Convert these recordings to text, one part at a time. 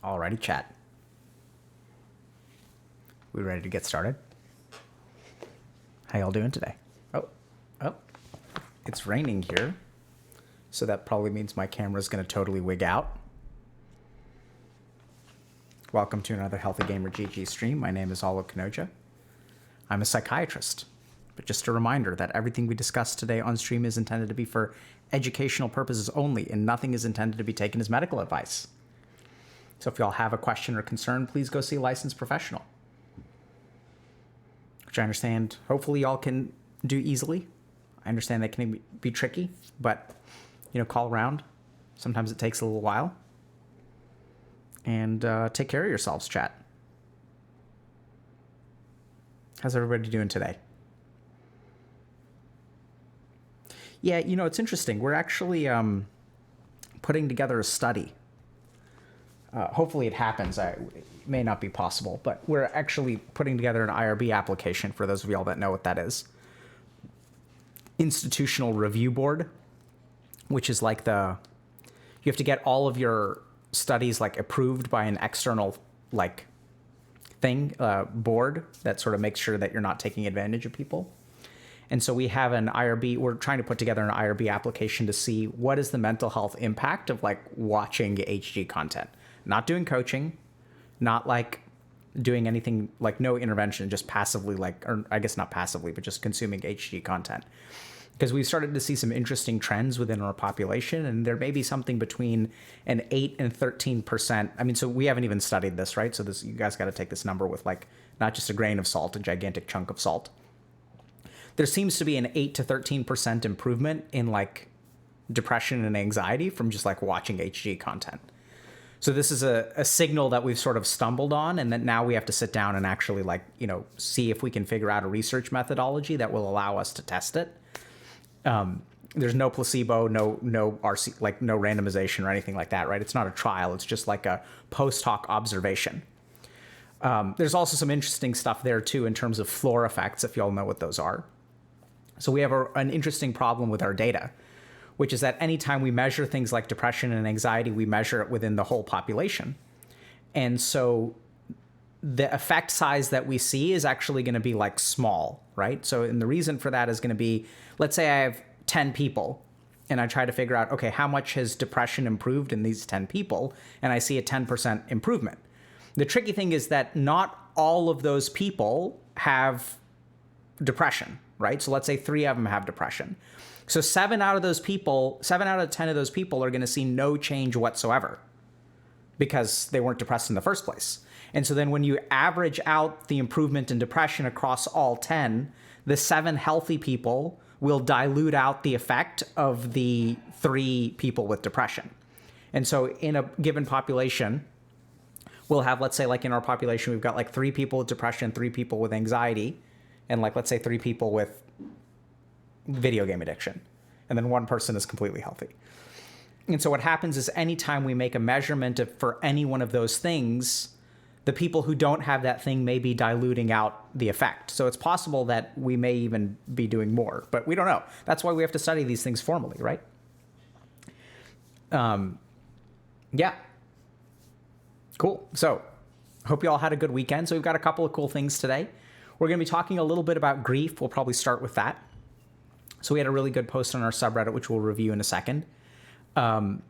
Alrighty, chat. We ready to get started? How y'all doing today? Oh, it's raining here, so that probably means my camera's gonna totally wig out. Welcome to another Healthy Gamer GG stream. My name is Alo Kanoja. I'm a psychiatrist, but just a reminder that everything we discuss today on stream is intended to be for educational purposes only, and nothing is intended to be taken as medical advice. So if y'all have a question or concern, please go see a licensed professional, which I understand hopefully y'all can do easily. I understand they can be tricky, but call around. Sometimes it takes a little while. And take care of yourselves, chat. How's everybody doing today? Yeah, it's interesting. We're actually putting together a study. Hopefully it happens. It may not be possible, but we're actually putting together an IRB application for those of y'all that know what that is. Institutional Review Board, which is like you have to get all of your studies approved by an external board that sort of makes sure that you're not taking advantage of people. And so we have an IRB, we're trying to put together an IRB application to see what is the mental health impact of watching HG content. Not doing coaching, not doing anything, no intervention, just passively or I guess not passively, but just consuming HG content. Because we've started to see some interesting trends within our population, and there may be something between an 8 and 13%. I mean, so we haven't even studied this, right? So you guys got to take this number with not just a grain of salt, a gigantic chunk of salt. There seems to be an 8 to 13% improvement in depression and anxiety from just watching HG content. So this is a signal that we've sort of stumbled on, and that now we have to sit down and actually see if we can figure out a research methodology that will allow us to test it. There's no placebo, no RC, no randomization or anything like that, right? It's not a trial. It's just a post hoc observation. There's also some interesting stuff there too in terms of floor effects, if y'all know what those are. So we have an interesting problem with our data, which is that anytime we measure things like depression and anxiety, we measure it within the whole population. And so the effect size that we see is actually going to be small, right? So, and the reason for that is going to be, let's say I have 10 people and I try to figure out, okay, how much has depression improved in these 10 people? And I see a 10% improvement. The tricky thing is that not all of those people have depression, right? So let's say 3 of them have depression. So 7 out of 10 of those people are going to see no change whatsoever because they weren't depressed in the first place. And so then when you average out the improvement in depression across all 10, the 7 healthy people will dilute out the effect of the 3 people with depression. And so in a given population, we'll have, let's say in our population, we've got 3 people with depression, 3 people with anxiety, and let's say 3 people with video game addiction, and then 1 person is completely healthy. And so what happens is anytime we make a measurement for any one of those things, the people who don't have that thing may be diluting out the effect. So it's possible that we may even be doing more, but we don't know. That's why we have to study these things formally, right? Yeah. Cool. So hope you all had a good weekend. So we've got a couple of cool things today. We're going to be talking a little bit about grief. We'll probably start with that. So we had a really good post on our subreddit, which we'll review in a second. Then,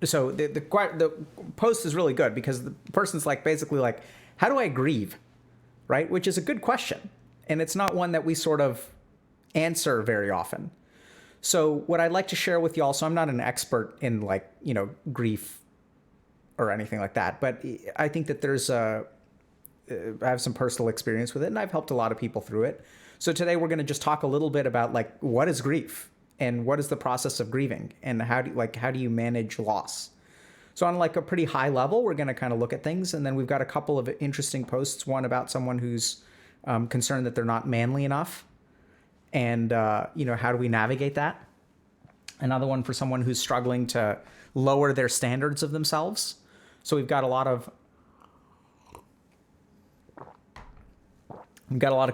so the post is really good because the person's like, basically like, how do I grieve? Right? Which is a good question. And it's not one that we sort of answer very often. So what I'd like to share with y'all, so I'm not an expert in like, grief or anything like that, but I think that I have some personal experience with it, and I've helped a lot of people through it. So today we're going to just talk a little bit about like, what is grief and what is the process of grieving and how do you manage loss? So on like a pretty high level, we're going to kind of look at things. And then we've got a couple of interesting posts, one about someone who's concerned that they're not manly enough. And, how do we navigate that? Another one for someone who's struggling to lower their standards of themselves. So we've got a lot of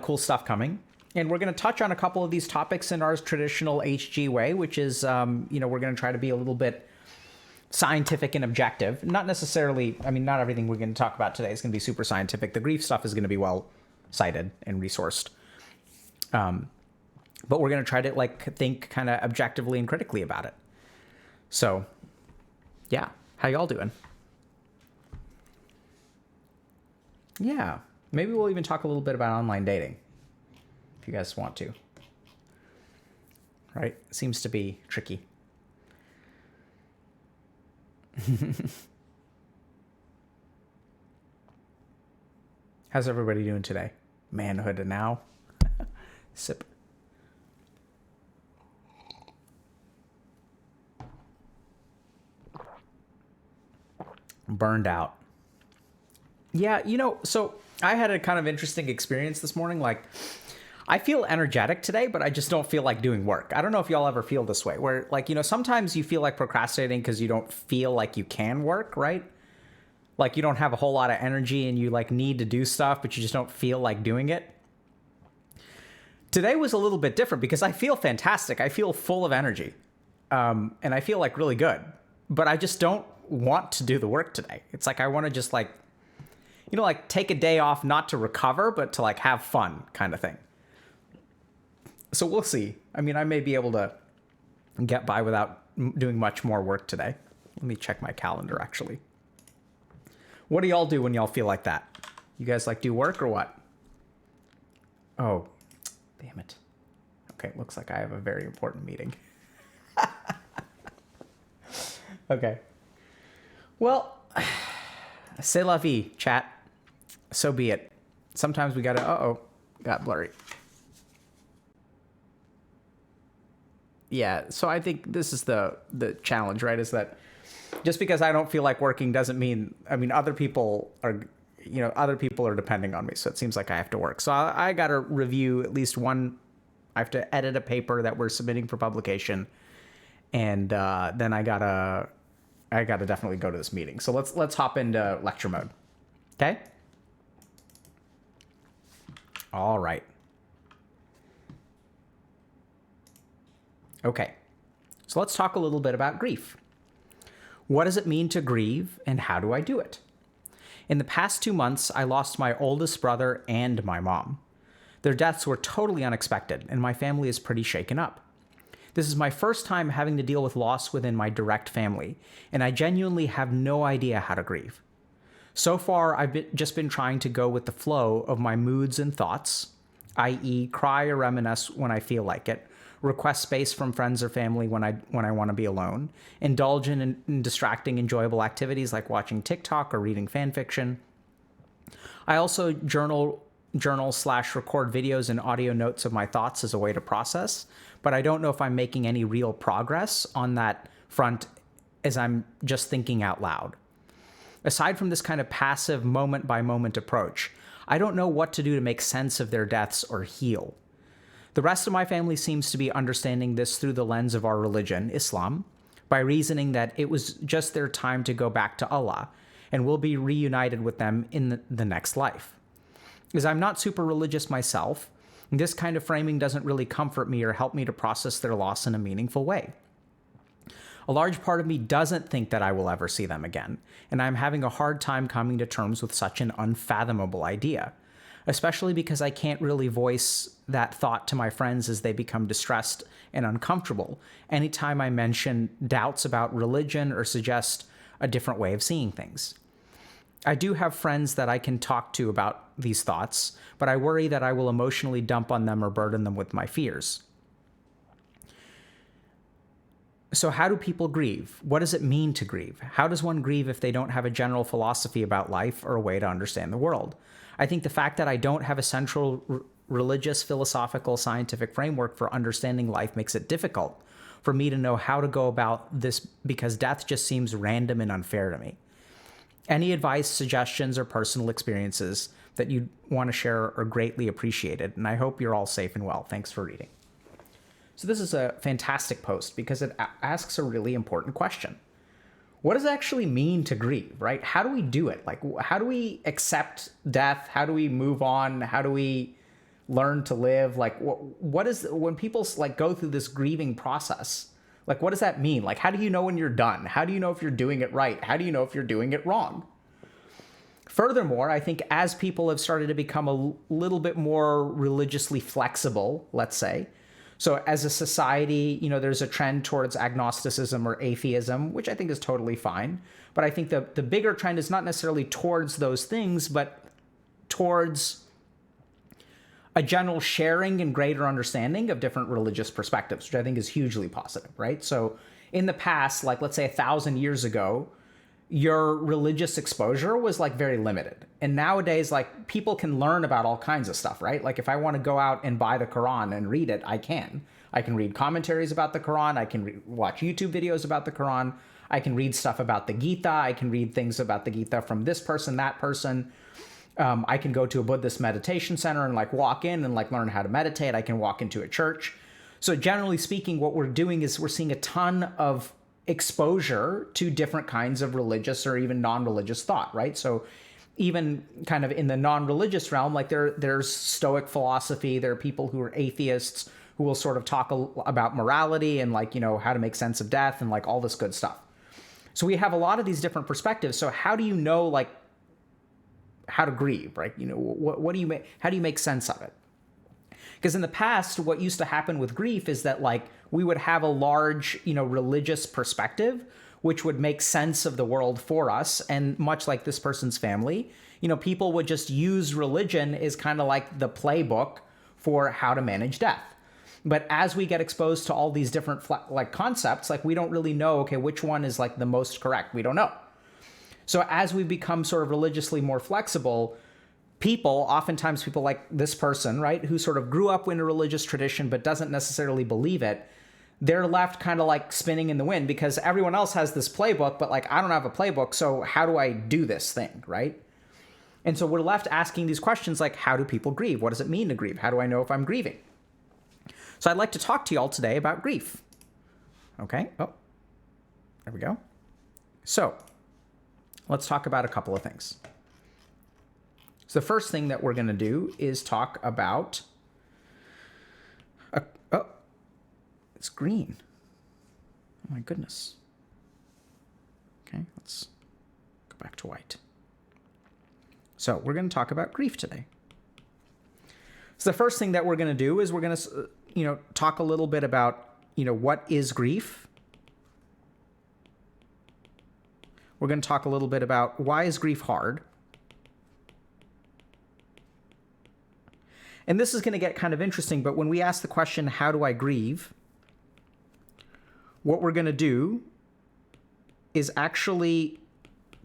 cool stuff coming. And we're going to touch on a couple of these topics in our traditional HG way, which is, we're going to try to be a little bit scientific and objective. Not necessarily, not everything we're going to talk about today is going to be super scientific. The grief stuff is going to be well cited and resourced. But we're going to try to think kind of objectively and critically about it. So, yeah. How y'all doing? Yeah. Maybe we'll even talk a little bit about online dating, if you guys want to. Right? It seems to be tricky. How's everybody doing today? Manhood and now. Sip. Burned out. Yeah, so I had a kind of interesting experience this morning. Like, I feel energetic today, but I just don't feel like doing work. I don't know if y'all ever feel this way, where sometimes you feel like procrastinating because you don't feel like you can work, right? Like you don't have a whole lot of energy and you need to do stuff, but you just don't feel like doing it. Today was a little bit different because I feel fantastic. I feel full of energy. And I feel really good, but I just don't want to do the work today. It's like I want to just take a day off, not to recover, but to have fun kind of thing. So we'll see. I may be able to get by without doing much more work today. Let me check my calendar, actually. What do y'all do when y'all feel like that? You guys do work or what? Oh, damn it. Okay, looks like I have a very important meeting. Okay. Well, c'est la vie, chat. So be it. Sometimes we gotta, got blurry. Yeah, so I think this is the challenge, right? Is that just because I don't feel like working doesn't mean, other people are depending on me. So it seems like I have to work. So I got to review at least one. I have to edit a paper that we're submitting for publication. And then I gotta definitely go to this meeting. So let's hop into lecture mode. Okay? All right. Okay. So let's talk a little bit about grief. What does it mean to grieve, and how do I do it? In the past 2 months, I lost my oldest brother and my mom. Their deaths were totally unexpected, and my family is pretty shaken up. This is my first time having to deal with loss within my direct family, and I genuinely have no idea how to grieve. So far, I've just been trying to go with the flow of my moods and thoughts, i.e. cry or reminisce when I feel like it, request space from friends or family when I want to be alone, indulge in distracting, enjoyable activities like watching TikTok or reading fan fiction. I also journal / record videos and audio notes of my thoughts as a way to process, but I don't know if I'm making any real progress on that front as I'm just thinking out loud. Aside from this kind of passive moment-by-moment approach, I don't know what to do to make sense of their deaths or heal. The rest of my family seems to be understanding this through the lens of our religion, Islam, by reasoning that it was just their time to go back to Allah, and we'll be reunited with them in the next life. As I'm not super religious myself, this kind of framing doesn't really comfort me or help me to process their loss in a meaningful way. A large part of me doesn't think that I will ever see them again, and I'm having a hard time coming to terms with such an unfathomable idea, especially because I can't really voice that thought to my friends as they become distressed and uncomfortable anytime I mention doubts about religion or suggest a different way of seeing things. I do have friends that I can talk to about these thoughts, but I worry that I will emotionally dump on them or burden them with my fears. So how do people grieve? What does it mean to grieve? How does one grieve if they don't have a general philosophy about life or a way to understand the world? I think the fact that I don't have a central religious, philosophical, scientific framework for understanding life makes it difficult for me to know how to go about this because death just seems random and unfair to me. Any advice, suggestions, or personal experiences that you want to share are greatly appreciated, and I hope you're all safe and well. Thanks for reading. So this is a fantastic post because it asks a really important question. What does it actually mean to grieve, right? How do we do it? Like, how do we accept death? How do we move on? How do we learn to live? Like, what is, when people like go through this grieving process, like, what does that mean? Like, how do you know when you're done? How do you know if you're doing it right? How do you know if you're doing it wrong? Furthermore, I think as people have started to become a little bit more religiously flexible, let's say, so as a society, there's a trend towards agnosticism or atheism, which I think is totally fine. But I think the bigger trend is not necessarily towards those things, but towards a general sharing and greater understanding of different religious perspectives, which I think is hugely positive, right? So in the past, like let's say 1,000 years ago, your religious exposure was like very limited. And nowadays, like people can learn about all kinds of stuff, right? Like if I want to go out and buy the Quran and read it, I can. I can read commentaries about the Quran. I can watch YouTube videos about the Quran. I can read stuff about the Gita. I can read things about the Gita from this person, that person. I can go to a Buddhist meditation center and like walk in and like learn how to meditate. I can walk into a church. So generally speaking, what we're doing is we're seeing a ton of exposure to different kinds of religious or even non-religious thought, right? So even kind of in the non-religious realm, like there's Stoic philosophy. There are people who are atheists who will sort of talk about morality and like, how to make sense of death and like all this good stuff. So we have a lot of these different perspectives. So how do you know like how to grieve, right? What do you make? How do you make sense of it? Because in the past, what used to happen with grief is that like we would have a large, religious perspective, which would make sense of the world for us. And much like this person's family, people would just use religion as kind of like the playbook for how to manage death. But as we get exposed to all these different like concepts, like we don't really know, okay, which one is like the most correct? We don't know. So as we become sort of religiously more flexible, oftentimes people like this person, right, who sort of grew up in a religious tradition but doesn't necessarily believe it, they're left kind of like spinning in the wind because everyone else has this playbook, but like I don't have a playbook, so how do I do this thing, right? And so we're left asking these questions like, how do people grieve? What does it mean to grieve? How do I know if I'm grieving? So I'd like to talk to you all today about grief. Okay, oh, there we go. So let's talk about a couple of things. So the first thing that we're going to do is talk about, oh, it's green. Oh my goodness. Okay, let's go back to white. So we're going to talk about grief today. So the first thing that we're going to do is we're going to, talk a little bit about, what is grief. We're going to talk a little bit about why is grief hard. And this is going to get kind of interesting, but when we ask the question, how do I grieve? What we're going to do is actually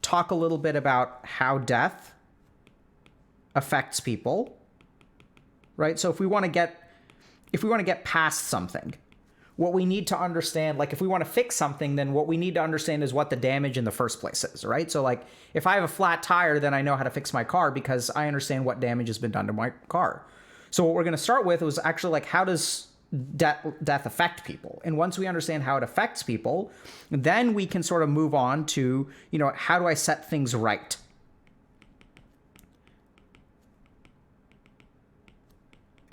talk a little bit about how death affects people, right? So if we want to get past something, what we need to understand, like if we want to fix something, then what we need to understand is what the damage in the first place is, right? So like if I have a flat tire, then I know how to fix my car because I understand what damage has been done to my car. So what we're going to start with was actually like, how does death affect people? And once we understand how it affects people, then we can sort of move on to, how do I set things right?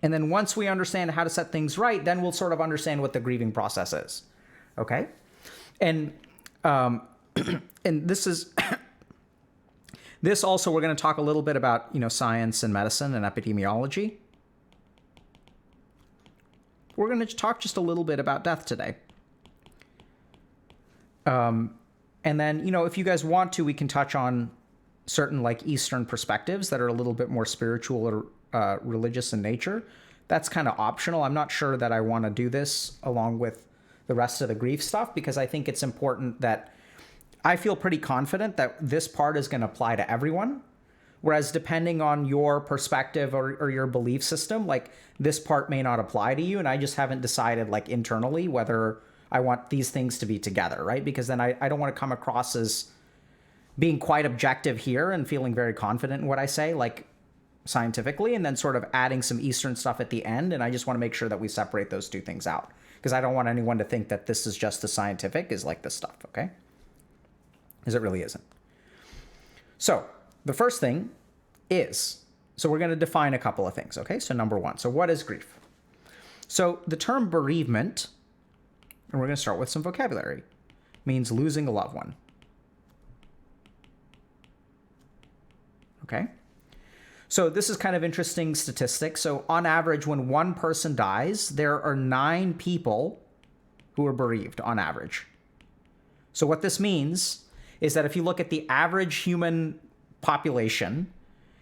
And then once we understand how to set things right, then we'll sort of understand what the grieving process is. Okay? And and this is this also, we're going to talk a little bit about, science and medicine and epidemiology. We're going to talk just a little bit about death today. And then, if you guys want to, we can touch on certain like Eastern perspectives that are a little bit more spiritual or religious in nature. That's kind of optional. I'm not sure that I want to do this along with the rest of the grief stuff, because I think it's important that I feel pretty confident that this part is going to apply to everyone. Whereas depending on your perspective or your belief system, like this part may not apply to you. And I just haven't decided like internally whether I want these things to be together, right? Because then I don't want to come across as being quite objective here and feeling very confident in what I say, like scientifically, and then sort of adding some Eastern stuff at the end. And I just want to make sure that we separate those two things out, because I don't want anyone to think that this is just the scientific is like this stuff, okay? Because it really isn't. So the first thing is, so we're going to define a couple of things, okay? So number one, so what is grief? So the term bereavement, and we're going to start with some vocabulary, means losing a loved one. Okay? So this is kind of interesting statistics. So on average, when one person dies, there are 9 people who are bereaved on average. So what this means is that if you look at the average human population,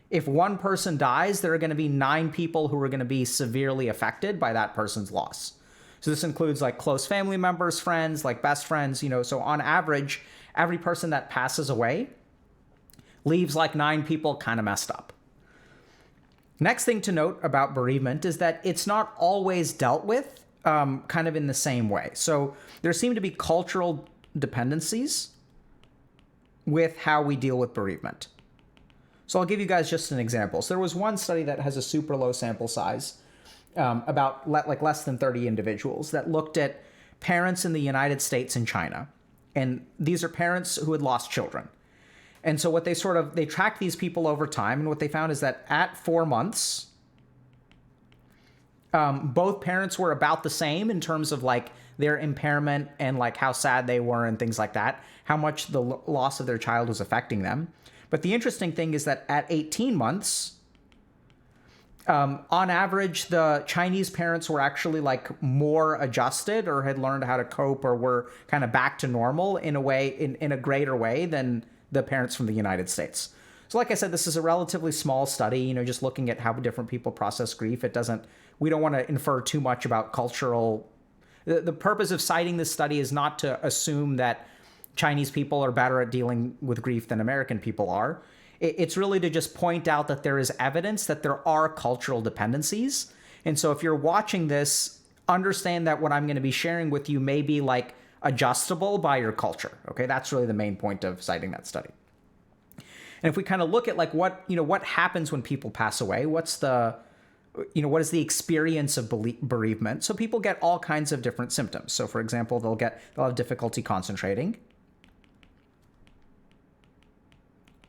if one person dies, there are going to be 9 people who are going to be severely affected by that person's loss. So this includes like close family members, friends, like best friends, so on average, every person that passes away leaves like 9 people kind of messed up. Next thing to note about bereavement is that it's not always dealt with kind of in the same way. So there seem to be cultural dependencies with how we deal with bereavement. So I'll give you guys just an example. So there was one study that has a super low sample size, about like less than 30 individuals, that looked at parents in the United States and China. And these are parents who had lost children. And so what they tracked these people over time, and what they found is that at 4 months, both parents were about the same in terms of like their impairment and like how sad they were and things like that, how much the loss of their child was affecting them. But the interesting thing is that at 18 months, on average, the Chinese parents were actually like more adjusted or had learned how to cope or were kind of back to normal in a way, in a greater way than the parents from the United States. So like I said, this is a relatively small study, just looking at how different people process grief. We don't want to infer too much about cultural. The purpose of citing this study is not to assume that Chinese people are better at dealing with grief than American people are. It's really to just point out that there is evidence that there are cultural dependencies. And so if you're watching this, understand that what I'm going to be sharing with you may be like adjustable by your culture. Okay, that's really the main point of citing that study. And if we kind of look at like what happens when people pass away, what is the experience of bereavement? So people get all kinds of different symptoms. So for example, they'll have difficulty concentrating.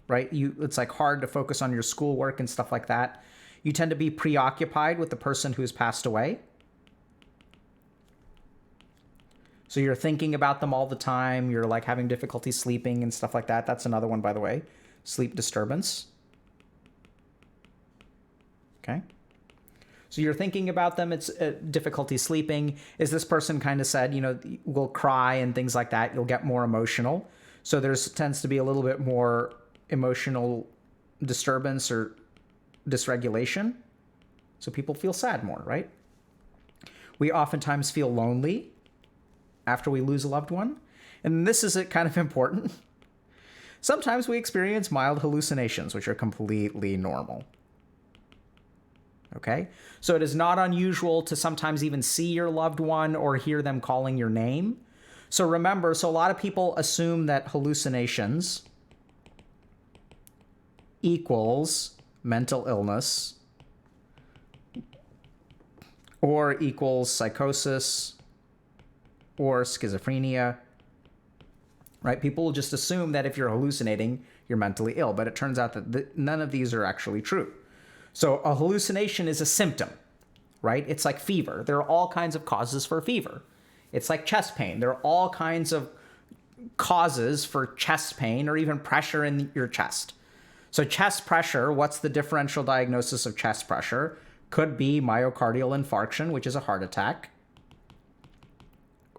Right? It's like hard to focus on your schoolwork and stuff like that. You tend to be preoccupied with the person who has passed away. So you're thinking about them all the time. You're like having difficulty sleeping and stuff like that. That's another one, by the way. Sleep disturbance. Okay. So you're thinking about them. It's difficulty sleeping. Is this person kind of said, will cry and things like that. You'll get more emotional. So tends to be a little bit more emotional disturbance or dysregulation. So people feel sad more, right? We oftentimes feel lonely after we lose a loved one. And this is kind of important. Sometimes we experience mild hallucinations, which are completely normal. Okay? So it is not unusual to sometimes even see your loved one or hear them calling your name. So remember, a lot of people assume that hallucinations equals mental illness or equals psychosis or schizophrenia, right? People will just assume that if you're hallucinating, you're mentally ill, but it turns out that none of these are actually true. So a hallucination is a symptom, right? It's like fever. There are all kinds of causes for fever. It's like chest pain. There are all kinds of causes for chest pain or even pressure in your chest. So chest pressure, what's the differential diagnosis of chest pressure? Could be myocardial infarction, which is a heart attack,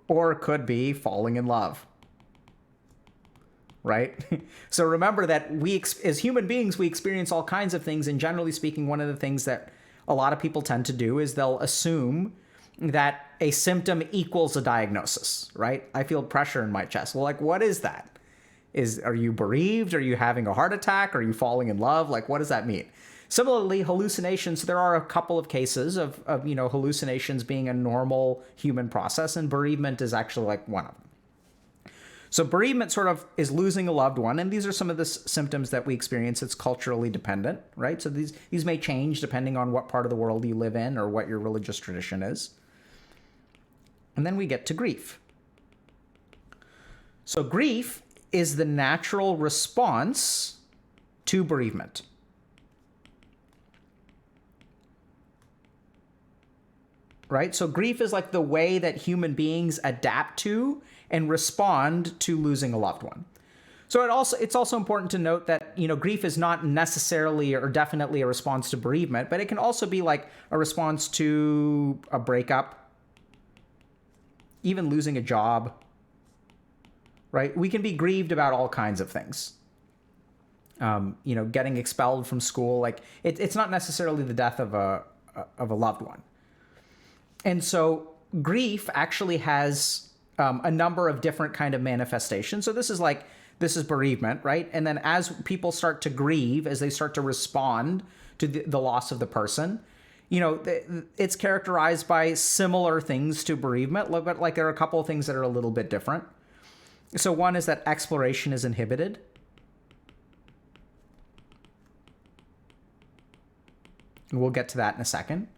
or could be falling in love, right? So remember that as human beings, we experience all kinds of things. And generally speaking, one of the things that a lot of people tend to do is they'll assume that a symptom equals a diagnosis, right? I feel pressure in my chest. Well, like, what is that? Are you bereaved? Are you having a heart attack? Are you falling in love? Like, what does that mean? Similarly, hallucinations, there are a couple of cases of hallucinations being a normal human process, and bereavement is actually like one of them. So bereavement sort of is losing a loved one, and these are some of the symptoms that we experience. It's culturally dependent, right? So these may change depending on what part of the world you live in or what your religious tradition is. And then we get to grief. So grief is the natural response to bereavement. Right? So grief is like the way that human beings adapt to and respond to losing a loved one. So it's also important to note that, grief is not necessarily or definitely a response to bereavement, but it can also be like a response to a breakup, even losing a job, right? We can be grieved about all kinds of things. Getting expelled from school, like it's not necessarily the death of a loved one. And so grief actually has a number of different kind of manifestations. So this is bereavement, right? And then as people start to grieve, as they start to respond to the loss of the person, it's characterized by similar things to bereavement, but like there are a couple of things that are a little bit different. So one is that exploration is inhibited. And we'll get to that in a second.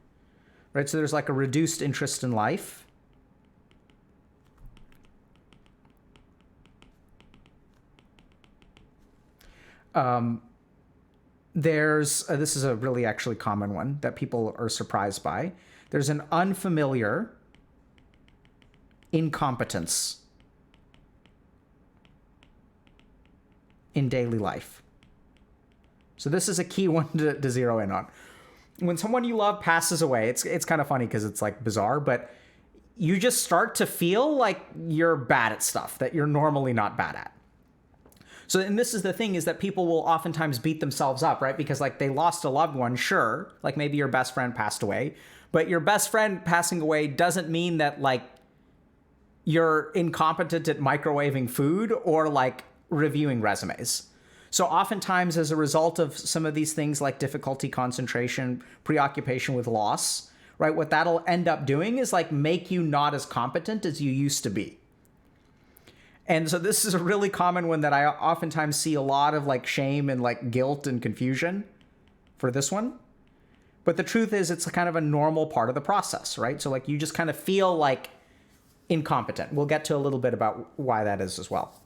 Right? So there's like a reduced interest in life. This is a really actually common one that people are surprised by. There's an unfamiliar incompetence in daily life. So this is a key one to zero in on. When someone you love passes away, it's kind of funny because it's like bizarre, but you just start to feel like you're bad at stuff that you're normally not bad at. So, and this is the thing, is that people will oftentimes beat themselves up, right? Because like they lost a loved one, sure, like maybe your best friend passed away, but your best friend passing away doesn't mean that like you're incompetent at microwaving food or like reviewing resumes. So oftentimes as a result of some of these things like difficulty, concentration, preoccupation with loss, right? What that'll end up doing is like make you not as competent as you used to be. And so this is a really common one that I oftentimes see a lot of like shame and like guilt and confusion for this one. But the truth is it's kind of a normal part of the process, right? So like you just kind of feel like incompetent. We'll get to a little bit about why that is as well.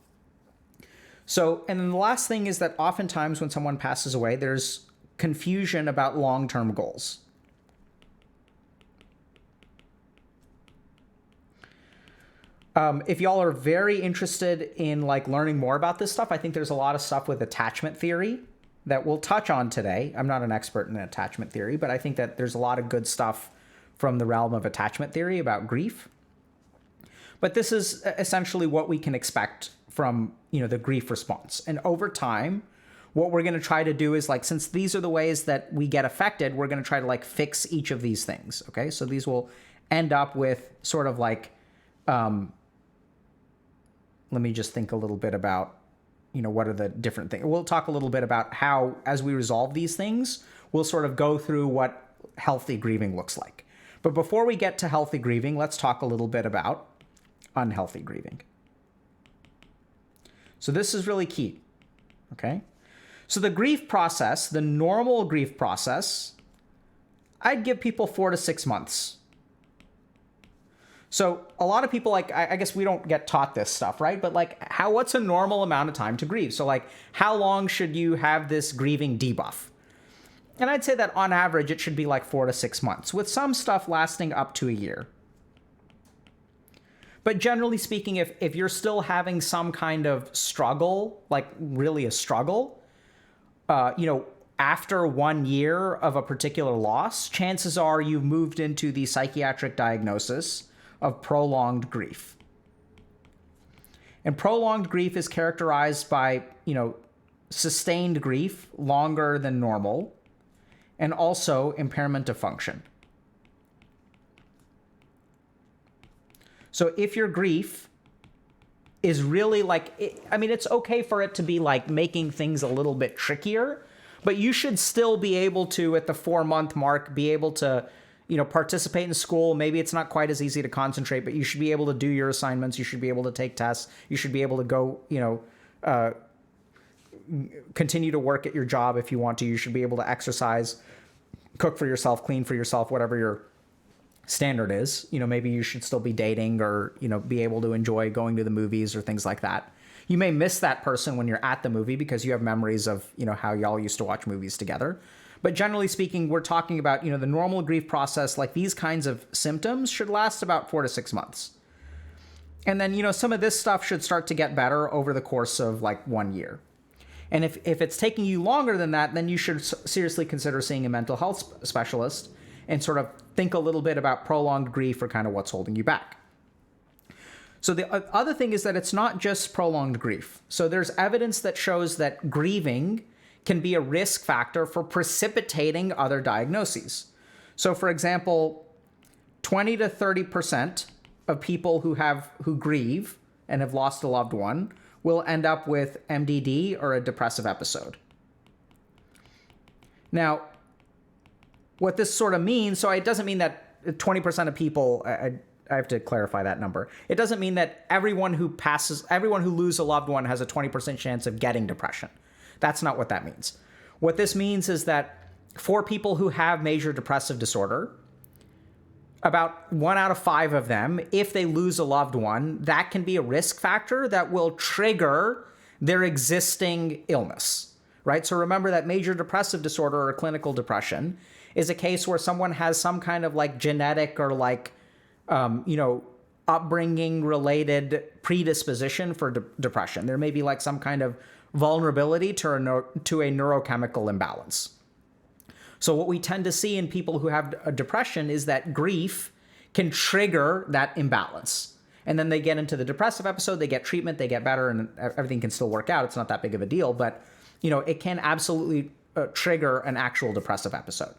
So, and then the last thing is that oftentimes when someone passes away, there's confusion about long-term goals. If y'all are very interested in like learning more about this stuff, I think there's a lot of stuff with attachment theory that we'll touch on today. I'm not an expert in attachment theory, but I think that there's a lot of good stuff from the realm of attachment theory about grief. But this is essentially what we can expect from, the grief response. And over time, what we're going to try to do is like, since these are the ways that we get affected, we're going to try to like fix each of these things. Okay. So these will end up with sort of like, let me just think a little bit about, what are the different things. We'll talk a little bit about how, as we resolve these things, we'll sort of go through what healthy grieving looks like. But before we get to healthy grieving, let's talk a little bit about unhealthy grieving. So this is really key, okay? So the grief process, the normal grief process, I'd give people 4 to 6 months. So a lot of people, like, I guess we don't get taught this stuff, right? But like, what's a normal amount of time to grieve? So like, how long should you have this grieving debuff? And I'd say that on average, it should be like 4 to 6 months, with some stuff lasting up to a year. But generally speaking, if you're still having some kind of struggle, like really a struggle, after 1 year of a particular loss, chances are you've moved into the psychiatric diagnosis of prolonged grief. And prolonged grief is characterized by, sustained grief longer than normal, and also impairment of function. So if your grief is really it's okay for it to be like making things a little bit trickier, but you should still be able to, at the 4-month mark, be able to, participate in school. Maybe it's not quite as easy to concentrate, but you should be able to do your assignments. You should be able to take tests. You should be able to go, continue to work at your job if you want to. You should be able to exercise, cook for yourself, clean for yourself, whatever your standard is. Maybe you should still be dating or, be able to enjoy going to the movies or things like that. You may miss that person when you're at the movie because you have memories of, how y'all used to watch movies together. But generally speaking, we're talking about, the normal grief process, like these kinds of symptoms should last about 4 to 6 months. And then, some of this stuff should start to get better over the course of like 1 year. And if it's taking you longer than that, then you should seriously consider seeing a mental health specialist and sort of think a little bit about prolonged grief or kind of what's holding you back. So the other thing is that it's not just prolonged grief. So there's evidence that shows that grieving can be a risk factor for precipitating other diagnoses. So for example, 20 to 30% of people who grieve and have lost a loved one will end up with MDD or a depressive episode. Now, what this sort of means, so it doesn't mean that 20% of people, I have to clarify that number. It doesn't mean that everyone who loses a loved one has a 20% chance of getting depression. That's not what that means. What this means is that for people who have major depressive disorder, about 1 out of 5 of them, if they lose a loved one, that can be a risk factor that will trigger their existing illness, right? So remember that major depressive disorder or clinical depression is a case where someone has some kind of like genetic or like, upbringing related predisposition for depression. There may be like some kind of vulnerability to a neurochemical imbalance. So what we tend to see in people who have a depression is that grief can trigger that imbalance. And then they get into the depressive episode, they get treatment, they get better, and everything can still work out. It's not that big of a deal, but it can absolutely trigger an actual depressive episode.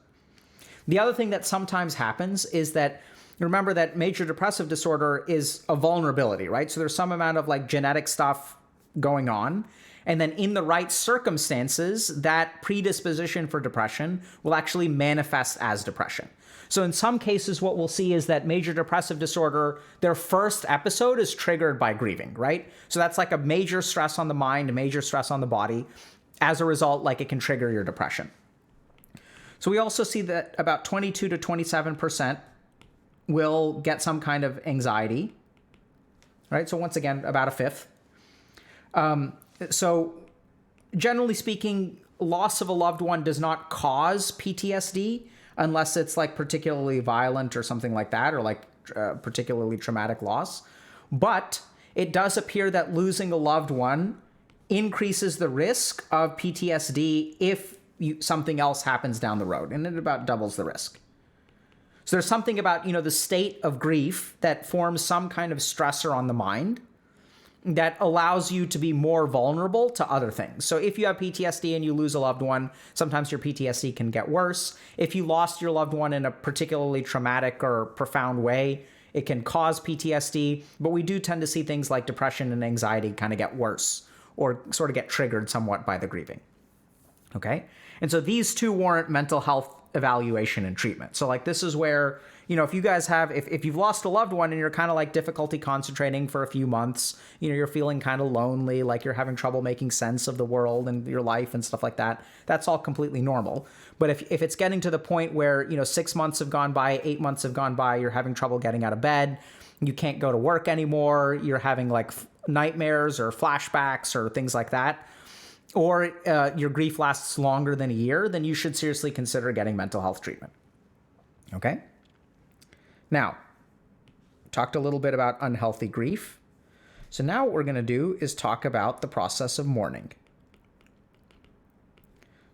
The other thing that sometimes happens is that, remember that major depressive disorder is a vulnerability, right? So there's some amount of like genetic stuff going on. And then in the right circumstances, that predisposition for depression will actually manifest as depression. So in some cases, what we'll see is that major depressive disorder, their first episode is triggered by grieving, right? So that's like a major stress on the mind, a major stress on the body. As a result, like it can trigger your depression. So we also see that about 22 to 27% will get some kind of anxiety, right? So once again, about a fifth. So generally speaking, loss of a loved one does not cause PTSD unless it's like particularly violent or something like that, or like particularly traumatic loss. But it does appear that losing a loved one increases the risk of PTSD if something else happens down the road, and it about doubles the risk. So there's something about, the state of grief that forms some kind of stressor on the mind that allows you to be more vulnerable to other things. So if you have PTSD and you lose a loved one, sometimes your PTSD can get worse. If you lost your loved one in a particularly traumatic or profound way, it can cause PTSD, but we do tend to see things like depression and anxiety kind of get worse or sort of get triggered somewhat by the grieving. Okay? And so these two warrant mental health evaluation and treatment. So like this is where, if you guys have, if you've lost a loved one and you're kind of like difficulty concentrating for a few months, you're feeling kind of lonely, like you're having trouble making sense of the world and your life and stuff like that, that's all completely normal. But if it's getting to the point where, 6 months have gone by, 8 months have gone by, you're having trouble getting out of bed, you can't go to work anymore, you're having like nightmares or flashbacks or things like that, or your grief lasts longer than a year, then you should seriously consider getting mental health treatment. Okay? Now, talked a little bit about unhealthy grief. So now what we're going to do is talk about the process of mourning.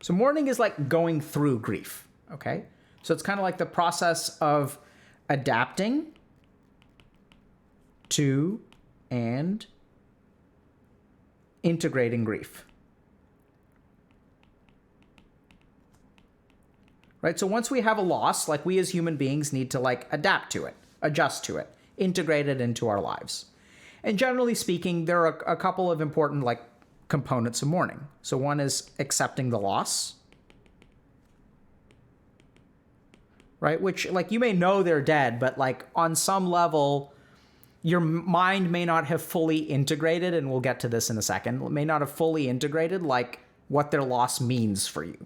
So mourning is like going through grief, okay? So it's kind of like the process of adapting to and integrating grief. Right? So once we have a loss, like we as human beings need to like adapt to it, adjust to it, integrate it into our lives. And generally speaking, there are a couple of important like components of mourning. So one is accepting the loss, right? Which like you may know they're dead, but like on some level, your mind may not have fully integrated, and we'll get to this in a second, may not have fully integrated like what their loss means for you,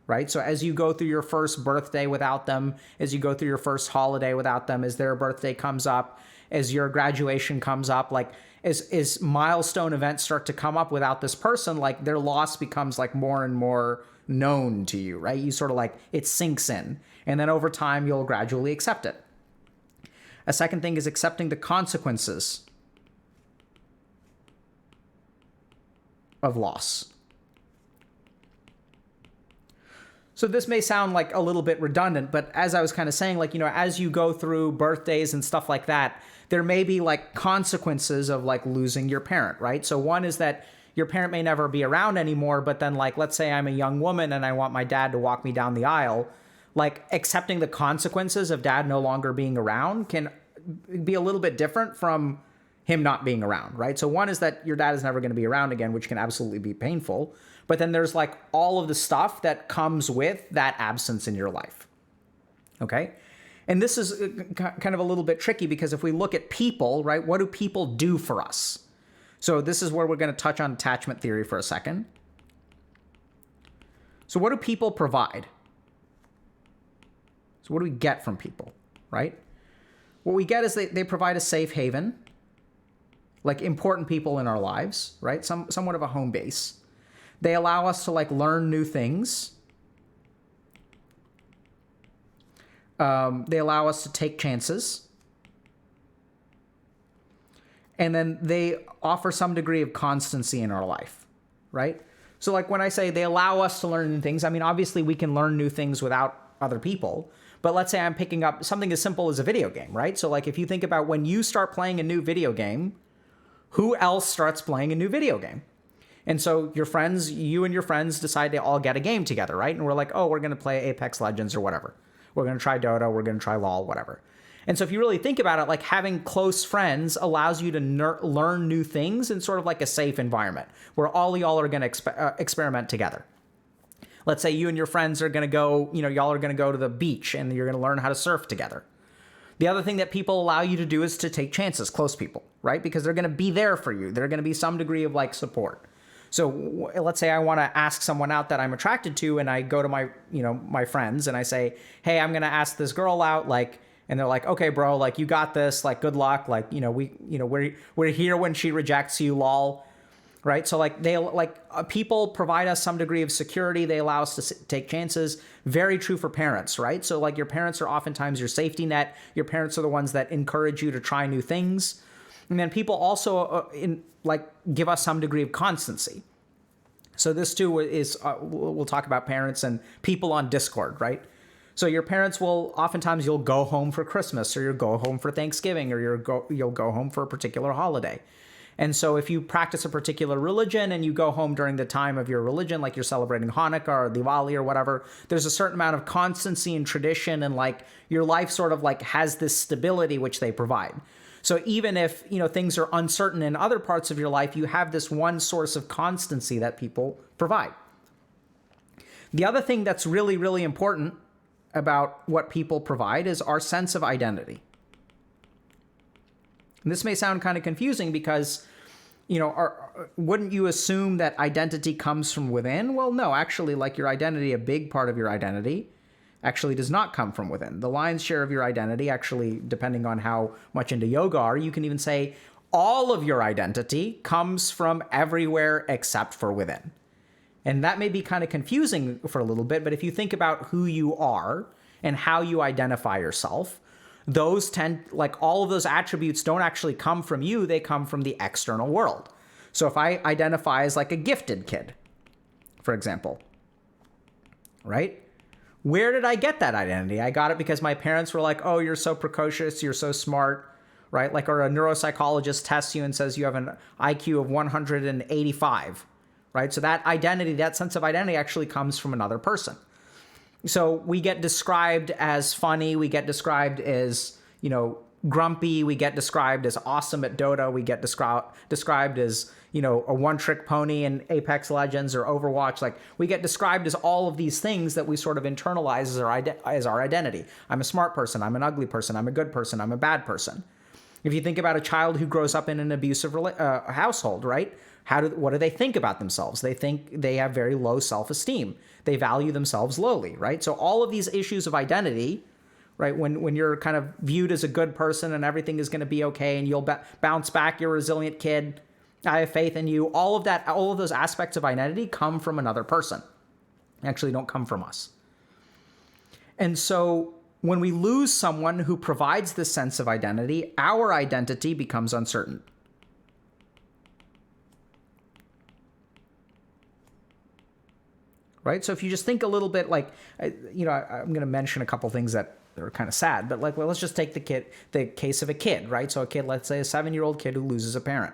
right? So as you go through your first birthday without them, as you go through your first holiday without them, as their birthday comes up, as your graduation comes up, like as milestone events start to come up without this person, like their loss becomes like more and more known to you, right? You sort of like, it sinks in. And then over time, you'll gradually accept it. A second thing is accepting the consequences of loss. So this may sound like a little bit redundant, but as I was kind of saying, like, you know, as you go through birthdays and stuff like that, there may be like consequences of like losing your parent, right? So one is that your parent may never be around anymore, but then like, let's say I'm a young woman and I want my dad to walk me down the aisle, like accepting the consequences of dad no longer being around can be a little bit different from him not being around, right? So one is that your dad is never going to be around again, which can absolutely be painful. But then there's like all of the stuff that comes with that absence in your life. Okay. And this is kind of a little bit tricky because if we look at people, right, what do people do for us? So this is where we're going to touch on attachment theory for a second. So what do people provide? So what do we get from people, right? What we get is they provide a safe haven, like important people in our lives, right? Somewhat of a home base. They allow us to like learn new things. They allow us to take chances. And then they offer some degree of constancy in our life, right? So like when I say they allow us to learn new things, I mean, obviously we can learn new things without other people. But let's say I'm picking up something as simple as a video game, right? So like if you think about when you start playing a new video game, who else starts playing a new video game? And so your friends, you and your friends decide to all get a game together, right? And we're like, oh, we're going to play Apex Legends or whatever. We're going to try Dota. We're going to try LOL, whatever. And so if you really think about it, like having close friends allows you to learn new things in sort of like a safe environment where all y'all are going to experiment together. Let's say you and your friends are going to go, you know, y'all are going to go to the beach and you're going to learn how to surf together. The other thing that people allow you to do is to take chances, close people, right? Because they're going to be there for you. They're going to be some degree of like support. So let's say I want to ask someone out that I'm attracted to and I go to my, you know, my friends and I say, hey, I'm going to ask this girl out, like, and they're like, okay, bro, like you got this, like good luck. Like, you know, we're here when she rejects you, lol. Right. So like people provide us some degree of security. They allow us to take chances. Very true for parents. Right. So like your parents are oftentimes your safety net. Your parents are the ones that encourage you to try new things. And then people also give us some degree of constancy. So this too is we'll talk about parents and people on Discord. Right. So your parents will oftentimes you'll go home for Christmas or you'll go home for Thanksgiving or you'll go home for a particular holiday. And so if you practice a particular religion and you go home during the time of your religion, like you're celebrating Hanukkah or Diwali or whatever, there's a certain amount of constancy and tradition and like your life sort of like has this stability which they provide. So even if, you know, things are uncertain in other parts of your life, you have this one source of constancy that people provide. The other thing that's really, really important about what people provide is our sense of identity. And this may sound kind of confusing because, you know, wouldn't you assume that identity comes from within? Well, no, actually, like your identity, a big part of your identity actually does not come from within. The lion's share of your identity, actually, depending on how much into yoga are, you can even say all of your identity comes from everywhere except for within. And that may be kind of confusing for a little bit, but if you think about who you are and how you identify yourself, those tend, like all of those attributes don't actually come from you, they come from the external world. So if I identify as like a gifted kid, for example, right? Where did I get that identity? I got it because my parents were like, oh, you're so precocious, you're so smart, right? Like, or a neuropsychologist tests you and says you have an IQ of 185, right? So that identity, that sense of identity actually comes from another person. So we get described as funny, we get described as, grumpy, we get described as awesome at Dota, we get described as, a one-trick pony in Apex Legends or Overwatch. Like, we get described as all of these things that we sort of internalize as our identity. I'm a smart person, I'm an ugly person, I'm a good person, I'm a bad person. If you think about a child who grows up in an abusive household, right? What do they think about themselves? They think they have very low self-esteem. They value themselves lowly, right? So all of these issues of identity, right? When you're kind of viewed as a good person and everything is going to be okay and you'll bounce back, you're a resilient kid, I have faith in you. All of those aspects of identity come from another person. Actually, don't come from us. And so when we lose someone who provides this sense of identity, our identity becomes uncertain. Right? So if you just think a little bit like, I'm going to mention a couple things that are kind of sad, but like, well, let's just take the case of a kid, right? So a kid, let's say a 7-year-old kid who loses a parent.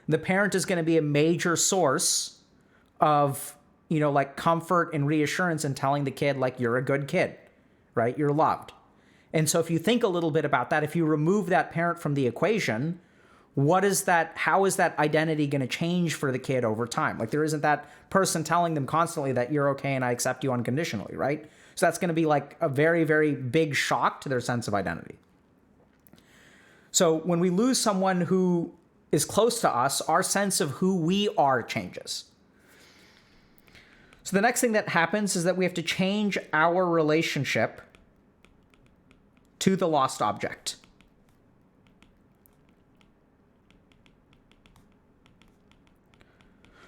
The parent is going to be a major source of, like comfort and reassurance and telling the kid, like, you're a good kid, right? You're loved. And so if you think a little bit about that, if you remove that parent from the equation, how is that identity going to change for the kid over time? Like, there isn't that person telling them constantly that you're okay and I accept you unconditionally, right? So that's going to be like a very, very big shock to their sense of identity. So when we lose someone who is close to us, our sense of who we are changes. So the next thing that happens is that we have to change our relationship to the lost object.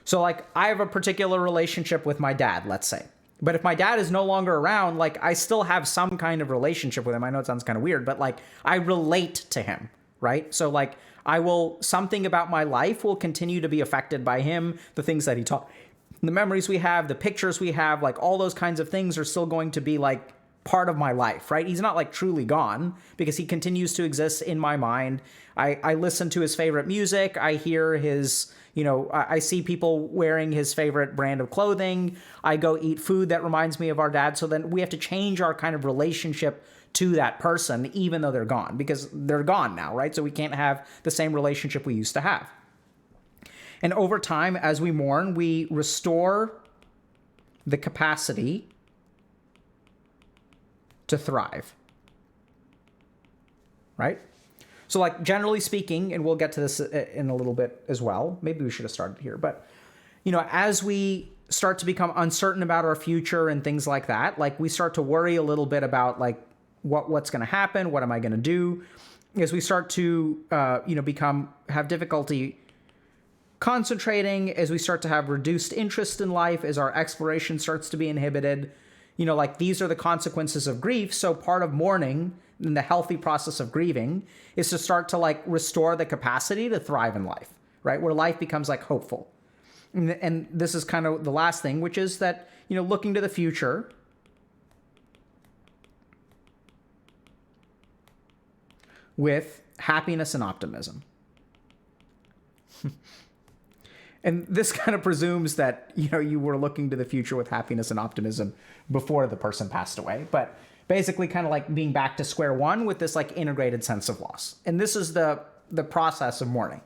So like, I have a particular relationship with my dad, let's say. But if my dad is no longer around, like, I still have some kind of relationship with him. I know it sounds kind of weird, but like, I relate to him, right? So like, something about my life will continue to be affected by him, the things that he taught, the memories we have, the pictures we have, like all those kinds of things are still going to be like part of my life, right? He's not like truly gone because he continues to exist in my mind. I listen to his favorite music. I hear his, I see people wearing his favorite brand of clothing. I go eat food that reminds me of our dad. So then we have to change our kind of relationship to that person, even though they're gone, because they're gone now, right? So we can't have the same relationship we used to have. And over time, as we mourn, we restore the capacity to thrive, right? So like, generally speaking, and we'll get to this in a little bit as well, maybe we should have started here, but as we start to become uncertain about our future and things like that, like we start to worry a little bit about like what's going to happen, what am I going to do, as we start to have difficulty concentrating, as we start to have reduced interest in life, as our exploration starts to be inhibited, like these are the consequences of grief. So part of mourning and the healthy process of grieving is to start to like restore the capacity to thrive in life, right? Where life becomes like hopeful. And this is kind of the last thing, which is that, looking to the future, with happiness and optimism. And this kind of presumes that, you were looking to the future with happiness and optimism before the person passed away. But basically kind of like being back to square one with this like integrated sense of loss. And this is the process of mourning.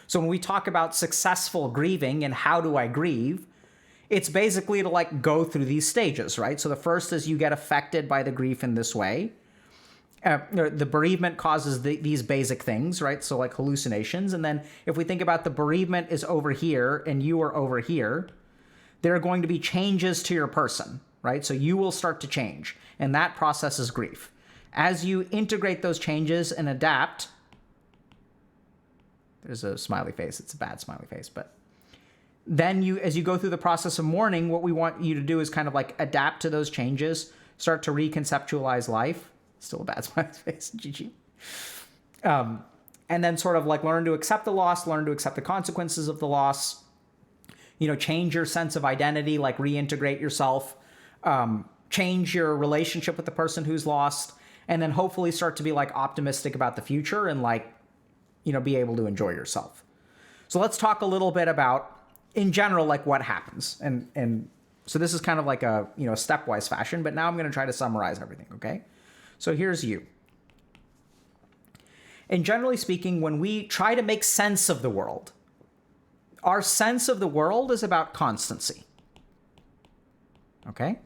So when we talk about successful grieving and how do I grieve, it's basically to like go through these stages, right? So the first is you get affected by the grief in this way. The bereavement causes these basic things, right? So like hallucinations. And then if we think about the bereavement is over here and you are over here, there are going to be changes to your person, right? So you will start to change. And that process is grief. As you integrate those changes and adapt, there's a smiley face. It's a bad smiley face, but then as you go through the process of mourning, what we want you to do is kind of like adapt to those changes, start to reconceptualize life, Still a bad smiley face. GG. And then sort of like learn to accept the loss, learn to accept the consequences of the loss, change your sense of identity, like reintegrate yourself, change your relationship with the person who's lost, and then hopefully start to be like optimistic about the future and like, be able to enjoy yourself. So let's talk a little bit about, in general, like what happens. And so this is kind of like a, stepwise fashion, but now I'm going to try to summarize everything, okay? So here's you. And generally speaking, when we try to make sense of the world, our sense of the world is about constancy. Okay?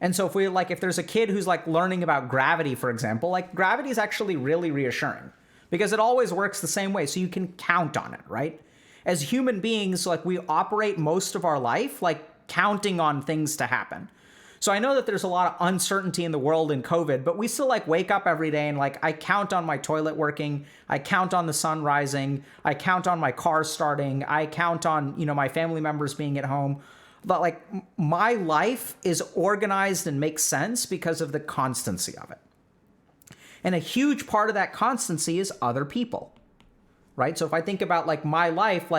And so if there's a kid who's like learning about gravity, for example, like gravity is actually really reassuring because it always works the same way. So you can count on it, right? As human beings, like we operate most of our life, like counting on things to happen. So I know that there's a lot of uncertainty in the world in COVID, but we still like wake up every day and like I count on my toilet working, I count on the sun rising, I count on my car starting, I count on, my family members being at home. But like my life is organized and makes sense because of the constancy of it. And a huge part of that constancy is other people, right? So if I think about like my life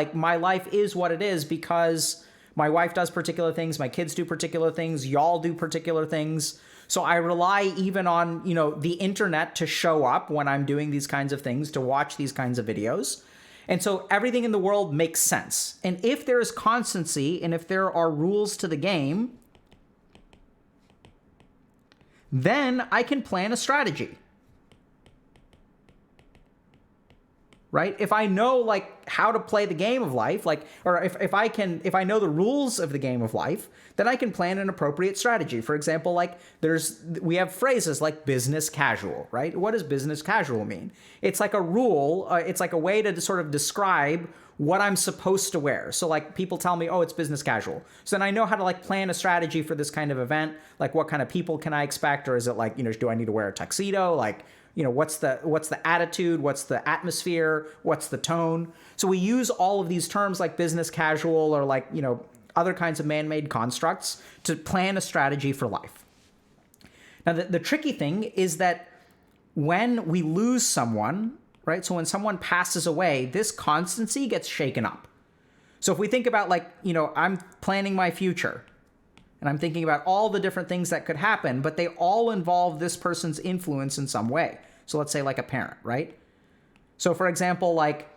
is what it is because my wife does particular things, my kids do particular things, y'all do particular things. So I rely even on, the internet to show up when I'm doing these kinds of things, to watch these kinds of videos. And so everything in the world makes sense. And if there is constancy and if there are rules to the game, then I can plan a strategy. Right? If I know like how to play the game of life, or if I know the rules of the game of life, then I can plan an appropriate strategy. For example, like we have phrases like business casual, right? What does business casual mean? It's like a rule. It's like a way to sort of describe what I'm supposed to wear. So like people tell me, oh, it's business casual. So then I know how to like plan a strategy for this kind of event. Like what kind of people can I expect? Or is it like, do I need to wear a tuxedo? Like, what's the attitude? What's the atmosphere? What's the tone? So we use all of these terms like business casual or like, other kinds of man-made constructs to plan a strategy for life. Now, the tricky thing is that when we lose someone, right? So when someone passes away, this constancy gets shaken up. So if we think about like, I'm planning my future and I'm thinking about all the different things that could happen, but they all involve this person's influence in some way. So let's say like a parent, right? So for example, like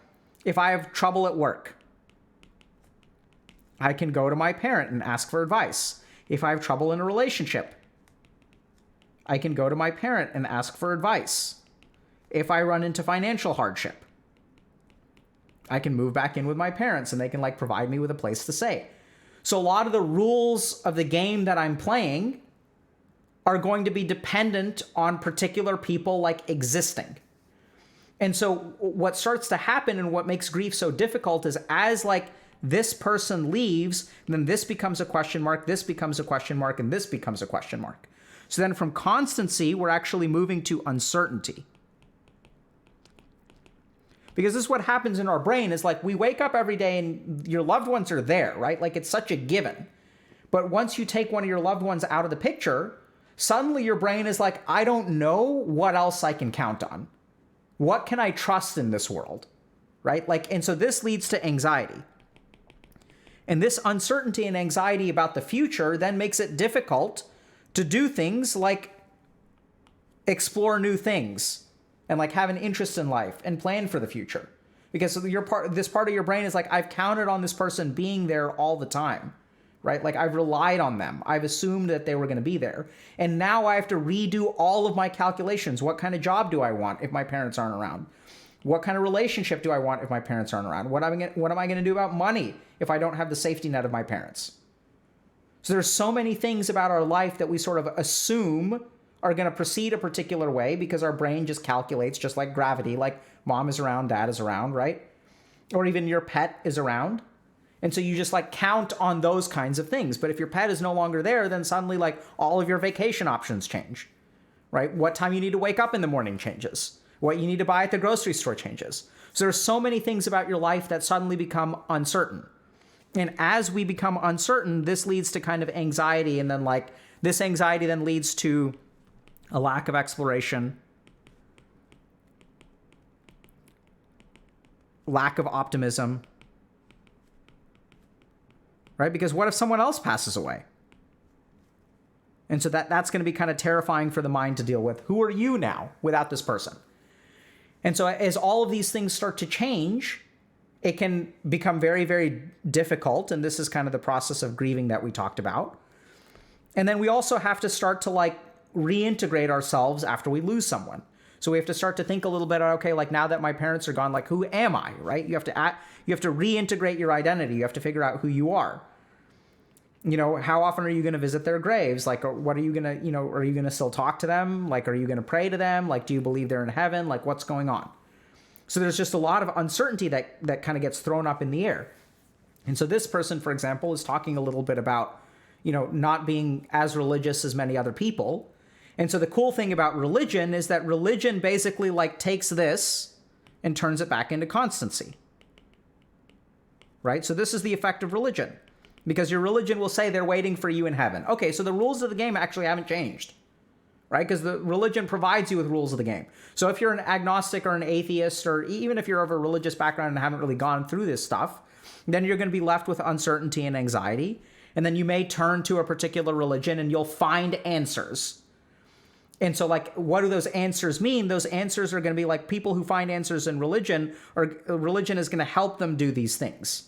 if I have trouble at work, I can go to my parent and ask for advice. If I have trouble in a relationship, I can go to my parent and ask for advice. If I run into financial hardship, I can move back in with my parents and they can like provide me with a place to stay. So a lot of the rules of the game that I'm playing are going to be dependent on particular people like existing. And so what starts to happen and what makes grief so difficult is as like this person leaves, then this becomes a question mark, this becomes a question mark, and this becomes a question mark. So then from constancy, we're actually moving to uncertainty. Because this is what happens in our brain is like we wake up every day and your loved ones are there, right? Like it's such a given. But once you take one of your loved ones out of the picture, suddenly your brain is like, I don't know what else I can count on. What can I trust in this world, right? Like, and so this leads to anxiety. And this uncertainty and anxiety about the future then makes it difficult to do things like explore new things and like have an interest in life and plan for the future. Because this part of your brain is like, I've counted on this person being there all the time, right? Like I've relied on them. I've assumed that they were going to be there. And now I have to redo all of my calculations. What kind of job do I want if my parents aren't around? What kind of relationship do I want if my parents aren't around? What am I going to do about money if I don't have the safety net of my parents? So there's so many things about our life that we sort of assume are going to proceed a particular way because our brain just calculates just like gravity, like mom is around, dad is around, right? Or even your pet is around. And so you just like count on those kinds of things. But if your pet is no longer there, then suddenly like all of your vacation options change, right? What time you need to wake up in the morning changes. What you need to buy at the grocery store changes. So there's so many things about your life that suddenly become uncertain. And as we become uncertain, this leads to kind of anxiety. And then like this anxiety then leads to a lack of exploration, lack of optimism, right? Because what if someone else passes away? And so that's going to be kind of terrifying for the mind to deal with. Who are you now without this person? And so as all of these things start to change, it can become very, very difficult. And this is kind of the process of grieving that we talked about. And then we also have to start to like reintegrate ourselves after we lose someone. So we have to start to think a little bit, okay, like now that my parents are gone, like who am I, right? You have to reintegrate your identity. You have to figure out who you are. You know, how often are you going to visit their graves? Like, what are you going to, are you going to still talk to them? Like, are you going to pray to them? Like, do you believe they're in heaven? Like, what's going on? So there's just a lot of uncertainty that kind of gets thrown up in the air. And so this person, for example, is talking a little bit about, not being as religious as many other people. And so the cool thing about religion is that religion basically like takes this and turns it back into constancy. Right? So this is the effect of religion. Because your religion will say they're waiting for you in heaven. Okay, so the rules of the game actually haven't changed, right? Because the religion provides you with rules of the game. So if you're an agnostic or an atheist, or even if you're of a religious background and haven't really gone through this stuff, then you're going to be left with uncertainty and anxiety. And then you may turn to a particular religion and you'll find answers. And so like, what do those answers mean? Those answers are going to be like people who find answers in religion, or religion is going to help them do these things.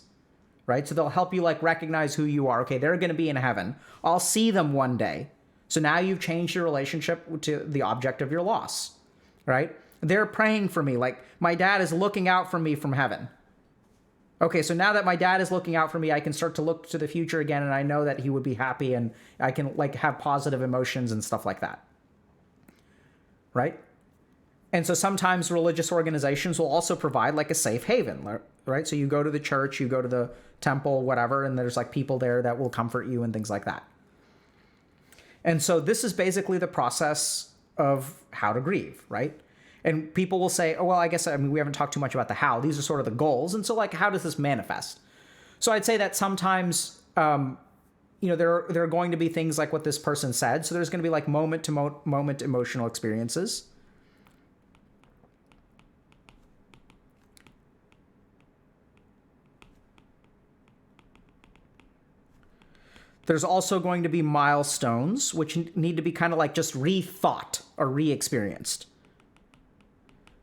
Right? So they'll help you like recognize who you are. Okay, they're going to be in heaven. I'll see them one day. So now you've changed your relationship to the object of your loss, right? They're praying for me. Like my dad is looking out for me from heaven. Okay, so now that my dad is looking out for me, I can start to look to the future again, and I know that he would be happy, and I can like have positive emotions and stuff like that. Right? And so sometimes religious organizations will also provide like a safe haven, right? So you go to the church, you go to the temple, whatever, and there's like people there that will comfort you and things like that. And so this is basically the process of how to grieve, right? And people will say, oh, well, I mean, we haven't talked too much about the how. These are sort of the goals. And so like, how does this manifest? So I'd say that sometimes, there are going to be things like what this person said. So there's going to be like moment to moment emotional experiences. There's also going to be milestones, which need to be kind of like just rethought or re-experienced.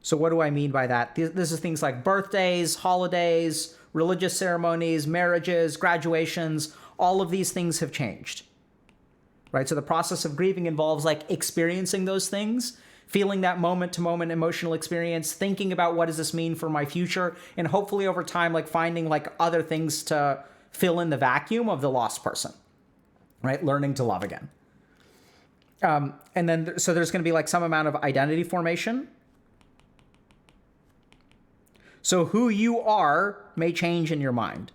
So what do I mean by that? This is things like birthdays, holidays, religious ceremonies, marriages, graduations. All of these things have changed, right? So the process of grieving involves like experiencing those things, feeling that moment-to-moment emotional experience, thinking about what does this mean for my future, and hopefully over time, like finding like other things to fill in the vacuum of the lost person. Right? Learning to love again. And then, so there's going to be like some amount of identity formation. So who you are may change in your mind.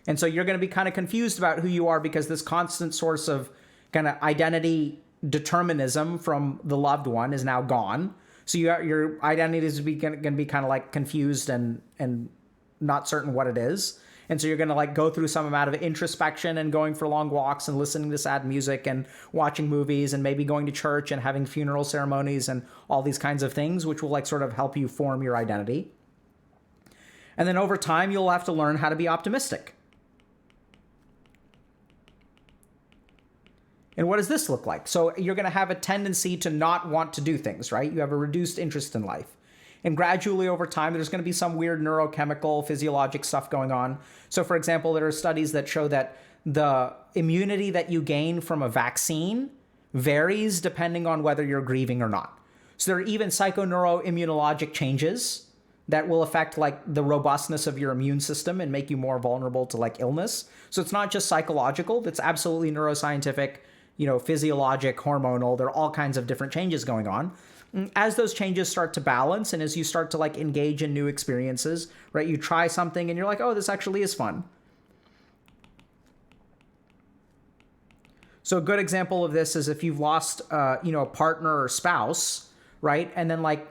And so you're going to be kind of confused about who you are because this constant source of kind of identity determinism from the loved one is now gone. So your identity is going to be kind of like confused and not certain what it is. And so you're going to like go through some amount of introspection and going for long walks and listening to sad music and watching movies and maybe going to church and having funeral ceremonies and all these kinds of things, which will like sort of help you form your identity. And then over time, you'll have to learn how to be optimistic. And what does this look like? So you're going to have a tendency to not want to do things, right? You have a reduced interest in life. And gradually over time, there's going to be some weird neurochemical, physiologic stuff going on. So for example, there are studies that show that the immunity that you gain from a vaccine varies depending on whether you're grieving or not. So there are even psychoneuroimmunologic changes that will affect like the robustness of your immune system and make you more vulnerable to like illness. So it's not just psychological, it's absolutely neuroscientific, physiologic, hormonal. There are all kinds of different changes going on. As those changes start to balance and as you start to like engage in new experiences, right? You try something and you're like, oh, this actually is fun. So a good example of this is if you've lost, a partner or spouse, right? And then like,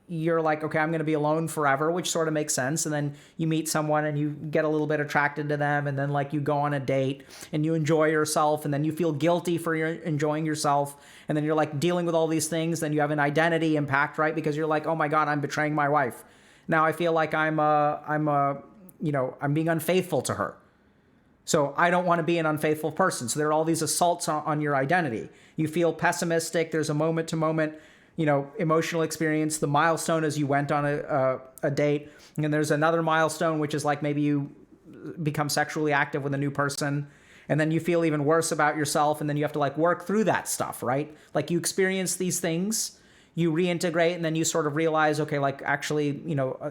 you're like, okay, I'm going to be alone forever, which sort of makes sense. And then you meet someone and you get a little bit attracted to them. And then like you go on a date and you enjoy yourself. And then you feel guilty for your enjoying yourself. And then you're like dealing with all these things. Then you have an identity impact, right? Because you're like, oh my God, I'm betraying my wife. Now I feel like I'm being unfaithful to her. So I don't want to be an unfaithful person. So there are all these assaults on your identity. You feel pessimistic. There's a moment to moment, emotional experience. The milestone is you went on a date, and there's another milestone, which is like maybe you become sexually active with a new person, and then you feel even worse about yourself, and then you have to like work through that stuff, right? Like you experience these things, you reintegrate, and then you sort of realize, okay, like actually,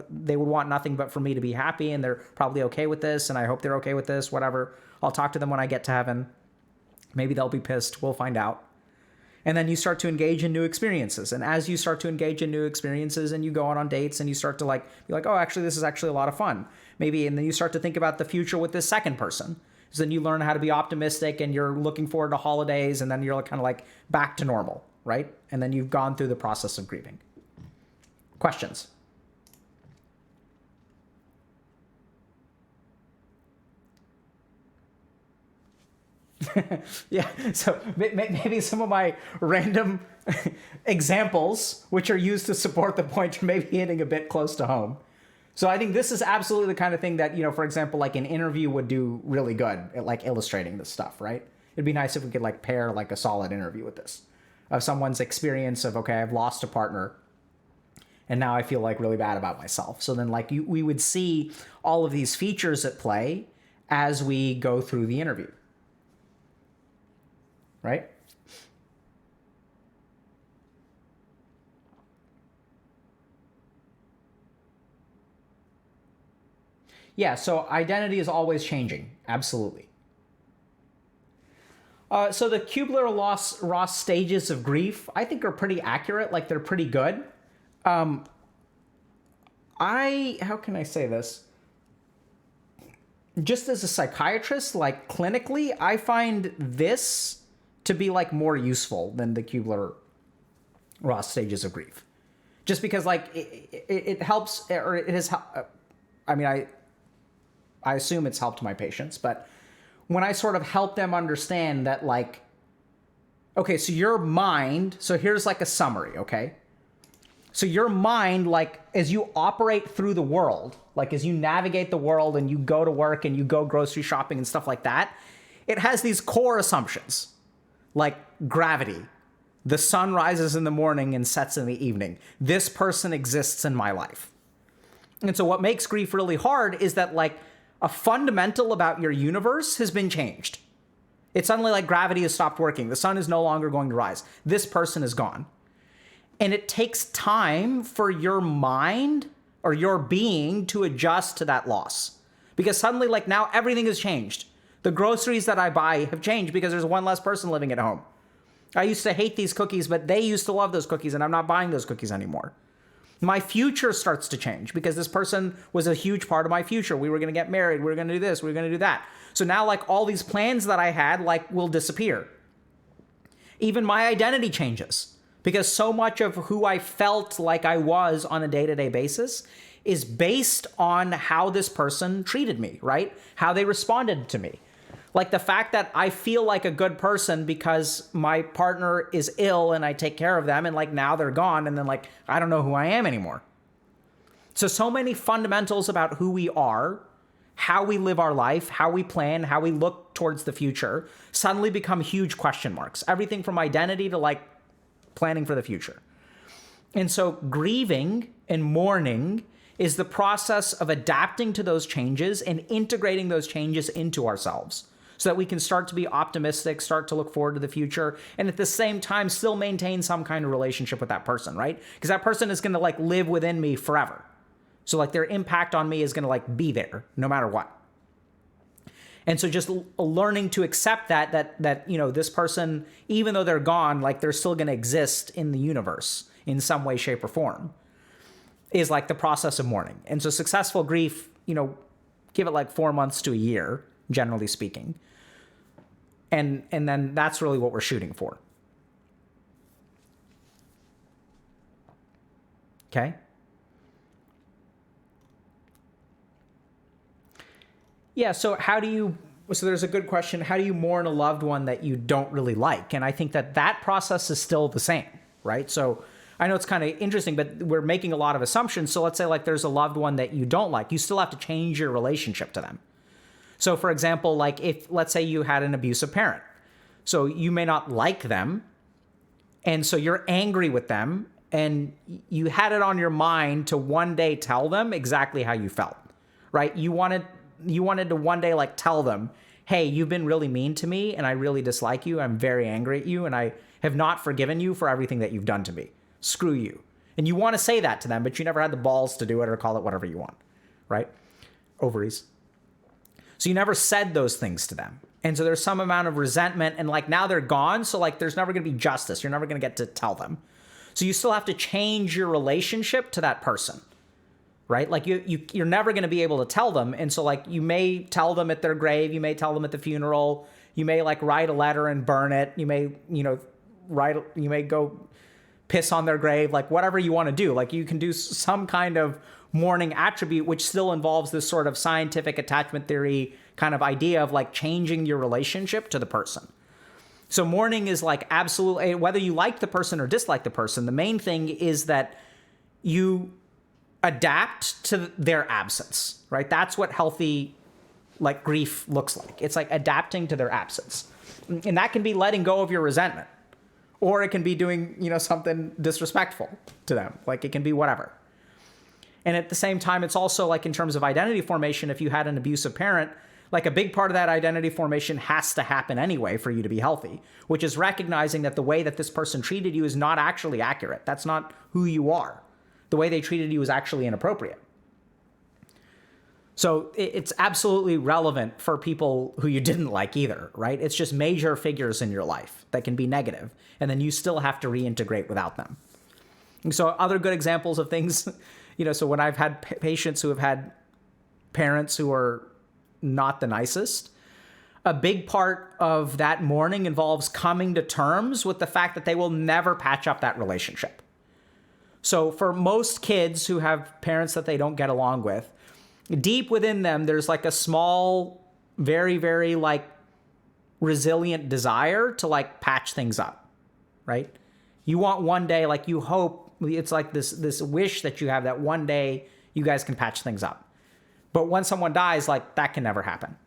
they would want nothing but for me to be happy, and they're probably okay with this, and I hope they're okay with this, whatever. I'll talk to them when I get to heaven. Maybe they'll be pissed. We'll find out. And then you start to engage in new experiences. And as you start to engage in new experiences and you go on dates and you start to like, be like, oh, actually, this is actually a lot of fun. Maybe, and then you start to think about the future with this second person. So then you learn how to be optimistic and you're looking forward to holidays, and then you're kind of like back to normal, right? And then you've gone through the process of grieving. Questions? Yeah, so maybe some of my random examples, which are used to support the point, are maybe hitting a bit close to home. So I think this is absolutely the kind of thing that, for example, like an interview would do really good at like illustrating this stuff, right? It'd be nice if we could like pair like a solid interview with this, of someone's experience of, okay, I've lost a partner and now I feel like really bad about myself. So then like we would see all of these features at play as we go through the interview. Right? Yeah, so identity is always changing. Absolutely. So the Kubler-Ross stages of grief, I think, are pretty accurate. Like, they're pretty good. How can I say this? Just as a psychiatrist, like clinically, I find this to be like more useful than the Kubler-Ross stages of grief. Just because like it helps, or it has, I mean, I assume it's helped my patients, but when I sort of help them understand that like, okay, so your mind, so here's like a summary, okay? So your mind, like as you operate through the world, like as you navigate the world and you go to work and you go grocery shopping and stuff like that, it has these core assumptions. Like gravity. The sun rises in the morning and sets in the evening. This person exists in my life. And so what makes grief really hard is that like a fundamental about your universe has been changed. It's suddenly like gravity has stopped working. The sun is no longer going to rise. This person is gone. And it takes time for your mind or your being to adjust to that loss. Because suddenly like now everything has changed. The groceries that I buy have changed because there's one less person living at home. I used to hate these cookies, but they used to love those cookies, and I'm not buying those cookies anymore. My future starts to change because this person was a huge part of my future. We were going to get married. We were going to do this. We were going to do that. So now like all these plans that I had like will disappear. Even my identity changes because so much of who I felt like I was on a day-to-day basis is based on how this person treated me, right? How they responded to me. Like the fact that I feel like a good person because my partner is ill and I take care of them, and like now they're gone, and then like I don't know who I am anymore. So many fundamentals about who we are, how we live our life, how we plan, how we look towards the future suddenly become huge question marks. Everything from identity to like planning for the future. And so grieving and mourning is the process of adapting to those changes and integrating those changes into ourselves so that we can start to be optimistic, start to look forward to the future, and at the same time still maintain some kind of relationship with that person, right? Because that person is going to like live within me forever. So like their impact on me is going to like be there no matter what. And so just learning to accept that this person, even though they're gone, like they're still going to exist in the universe in some way, shape, or form, is like the process of mourning. And so successful grief, give it like 4 months to a year, generally speaking. And then that's really what we're shooting for. Okay? Yeah. So there's a good question. How do you mourn a loved one that you don't really like? And I think that process is still the same, right? So I know it's kind of interesting, but we're making a lot of assumptions. So let's say like there's a loved one that you don't like. You still have to change your relationship to them. So for example, like if, let's say you had an abusive parent. So you may not like them. And so you're angry with them. And you had it on your mind to one day tell them exactly how you felt, right? You wanted to one day like tell them, hey, you've been really mean to me and I really dislike you. I'm very angry at you and I have not forgiven you for everything that you've done to me. Screw you. And you want to say that to them, but you never had the balls to do it or call it whatever you want, right? Ovaries. So you never said those things to them. And so there's some amount of resentment and like now they're gone. So like there's never going to be justice. You're never going to get to tell them. So you still have to change your relationship to that person, right? Like you're never going to be able to tell them. And so like you may tell them at their grave, you may tell them at the funeral, you may like write a letter and burn it. You may, you may go piss on their grave, like whatever you want to do. Like you can do some kind of mourning attribute, which still involves this sort of scientific attachment theory kind of idea of like changing your relationship to the person. So mourning is like absolutely, whether you like the person or dislike the person, the main thing is that you adapt to their absence, right? That's what healthy like grief looks like. It's like adapting to their absence. And that can be letting go of your resentment, or it can be doing, something disrespectful to them. Like it can be whatever. And at the same time, it's also like in terms of identity formation, if you had an abusive parent, like a big part of that identity formation has to happen anyway for you to be healthy, which is recognizing that the way that this person treated you is not actually accurate. That's not who you are. The way they treated you is actually inappropriate. So it's absolutely relevant for people who you didn't like either, right? It's just major figures in your life that can be negative, and then you still have to reintegrate without them. And so other good examples of things, so when I've had patients who have had parents who are not the nicest, a big part of that mourning involves coming to terms with the fact that they will never patch up that relationship. So for most kids who have parents that they don't get along with, deep within them, there's like a small, very, very like resilient desire to like patch things up, right? You want one day, like you hope, it's like this wish that you have that one day you guys can patch things up. But when someone dies, like that can never happen.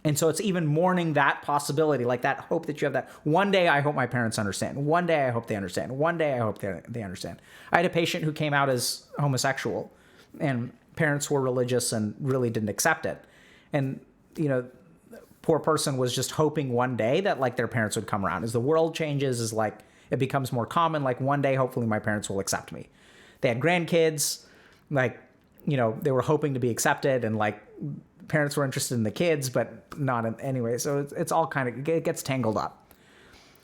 And so it's even mourning that possibility, like that hope that you have that one day I hope my parents understand. One day I hope they understand. One day I hope they understand. I had a patient who came out as homosexual and parents were religious and really didn't accept it. And, poor person was just hoping one day that like their parents would come around. As the world changes, as like it becomes more common, like one day hopefully my parents will accept me. They had grandkids, like, they were hoping to be accepted and like parents were interested in the kids, but not in anyway. So it's all it gets tangled up.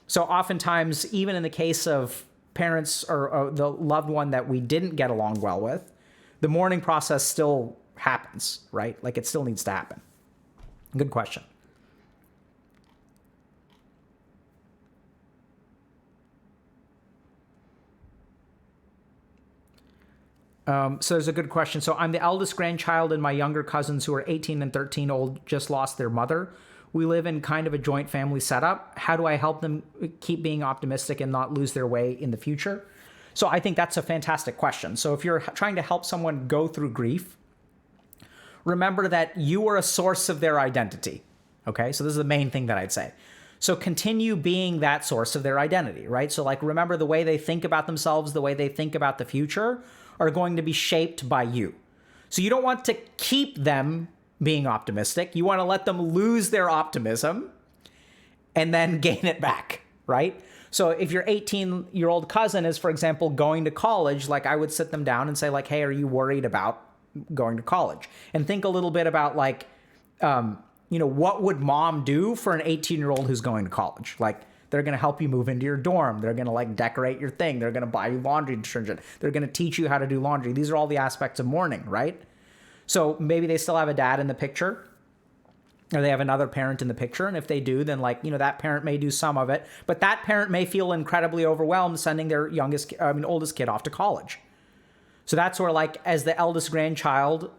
So oftentimes, even in the case of parents or the loved one that we didn't get along well with, the mourning process still happens, right? Like it still needs to happen. Good question. So there's a good question. So I'm the eldest grandchild, and my younger cousins who are 18 and 13 old just lost their mother. We live in kind of a joint family setup. How do I help them keep being optimistic and not lose their way in the future? So I think that's a fantastic question. So if you're trying to help someone go through grief, remember that you are a source of their identity. Okay, so this is the main thing that I'd say. So continue being that source of their identity, right? So like remember the way they think about themselves, the way they think about the future are going to be shaped by you. So you don't want to keep them being optimistic. You want to let them lose their optimism and then gain it back, right? So if your 18-year-old cousin is, for example, going to college, like I would sit them down and say like, hey, are you worried about going to college? And think a little bit about like, what would mom do for an 18-year-old who's going to college? Like, they're going to help you move into your dorm. They're going to like decorate your thing. They're going to buy you laundry detergent. They're going to teach you how to do laundry. These are all the aspects of mourning, right? So maybe they still have a dad in the picture, or they have another parent in the picture. And if they do, then like, that parent may do some of it, but that parent may feel incredibly overwhelmed sending their oldest kid off to college. So that's where like, as the eldest grandchild,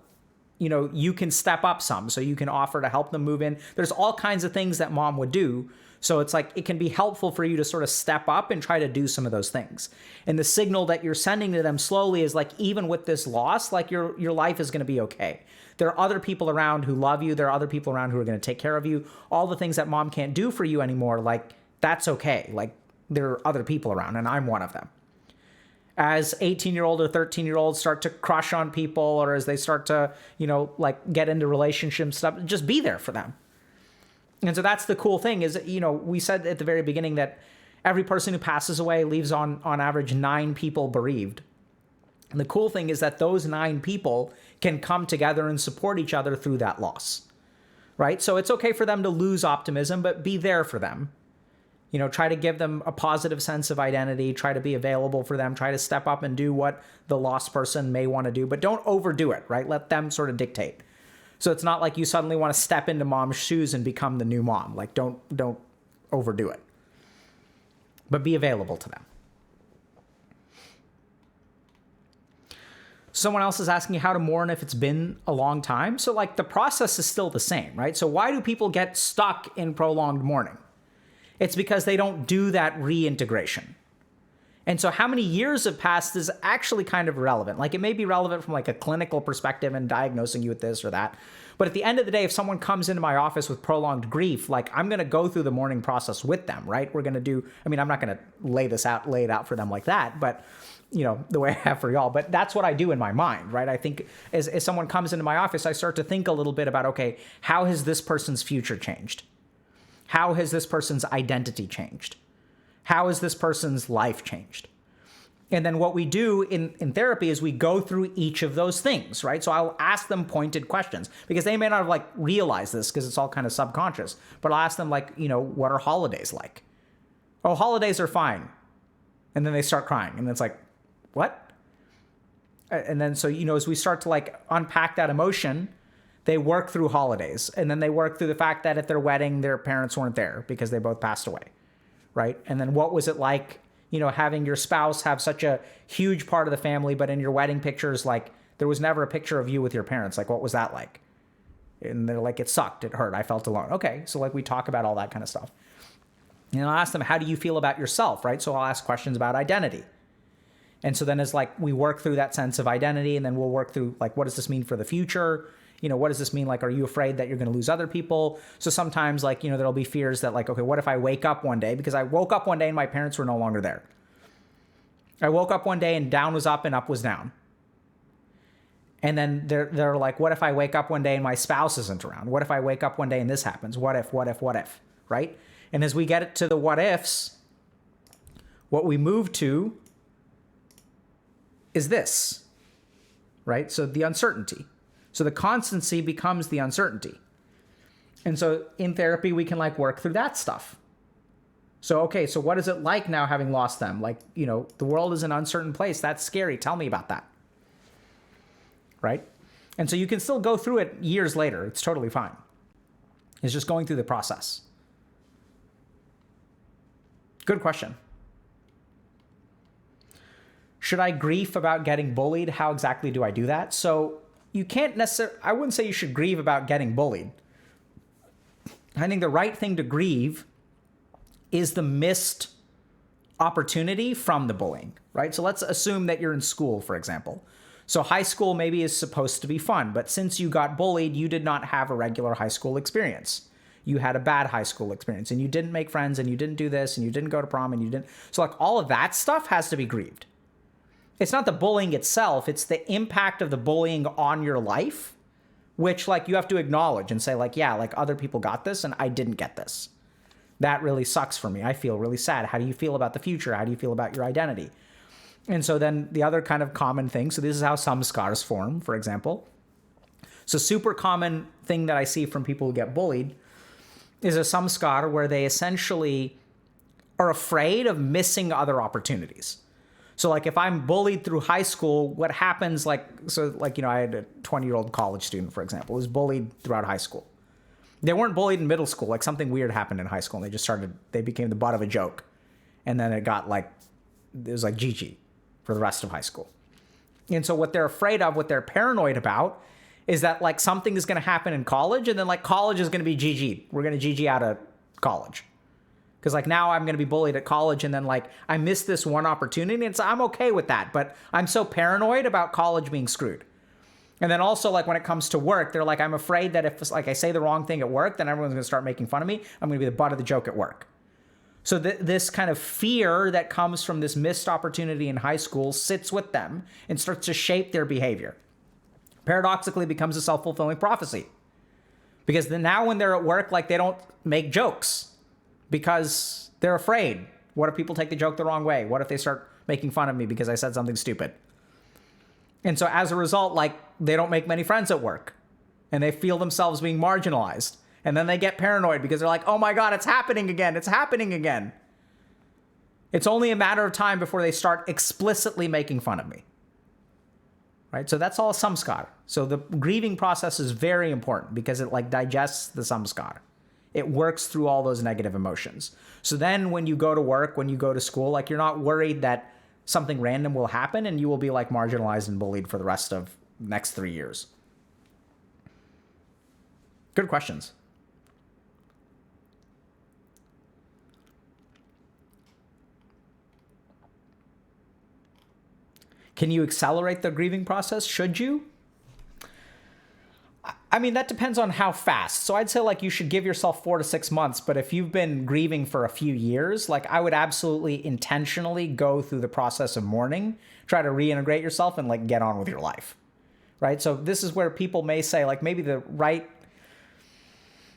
you can step up some. So you can offer to help them move in. There's all kinds of things that mom would do. So it's like, it can be helpful for you to sort of step up and try to do some of those things. And the signal that you're sending to them slowly is like, even with this loss, like your life is going to be okay. There are other people around who love you. There are other people around who are going to take care of you. All the things that mom can't do for you anymore, like, that's okay. Like, there are other people around, and I'm one of them. As 18-year-old or 13-year-olds start to crush on people, or as they start to, like, get into relationship stuff, just be there for them. And so that's the cool thing is, we said at the very beginning that every person who passes away leaves on average 9 people bereaved. And the cool thing is that those 9 people can come together and support each other through that loss, right? So it's okay for them to lose optimism, but be there for them. Try to give them a positive sense of identity, try to be available for them, try to step up and do what the lost person may want to do, but don't overdo it, right? Let them sort of dictate. So it's not like you suddenly want to step into mom's shoes and become the new mom. Like, don't overdo it, but be available to them. Someone else is asking you how to mourn if it's been a long time. So like, the process is still the same, right? So why do people get stuck in prolonged mourning? It's because they don't do that reintegration. And so how many years have passed is actually kind of irrelevant. Like, it may be relevant from like a clinical perspective and diagnosing you with this or that. But at the end of the day, if someone comes into my office with prolonged grief, like, I'm going to go through the mourning process with them, right? We're going to do, I'm not going to lay it out for them like that, but the way I have for y'all, but that's what I do in my mind, right? I think as someone comes into my office, I start to think a little bit about, okay, how has this person's future changed? How has this person's identity changed? How has this person's life changed? And then what we do in therapy is we go through each of those things, right? So I'll ask them pointed questions because they may not have like realized this because it's all kind of subconscious, but I'll ask them like, what are holidays like? Oh, holidays are fine. And then they start crying and it's like, what? And then, so, as we start to like unpack that emotion, they work through holidays, and then they work through the fact that at their wedding, their parents weren't there because they both passed away, right? And then what was it like, having your spouse have such a huge part of the family, but in your wedding pictures, like, there was never a picture of you with your parents. Like, what was that like? And they're like, it sucked, it hurt, I felt alone. Okay, so like, we talk about all that kind of stuff. And I'll ask them, how do you feel about yourself, right? So I'll ask questions about identity. And so then as like, we work through that sense of identity, and then we'll work through like, what does this mean for the future? What does this mean? Like, are you afraid that you're going to lose other people? So sometimes like, there'll be fears that like, okay, what if I wake up one day? Because I woke up one day and my parents were no longer there. I woke up one day and down was up and up was down. And then they're like, what if I wake up one day and my spouse isn't around? What if I wake up one day and this happens? What if, right? And as we get it to the what ifs, what we move to is this, right? So the uncertainty. So the constancy becomes the uncertainty. And so in therapy, we can like work through that stuff. So, okay, so what is it like now having lost them? Like, the world is an uncertain place. That's scary. Tell me about that. Right? And so you can still go through it years later. It's totally fine. It's just going through the process. Good question. Should I grieve about getting bullied? How exactly do I do that? So you can't necessarily, I wouldn't say you should grieve about getting bullied. I think the right thing to grieve is the missed opportunity from the bullying, right? So let's assume that you're in school, for example. So high school maybe is supposed to be fun, but since you got bullied, you did not have a regular high school experience. You had a bad high school experience, and you didn't make friends, and you didn't do this, and you didn't go to prom, and you didn't. So like all of that stuff has to be grieved. It's not the bullying itself, it's the impact of the bullying on your life, which like you have to acknowledge and say like, yeah, like other people got this and I didn't get this. That really sucks for me. I feel really sad. How do you feel about the future? How do you feel about your identity? And so then the other kind of common thing, so this is how some scars form, for example. So super common thing that I see from people who get bullied is a samskar where they essentially are afraid of missing other opportunities. So like if I'm bullied through high school, what happens I had a 20-year-old college student, for example, who was bullied throughout high school. They weren't bullied in middle school. Like something weird happened in high school and they became the butt of a joke. And then it was like GG for the rest of high school. And so what they're afraid of, what they're paranoid about is that like something is going to happen in college, and then like college is going to be GG. We're going to GG out of college. Because like now I'm going to be bullied at college, and then like I missed this one opportunity, and so I'm okay with that. But I'm so paranoid about college being screwed. And then also like when it comes to work, they're like, I'm afraid that if like I say the wrong thing at work, then everyone's going to start making fun of me. I'm going to be the butt of the joke at work. So this kind of fear that comes from this missed opportunity in high school sits with them and starts to shape their behavior. Paradoxically, becomes a self-fulfilling prophecy. Because then now when they're at work, like they don't make jokes because they're afraid. What if people take the joke the wrong way? What if they start making fun of me because I said something stupid? And so as a result, like they don't make many friends at work and they feel themselves being marginalized. And then they get paranoid because they're like, oh my God, it's happening again. It's happening again. It's only a matter of time before they start explicitly making fun of me. Right? So that's all samskar. So the grieving process is very important because it like digests the samskar. It works through all those negative emotions. So then when you go to work, when you go to school, like you're not worried that something random will happen and you will be like marginalized and bullied for the rest of the next 3 years. Good questions. Can you accelerate the grieving process? Should you? I mean, that depends on how fast. So I'd say like you should give yourself 4 to 6 months. But if you've been grieving for a few years, like I would absolutely intentionally go through the process of mourning, try to reintegrate yourself and like get on with your life. Right? So this is where people may say like maybe the right,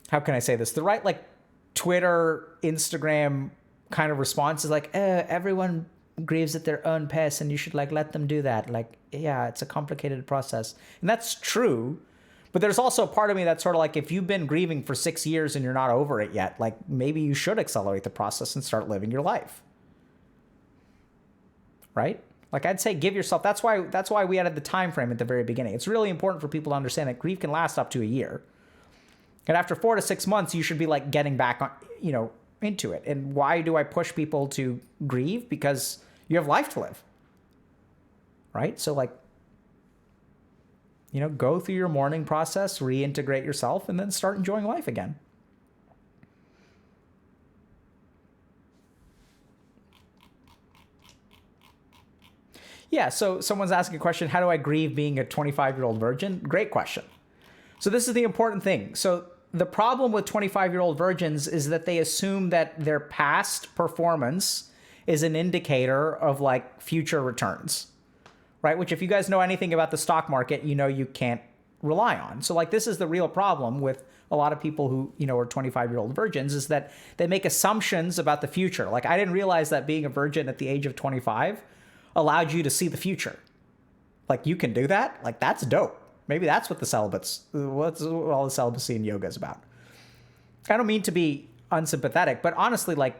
how can I say this? The right like Twitter, Instagram kind of response is like, everyone grieves at their own pace and you should like let them do that. Like, yeah, it's a complicated process. And that's true. But there's also a part of me that's sort of like, if you've been grieving for 6 years and you're not over it yet, like maybe you should accelerate the process and start living your life. Right? Like I'd say give yourself, that's why we added the time frame at the very beginning. It's really important for people to understand that grief can last up to a year. And after 4 to 6 months, you should be like getting back on, into it. And why do I push people to grieve? Because you have life to live. Right? So like, go through your mourning process, reintegrate yourself, and then start enjoying life again. Yeah, so someone's asking a question, how do I grieve being a 25-year-old virgin? Great question. So this is the important thing. So the problem with 25-year-old virgins is that they assume that their past performance is an indicator of like future returns. Right? Which if you guys know anything about the stock market, you can't rely on. So like this is the real problem with a lot of people who, are 25-year-old virgins is that they make assumptions about the future. Like I didn't realize that being a virgin at the age of 25 allowed you to see the future. Like you can do that? Like that's dope. Maybe that's what what all the celibacy and yoga is about. I don't mean to be unsympathetic, but honestly, like,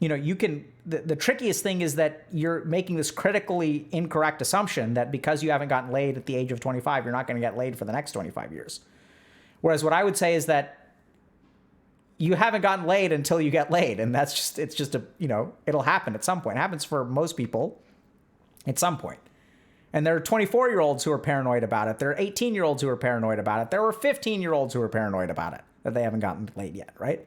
you can, the trickiest thing is that you're making this critically incorrect assumption that because you haven't gotten laid at the age of 25, you're not going to get laid for the next 25 years. Whereas what I would say is that you haven't gotten laid until you get laid. And it's just it'll happen at some point. It happens for most people at some point. And there are 24-year-olds who are paranoid about it. There are 18-year-olds who are paranoid about it. There were 15-year-olds who are paranoid about it, that they haven't gotten laid yet, right?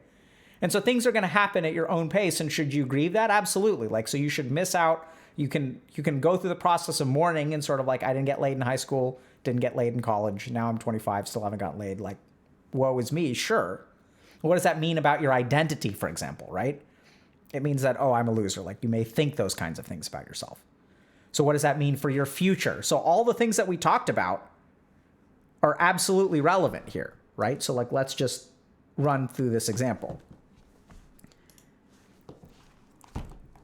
And so things are going to happen at your own pace. And should you grieve that? Absolutely. Like, so you should miss out. You can go through the process of mourning and sort of like, I didn't get laid in high school, didn't get laid in college. Now I'm 25, still haven't gotten laid. Like, woe is me. Sure. What does that mean about your identity, for example, right? It means that, oh, I'm a loser. Like you may think those kinds of things about yourself. So what does that mean for your future? So all the things that we talked about are absolutely relevant here, right? So like, let's just run through this example.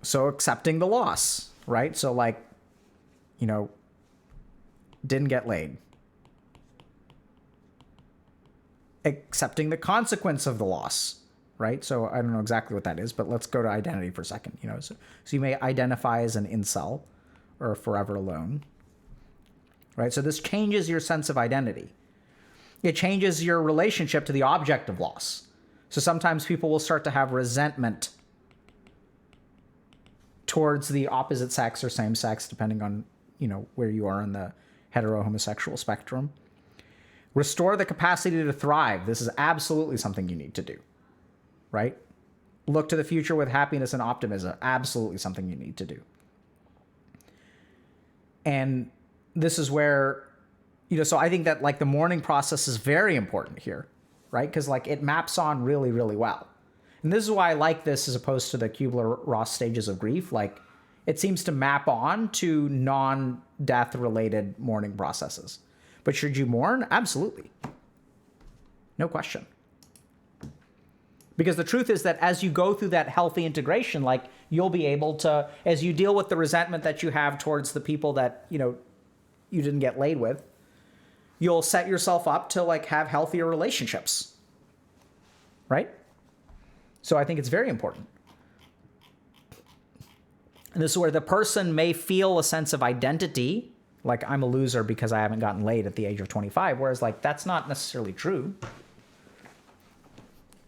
So accepting the loss, right? So like, didn't get laid. Accepting the consequence of the loss, right? So I don't know exactly what that is, but let's go to identity for a second. So you may identify as an incel or forever alone, right? So this changes your sense of identity. It changes your relationship to the object of loss. So sometimes people will start to have resentment towards the opposite sex or same sex, depending on, where you are in the hetero-homosexual spectrum. Restore the capacity to thrive. This is absolutely something you need to do, right? Look to the future with happiness and optimism. Absolutely something you need to do. And this is where, so I think that like the mourning process is very important here, right? Because like it maps on really, really well. And this is why I like this as opposed to the Kubler-Ross stages of grief. Like it seems to map on to non-death related mourning processes. But should you mourn? Absolutely. No question. Because the truth is that as you go through that healthy integration, like you'll be able to, as you deal with the resentment that you have towards the people that, you didn't get laid with, you'll set yourself up to like have healthier relationships. Right? So I think it's very important. And this is where the person may feel a sense of identity, like I'm a loser because I haven't gotten laid at the age of 25, whereas like that's not necessarily true.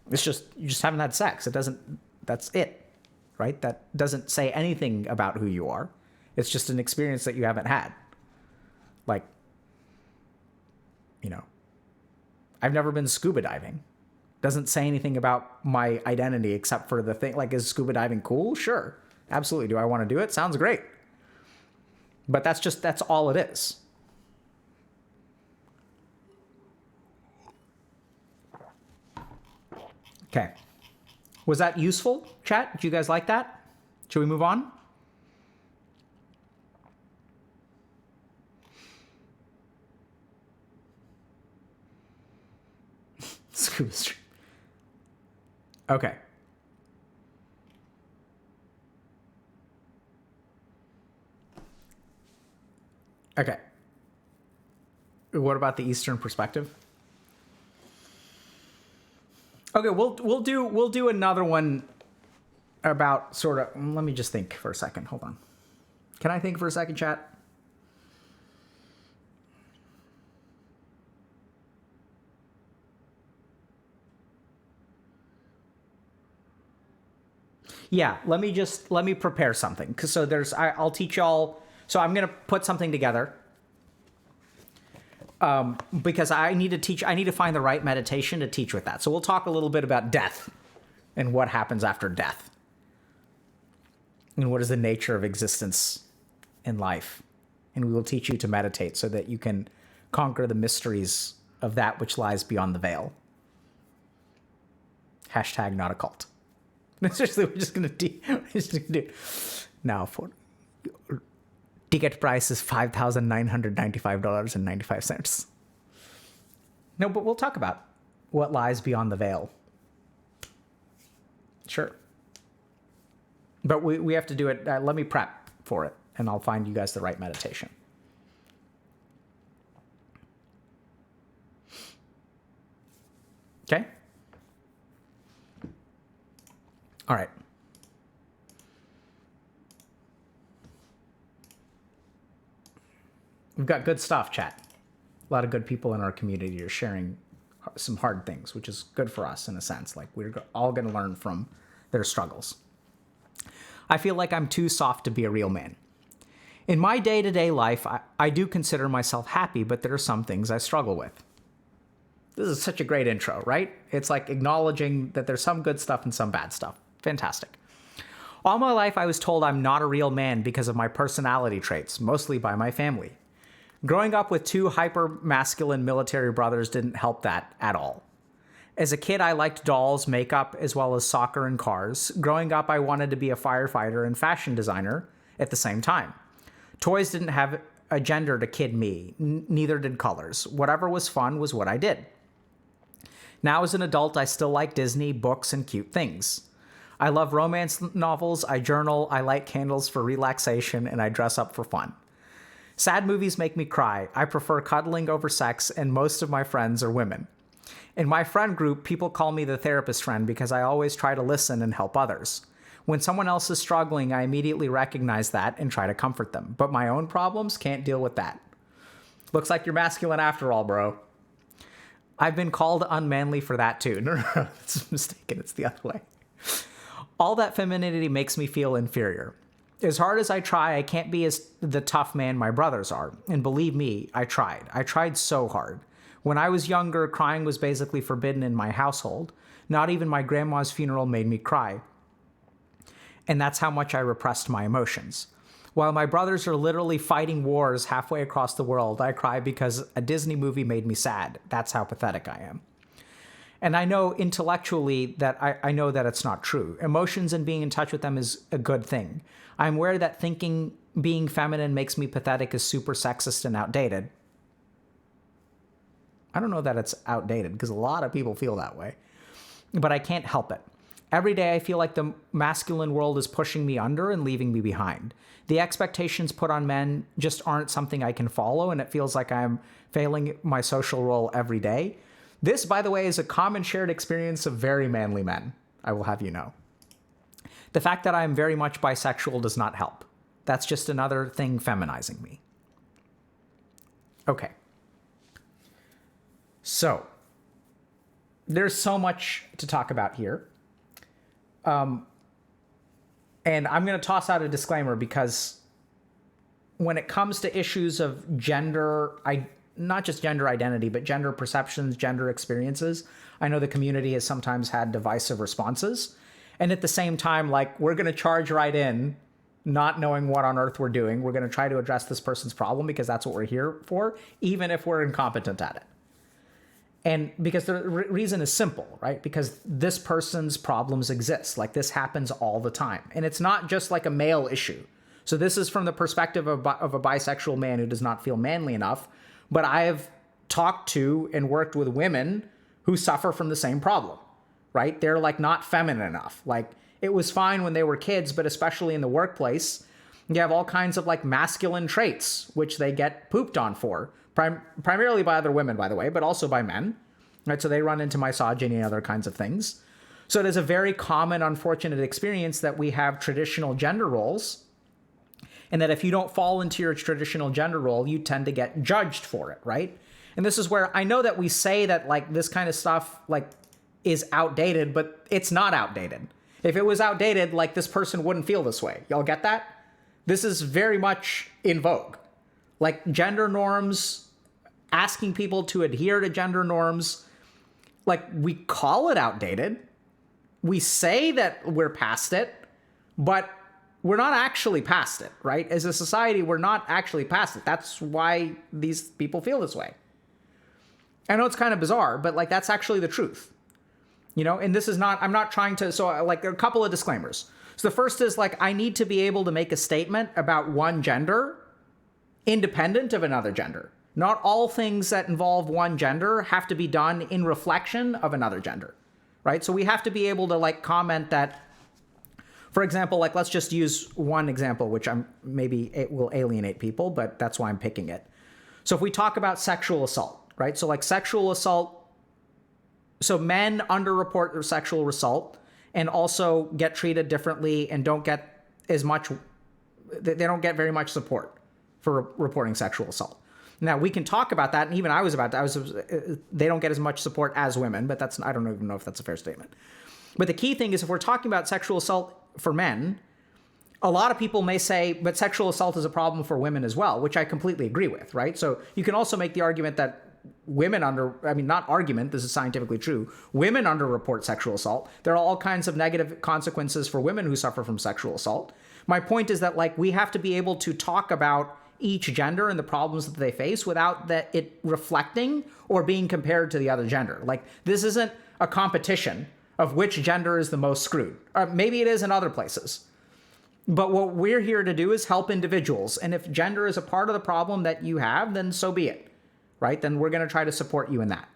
It's just, you just haven't had sex. That's it, right? That doesn't say anything about who you are. It's just an experience that you haven't had. Like, I've never been scuba diving. Doesn't say anything about my identity except for the thing, like, is scuba diving cool? Sure. Absolutely. Do I want to do it? Sounds great. But that's all it is. Okay. Was that useful, chat? Did you guys like that? Should we move on? Scuba stream. Okay. Okay. What about the Eastern perspective? Okay, we'll do another one about sort of. Let me just think for a second. Hold on. Can I think for a second, chat? Yeah, let me prepare something. So I'll teach y'all. So I'm gonna put something together. Because I need to find the right meditation to teach with that. So we'll talk a little bit about death and what happens after death. And what is the nature of existence in life. And we will teach you to meditate so that you can conquer the mysteries of that which lies beyond the veil. Hashtag not a cult. Seriously, we're just gonna do now for ticket price is $5,995.95. No, but we'll talk about what lies beyond the veil. Sure. But we have to do it. Let me prep for it, and I'll find you guys the right meditation. Okay? All right. We've got good stuff, chat. A lot of good people in our community are sharing some hard things, which is good for us in a sense. Like we're all going to learn from their struggles. I feel like I'm too soft to be a real man. In my day-to-day life, I do consider myself happy, but there are some things I struggle with. This is such a great intro, right? It's like acknowledging that there's some good stuff and some bad stuff. Fantastic. All my life, I was told I'm not a real man because of my personality traits, mostly by my family. Growing up with two hyper-masculine military brothers didn't help that at all. As a kid, I liked dolls, makeup, as well as soccer and cars. Growing up, I wanted to be a firefighter and fashion designer at the same time. Toys didn't have a gender to kid me, neither did colors. Whatever was fun was what I did. Now as an adult, I still like Disney, books, and cute things. I love romance novels, I journal, I light candles for relaxation, and I dress up for fun. Sad movies make me cry. I prefer cuddling over sex, and most of my friends are women. In my friend group, people call me the therapist friend because I always try to listen and help others. When someone else is struggling, I immediately recognize that and try to comfort them. But my own problems can't deal with that. Looks like you're masculine after all, bro. I've been called unmanly for that too. No, it's mistaken. It's the other way. All that femininity makes me feel inferior. As hard as I try, I can't be as the tough man my brothers are. And believe me, I tried. I tried so hard. When I was younger, crying was basically forbidden in my household. Not even my grandma's funeral made me cry. And that's how much I repressed my emotions. While my brothers are literally fighting wars halfway across the world, I cry because a Disney movie made me sad. That's how pathetic I am. And I know intellectually that I know that it's not true. Emotions and being in touch with them is a good thing. I'm aware that thinking being feminine makes me pathetic is super sexist and outdated. I don't know that it's outdated because a lot of people feel that way. But I can't help it. Every day I feel like the masculine world is pushing me under and leaving me behind. The expectations put on men just aren't something I can follow, and it feels like I'm failing my social role every day. This, by the way, is a common shared experience of very manly men, I will have you know. The fact that I am very much bisexual does not help. That's just another thing feminizing me. Okay. So, there's so much to talk about here. And I'm going to toss out a disclaimer because when it comes to issues of gender, not just gender identity, but gender perceptions, gender experiences, I know the community has sometimes had divisive responses. And at the same time, like, we're going to charge right in, not knowing what on earth we're doing. We're going to try to address this person's problem because that's what we're here for, even if we're incompetent at it. And because the reason is simple, right? Because this person's problems exist. Like, this happens all the time. And it's not just like a male issue. So this is from the perspective of a bisexual man who does not feel manly enough. But I have talked to and worked with women who suffer from the same problem, right? They're like not feminine enough. Like, it was fine when they were kids, but especially in the workplace, you have all kinds of like masculine traits, which they get pooped on for. Primarily by other women, by the way, but also by men, right? So they run into misogyny and other kinds of things. So it is a very common, unfortunate experience that we have traditional gender roles, and that if you don't fall into your traditional gender role, you tend to get judged for it, right? And this is where I know that we say that like this kind of stuff like is outdated, but it's not outdated. If it was outdated, like this person wouldn't feel this way. Y'all get that? This is very much in vogue. Like gender norms, asking people to adhere to gender norms, like we call it outdated. We say that we're past it, but we're not actually past it, right? As a society, we're not actually past it. That's why these people feel this way. I know it's kind of bizarre, but like that's actually the truth. You know, and this is not, I'm not trying to, so like a couple of disclaimers. So the first is like, I need to be able to make a statement about one gender independent of another gender. Not all things that involve one gender have to be done in reflection of another gender, right? So we have to be able to like comment that, for example, like let's just use one example, which maybe it will alienate people, but that's why I'm picking it. So if we talk about sexual assault, right? So like sexual assault, so men underreport their sexual assault and also get treated differently and don't get as much, they don't get very much support for reporting sexual assault. Now, we can talk about that, and even I was about that. They don't get as much support as women, but I don't even know if that's a fair statement. But the key thing is if we're talking about sexual assault for men, a lot of people may say, but sexual assault is a problem for women as well, which I completely agree with, right? So you can also make the argument that not argument, this is scientifically true, women underreport sexual assault. There are all kinds of negative consequences for women who suffer from sexual assault. My point is that like we have to be able to talk about each gender and the problems that they face without it reflecting or being compared to the other gender. Like this isn't a competition of which gender is the most screwed. Maybe it is in other places. But what we're here to do is help individuals. And if gender is a part of the problem that you have, then so be it, right? Then we're going to try to support you in that.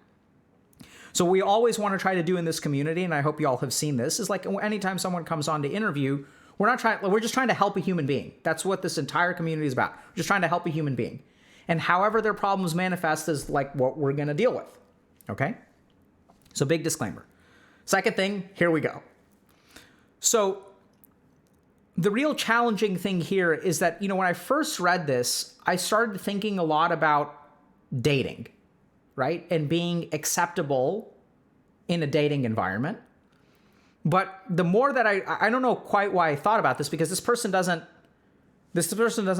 So we always want to try to do in this community, and I hope you all have seen this, is like anytime someone comes on to interview, we're just trying to help a human being. That's what this entire community is about. We're just trying to help a human being. And however their problems manifest is like what we're going to deal with. Okay? So big disclaimer. Second thing, here we go. So the real challenging thing here is that, you know, when I first read this, I started thinking a lot about dating, right? And being acceptable in a dating environment. But the more that I don't know quite why I thought about this, because this person doesn't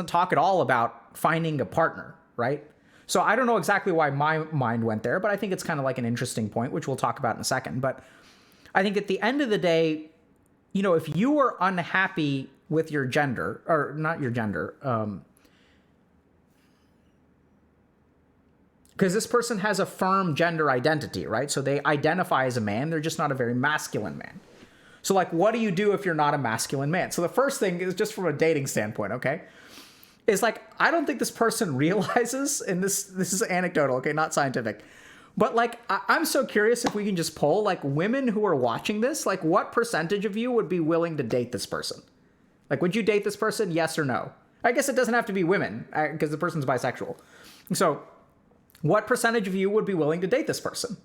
talk at all about finding a partner, right? So I don't know exactly why my mind went there, but I think it's kind of like an interesting point, which we'll talk about in a second. But I think at the end of the day, you know, if you are unhappy with your gender, or not your gender, because this person has a firm gender identity, right? So they identify as a man. They're just not a very masculine man. So like, what do you do if you're not a masculine man? So the first thing is just from a dating standpoint, okay? Is like, I don't think this person realizes, and this is anecdotal, okay, not scientific, but like, I'm so curious if we can just poll, like, women who are watching this, like, what percentage of you would be willing to date this person? Like, would you date this person, yes or no? I guess it doesn't have to be women, because the person's bisexual. So what percentage of you would be willing to date this person,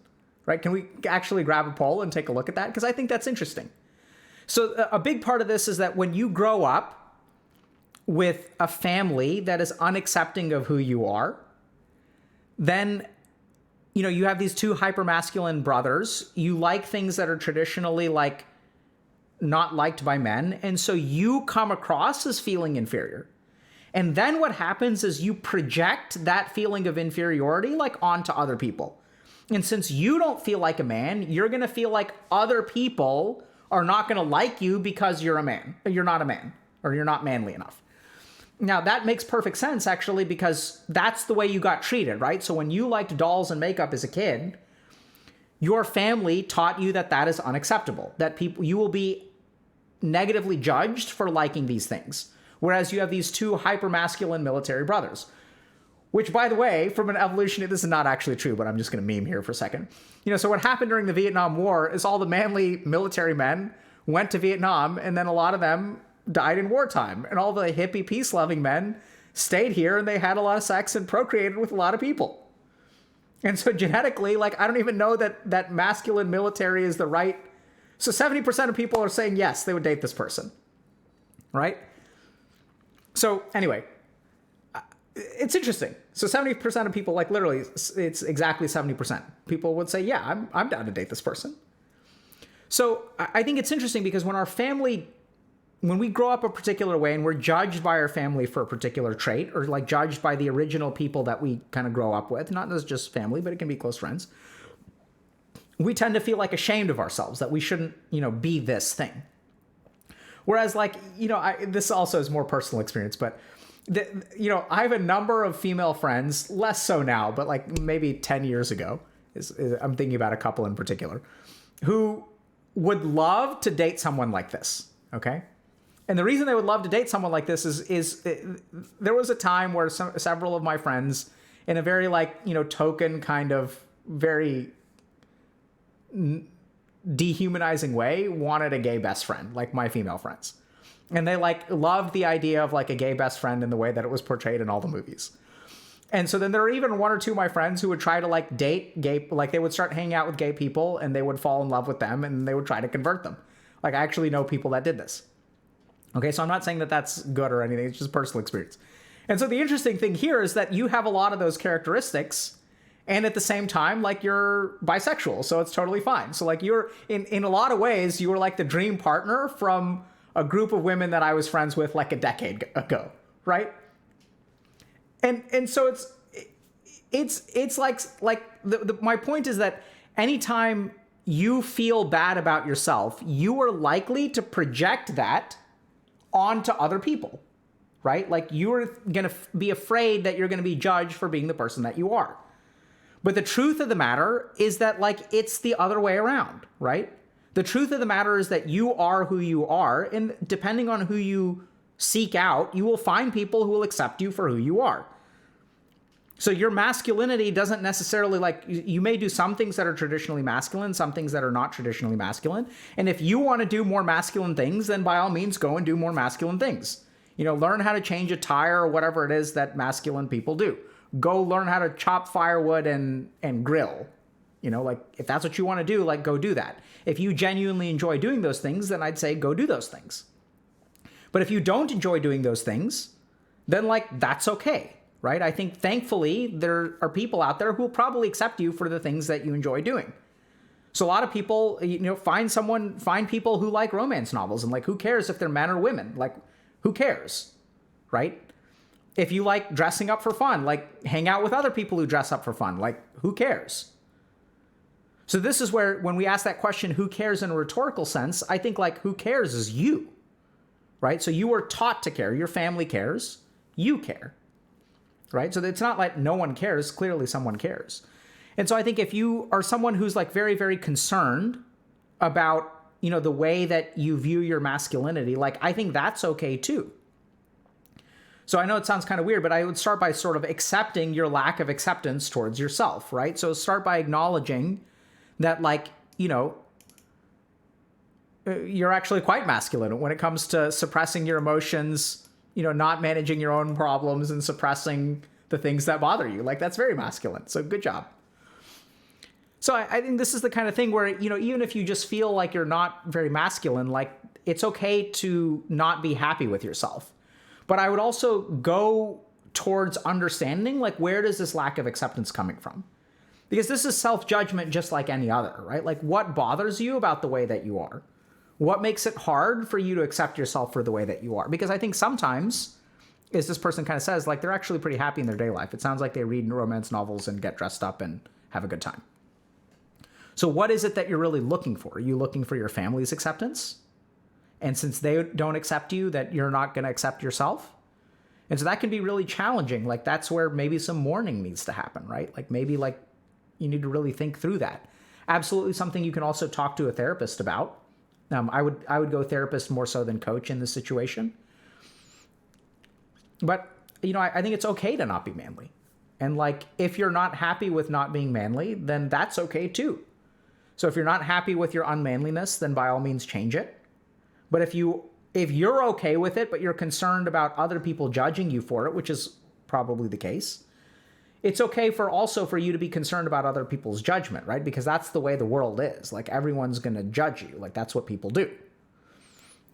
right? Can we actually grab a poll and take a look at that? Because I think that's interesting. So a big part of this is that when you grow up with a family that is unaccepting of who you are, then, you know, you have these two hypermasculine brothers. You like things that are traditionally like not liked by men. And so you come across as feeling inferior. And then what happens is you project that feeling of inferiority like onto other people. And since you don't feel like a man, you're going to feel like other people are not going to like you because you're a man. You're not a man, or you're not manly enough. Now, that makes perfect sense, actually, because that's the way you got treated, right? So when you liked dolls and makeup as a kid, your family taught you that that is unacceptable, that you will be negatively judged for liking these things. Whereas you have these two hypermasculine military brothers, which, by the way, from an evolutionary, this is not actually true, but I'm just going to meme here for a second. You know, so what happened during the Vietnam War is all the manly military men went to Vietnam, and then a lot of them died in wartime. And all the hippie, peace-loving men stayed here, and they had a lot of sex and procreated with a lot of people. And so genetically, like, I don't even know that masculine military is the right... So 70% of people are saying yes, they would date this person, right? So anyway, it's interesting. So 70% of people, like literally, it's exactly 70%. People would say, yeah, I'm down to date this person. So I think it's interesting because when we grow up a particular way and we're judged by our family for a particular trait, or like judged by the original people that we kind of grow up with, not as just family, but it can be close friends, we tend to feel like ashamed of ourselves, that we shouldn't, you know, be this thing. Whereas, like, you know, this also is more personal experience, but, you know, I have a number of female friends, less so now, but like maybe 10 years ago, I'm thinking about a couple in particular, who would love to date someone like this, okay? And the reason they would love to date someone like this is there was a time where several of my friends, in a very, like, you know, token kind of very dehumanizing way, wanted a gay best friend, like my female friends. And they like loved the idea of like a gay best friend in the way that it was portrayed in all the movies. And so then there are even one or two of my friends who would try to like date gay, like they would start hanging out with gay people and they would fall in love with them and they would try to convert them. Like, I actually know people that did this. Okay, so I'm not saying that that's good or anything, it's just personal experience. And so the interesting thing here is that you have a lot of those characteristics, and at the same time, like, you're bisexual, so it's totally fine. So like, you're in a lot of ways, you were like the dream partner from a group of women that I was friends with like a decade ago, right? And so it's like my point is that anytime you feel bad about yourself, you are likely to project that onto other people, right? Like, you're going to be afraid that you're going to be judged for being the person that you are. But the truth of the matter is that, like, it's the other way around, right? The truth of the matter is that you are who you are, and depending on who you seek out, you will find people who will accept you for who you are. So your masculinity doesn't necessarily, like, you may do some things that are traditionally masculine, some things that are not traditionally masculine. And if you want to do more masculine things, then by all means, go and do more masculine things. You know, learn how to change a tire or whatever it is that masculine people do. Go learn how to chop firewood and grill. You know, like, if that's what you want to do, like, go do that. If you genuinely enjoy doing those things, then I'd say go do those things. But if you don't enjoy doing those things, then, like, that's okay. Right? I think, thankfully, there are people out there who will probably accept you for the things that you enjoy doing. So a lot of people, you know, find people who like romance novels, and, like, who cares if they're men or women? Like, who cares? Right? If you like dressing up for fun, like hang out with other people who dress up for fun. Like, who cares? So this is where, when we ask that question, who cares in a rhetorical sense, I think like who cares is you, right? So you were taught to care. Your family cares. You care, right? So it's not like no one cares. Clearly someone cares. And so I think if you are someone who's like very, very concerned about, you know, the way that you view your masculinity, like I think that's okay too. So I know it sounds kind of weird, but I would start by sort of accepting your lack of acceptance towards yourself, right? So start by acknowledging that, like, you know, you're actually quite masculine when it comes to suppressing your emotions, you know, not managing your own problems and suppressing the things that bother you. Like, that's very masculine. So good job. So I think this is the kind of thing where, you know, even if you just feel like you're not very masculine, like it's okay to not be happy with yourself. But I would also go towards understanding, like, where does this lack of acceptance coming from? Because this is self-judgment just like any other, right? Like, what bothers you about the way that you are? What makes it hard for you to accept yourself for the way that you are? Because I think sometimes, as this person kind of says, like, they're actually pretty happy in their day life. It sounds like they read romance novels and get dressed up and have a good time. So what is it that you're really looking for? Are you looking for your family's acceptance? And since they don't accept you, that you're not going to accept yourself? And so that can be really challenging. Like, that's where maybe some mourning needs to happen, right? Like, maybe like you need to really think through that. Absolutely something you can also talk to a therapist about. I would go therapist more so than coach in this situation. But, you know, I think it's okay to not be manly. And like, if you're not happy with not being manly, then that's okay too. So if you're not happy with your unmanliness, then by all means change it. But if you're okay with it, but you're concerned about other people judging you for it, which is probably the case, it's okay for you to be concerned about other people's judgment, right? Because that's the way the world is. Like, everyone's going to judge you. Like, that's what people do.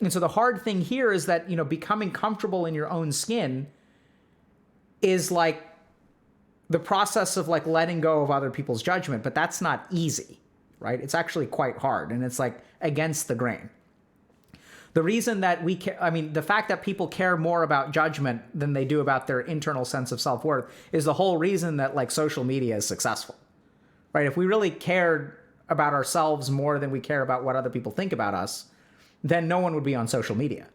And so the hard thing here is that, you know, becoming comfortable in your own skin is like the process of like letting go of other people's judgment, but that's not easy, right? It's actually quite hard, and it's like against the grain. The reason that the fact that people care more about judgment than they do about their internal sense of self-worth is the whole reason that like social media is successful, right? If we really cared about ourselves more than we care about what other people think about us, then no one would be on social media.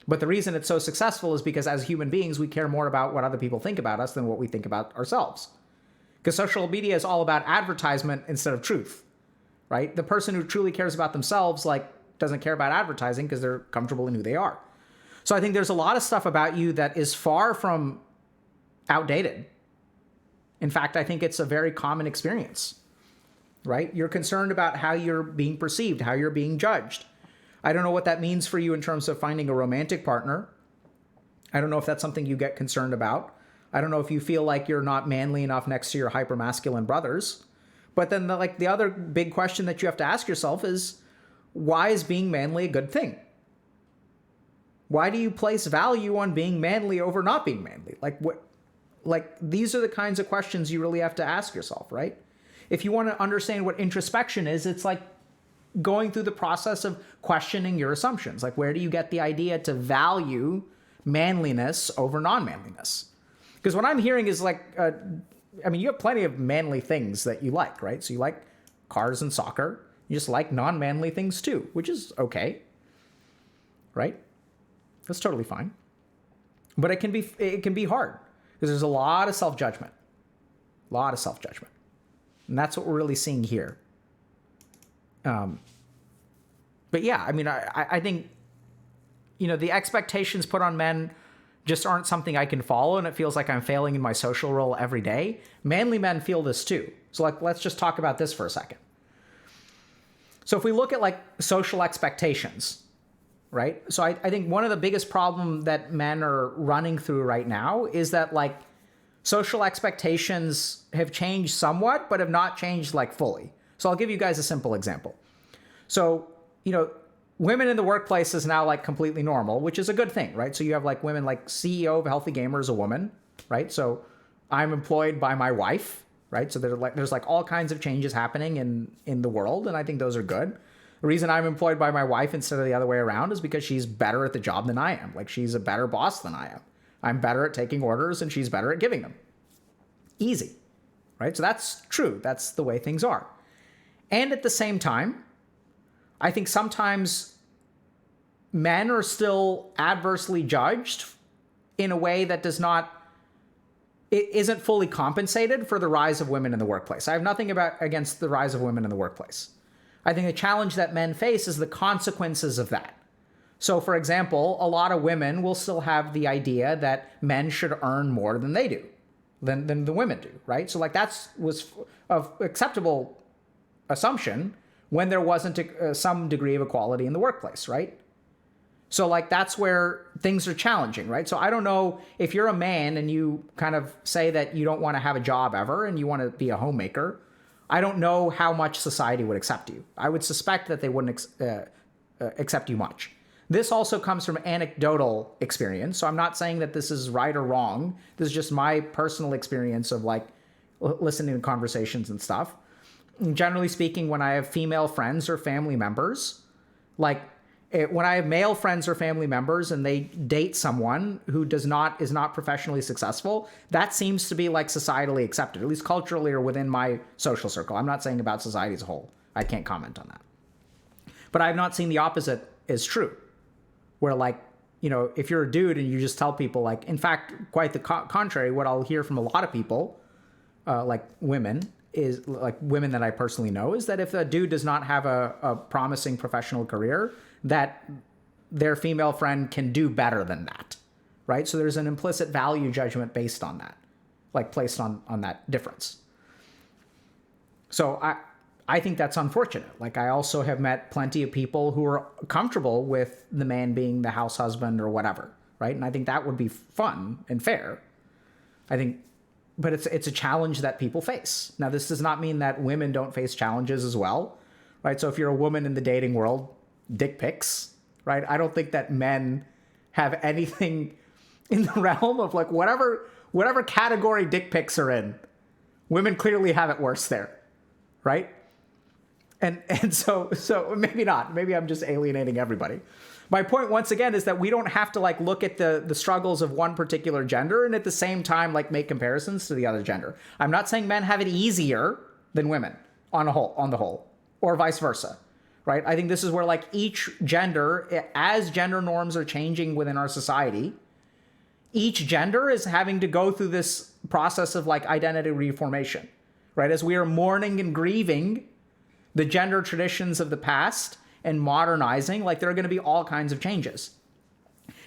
But the reason it's so successful is because as human beings, we care more about what other people think about us than what we think about ourselves. Because social media is all about advertisement instead of truth, right? The person who truly cares about themselves, like, doesn't care about advertising because they're comfortable in who they are. So I think there's a lot of stuff about you that is far from outdated. In fact, I think it's a very common experience, right? You're concerned about how you're being perceived, how you're being judged. I don't know what that means for you in terms of finding a romantic partner. I don't know if that's something you get concerned about. I don't know if you feel like you're not manly enough next to your hypermasculine brothers. But then the other big question that you have to ask yourself is, why is being manly a good thing? Why do you place value on being manly over not being manly? These are the kinds of questions you really have to ask yourself, right? If you want to understand what introspection is, it's like going through the process of questioning your assumptions. Like, where do you get the idea to value manliness over non-manliness? Because what I'm hearing is like, you have plenty of manly things that you like, right? So you like cars and soccer. You just like non-manly things too, which is okay, right? That's totally fine. But it can be hard because there's a lot of self-judgment, and that's what we're really seeing here. But yeah, I think, you know, the expectations put on men just aren't something I can follow, and it feels like I'm failing in my social role every day. Manly men feel this too. So like, let's just talk about this for a second. So if we look at like social expectations, right? So I think one of the biggest problems that men are running through right now is that like social expectations have changed somewhat, but have not changed like fully. So I'll give you guys a simple example. So, you know, women in the workplace is now like completely normal, which is a good thing, right? So you have like women, like CEO of Healthy Gamer is a woman, right? So I'm employed by my wife, right? So there's like all kinds of changes happening in the world, and I think those are good. The reason I'm employed by my wife instead of the other way around is because she's better at the job than I am. Like, she's a better boss than I am, I'm better at taking orders and she's better at giving them. Easy, right? So that's true. That's the way things are. And at the same time, I think sometimes men are still adversely judged in a way that it isn't fully compensated for the rise of women in the workplace. I have nothing against the rise of women in the workplace. I think the challenge that men face is the consequences of that. So, for example, a lot of women will still have the idea that men should earn more than they do, than the women do, right? So, like, was an acceptable assumption when there wasn't some degree of equality in the workplace, right? So, like, that's where things are challenging, right? So I don't know if you're a man and you kind of say that you don't want to have a job ever and you want to be a homemaker. I don't know how much society would accept you. I would suspect that they wouldn't accept you much. This also comes from anecdotal experience. So I'm not saying that this is right or wrong. This is just my personal experience of like listening to conversations and stuff. And generally speaking, when I have female friends or family members, like when I have male friends or family members and they date someone who is not professionally successful, that seems to be like societally accepted, at least culturally or within my social circle. I'm not saying about society as a whole. I can't comment on that. But I've not seen the opposite is true, where like, you know, if you're a dude and you just tell people like, in fact, quite the contrary, what I'll hear from a lot of people, like women, is like women that I personally know, is that if a dude does not have a promising professional career, that their female friend can do better than that, right? So there's an implicit value judgment based on that, like placed on that difference. So I think that's unfortunate. Like I also have met plenty of people who are comfortable with the man being the house husband or whatever, right? And I think that would be fun and fair. I think, but it's a challenge that people face. Now, this does not mean that women don't face challenges as well, right? So if you're a woman in the dating world, dick pics, right? I don't think that men have anything in the realm of like whatever category dick pics are in. Women clearly have it worse there, right? And so maybe not. Maybe I'm just alienating everybody. My point once again is that we don't have to like look at the struggles of one particular gender and at the same time like make comparisons to the other gender. I'm not saying men have it easier than women on the whole, or vice versa. Right? I think this is where like each gender, as gender norms are changing within our society, each gender is having to go through this process of like identity reformation, right? As we are mourning and grieving the gender traditions of the past and modernizing, like there are going to be all kinds of changes.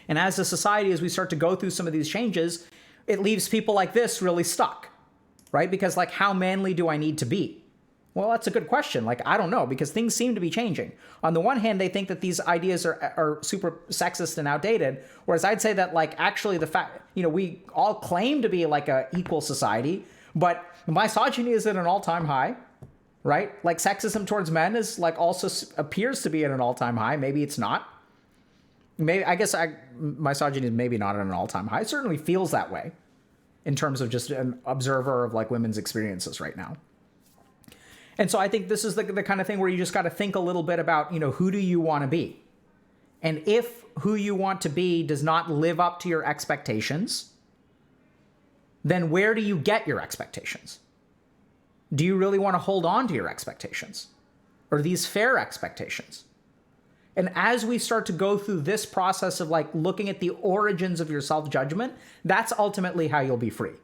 And as a society, as we start to go through some of these changes, it leaves people like this really stuck, right? Because like, how manly do I need to be? Well, that's a good question. Like, I don't know, because things seem to be changing. On the one hand, they think that these ideas are super sexist and outdated, whereas I'd say that, like, actually the fact, you know, we all claim to be like a equal society, but misogyny is at an all-time high, right? Like, sexism towards men is like also appears to be at an all-time high. Maybe it's not. Maybe, I guess misogyny is maybe not at an all-time high. It certainly feels that way in terms of just an observer of like women's experiences right now. And so I think this is the kind of thing where you just got to think a little bit about, you know, who do you want to be? And if who you want to be does not live up to your expectations, then where do you get your expectations? Do you really want to hold on to your expectations? Are these fair expectations? And as we start to go through this process of like looking at the origins of your self-judgment, that's ultimately how you'll be free.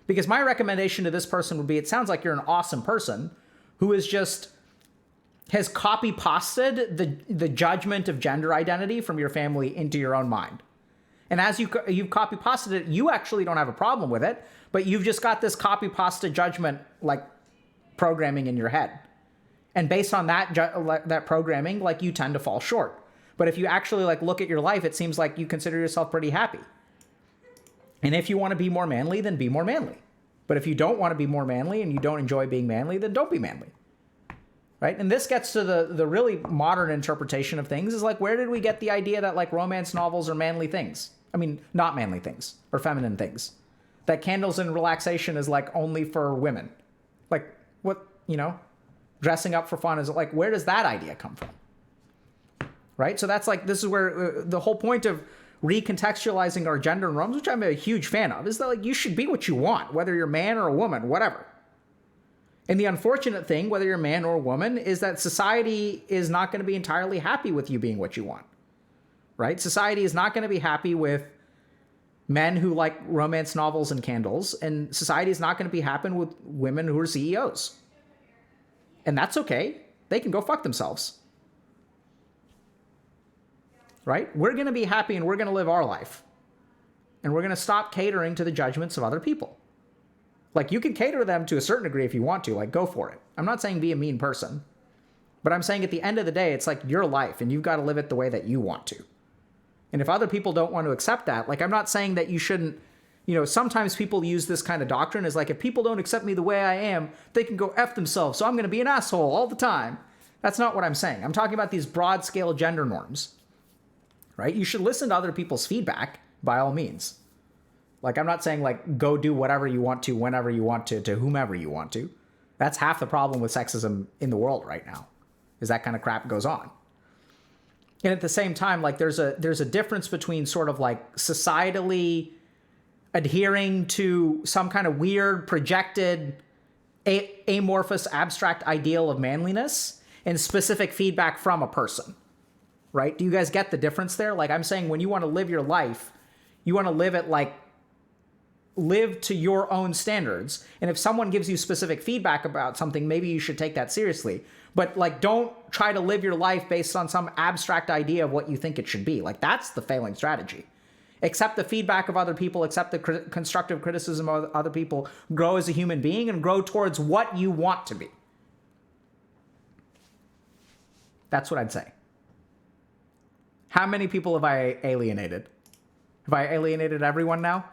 Because my recommendation to this person would be, it sounds like you're an awesome person who has copy pasted the judgment of gender identity from your family into your own mind. And as you've copy pasted it, you actually don't have a problem with it, but you've just got this copy pasted judgment like programming in your head. And based on that programming, like you tend to fall short. But if you actually like look at your life, it seems like you consider yourself pretty happy. And if you want to be more manly, then be more manly. But if you don't want to be more manly and you don't enjoy being manly, then don't be manly, right? And this gets to the really modern interpretation of things is like, where did we get the idea that like romance novels are manly things? I mean, not manly things or feminine things. That candles and relaxation is like only for women. Like what, you know, dressing up for fun is like, where does that idea come from? Right? So that's like, this is where the whole point of recontextualizing our gender norms, which I'm a huge fan of, is that like you should be what you want, whether you're a man or a woman, whatever. And the unfortunate thing, whether you're a man or a woman, is that society is not going to be entirely happy with you being what you want, right? Society is not going to be happy with men who like romance novels and candles, and society is not going to be happy with women who are CEOs. And that's okay. They can go fuck themselves. Right? We're going to be happy and we're going to live our life. And we're going to stop catering to the judgments of other people. Like, you can cater to them to a certain degree if you want to. Like, go for it. I'm not saying be a mean person. But I'm saying at the end of the day, it's like your life and you've got to live it the way that you want to. And if other people don't want to accept that, like, I'm not saying that you shouldn't, you know, sometimes people use this kind of doctrine as like, if people don't accept me the way I am, they can go F themselves. So I'm going to be an asshole all the time. That's not what I'm saying. I'm talking about these broad scale gender norms, right? You should listen to other people's feedback by all means. Like, I'm not saying like, go do whatever you want to, whenever you want to whomever you want to. That's half the problem with sexism in the world right now, is that kind of crap goes on. And at the same time, like, there's a difference between sort of like societally adhering to some kind of weird projected amorphous abstract ideal of manliness and specific feedback from a person, right? Do you guys get the difference there? Like, I'm saying when you want to live your life, you want to live it like, live to your own standards. And if someone gives you specific feedback about something, maybe you should take that seriously. But like, don't try to live your life based on some abstract idea of what you think it should be. Like, that's the failing strategy. Accept the feedback of other people, accept the constructive criticism of other people, grow as a human being, and grow towards what you want to be. That's what I'd say. How many people have I alienated? Have I alienated everyone now?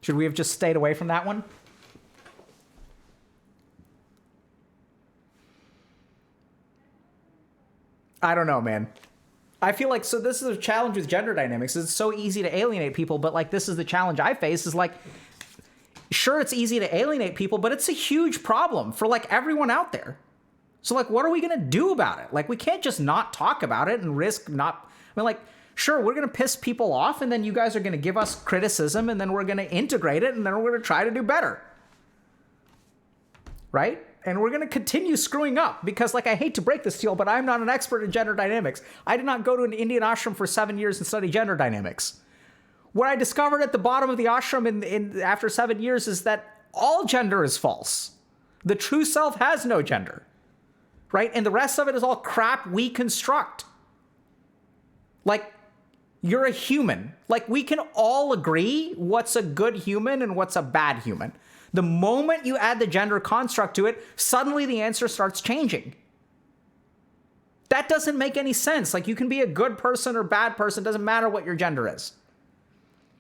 Should we have just stayed away from that one? I don't know, man. I feel like, so this is a challenge with gender dynamics. It's so easy to alienate people, but like, this is the challenge I face, is like, sure, it's easy to alienate people, but it's a huge problem for like everyone out there. So like, what are we going to do about it? Like, we can't just not talk about it and risk not, I mean, like, sure, we're going to piss people off, and then you guys are going to give us criticism, and then we're going to integrate it, and then we're going to try to do better. Right? And we're going to continue screwing up because, like, I hate to break this to you, but I'm not an expert in gender dynamics. I did not go to an Indian ashram for 7 years and study gender dynamics. What I discovered at the bottom of the ashram after 7 years is that all gender is false. The true self has no gender. Right? And the rest of it is all crap we construct. Like, you're a human. Like, we can all agree what's a good human and what's a bad human. The moment you add the gender construct to it, suddenly the answer starts changing. That doesn't make any sense. Like, you can be a good person or bad person, doesn't matter what your gender is.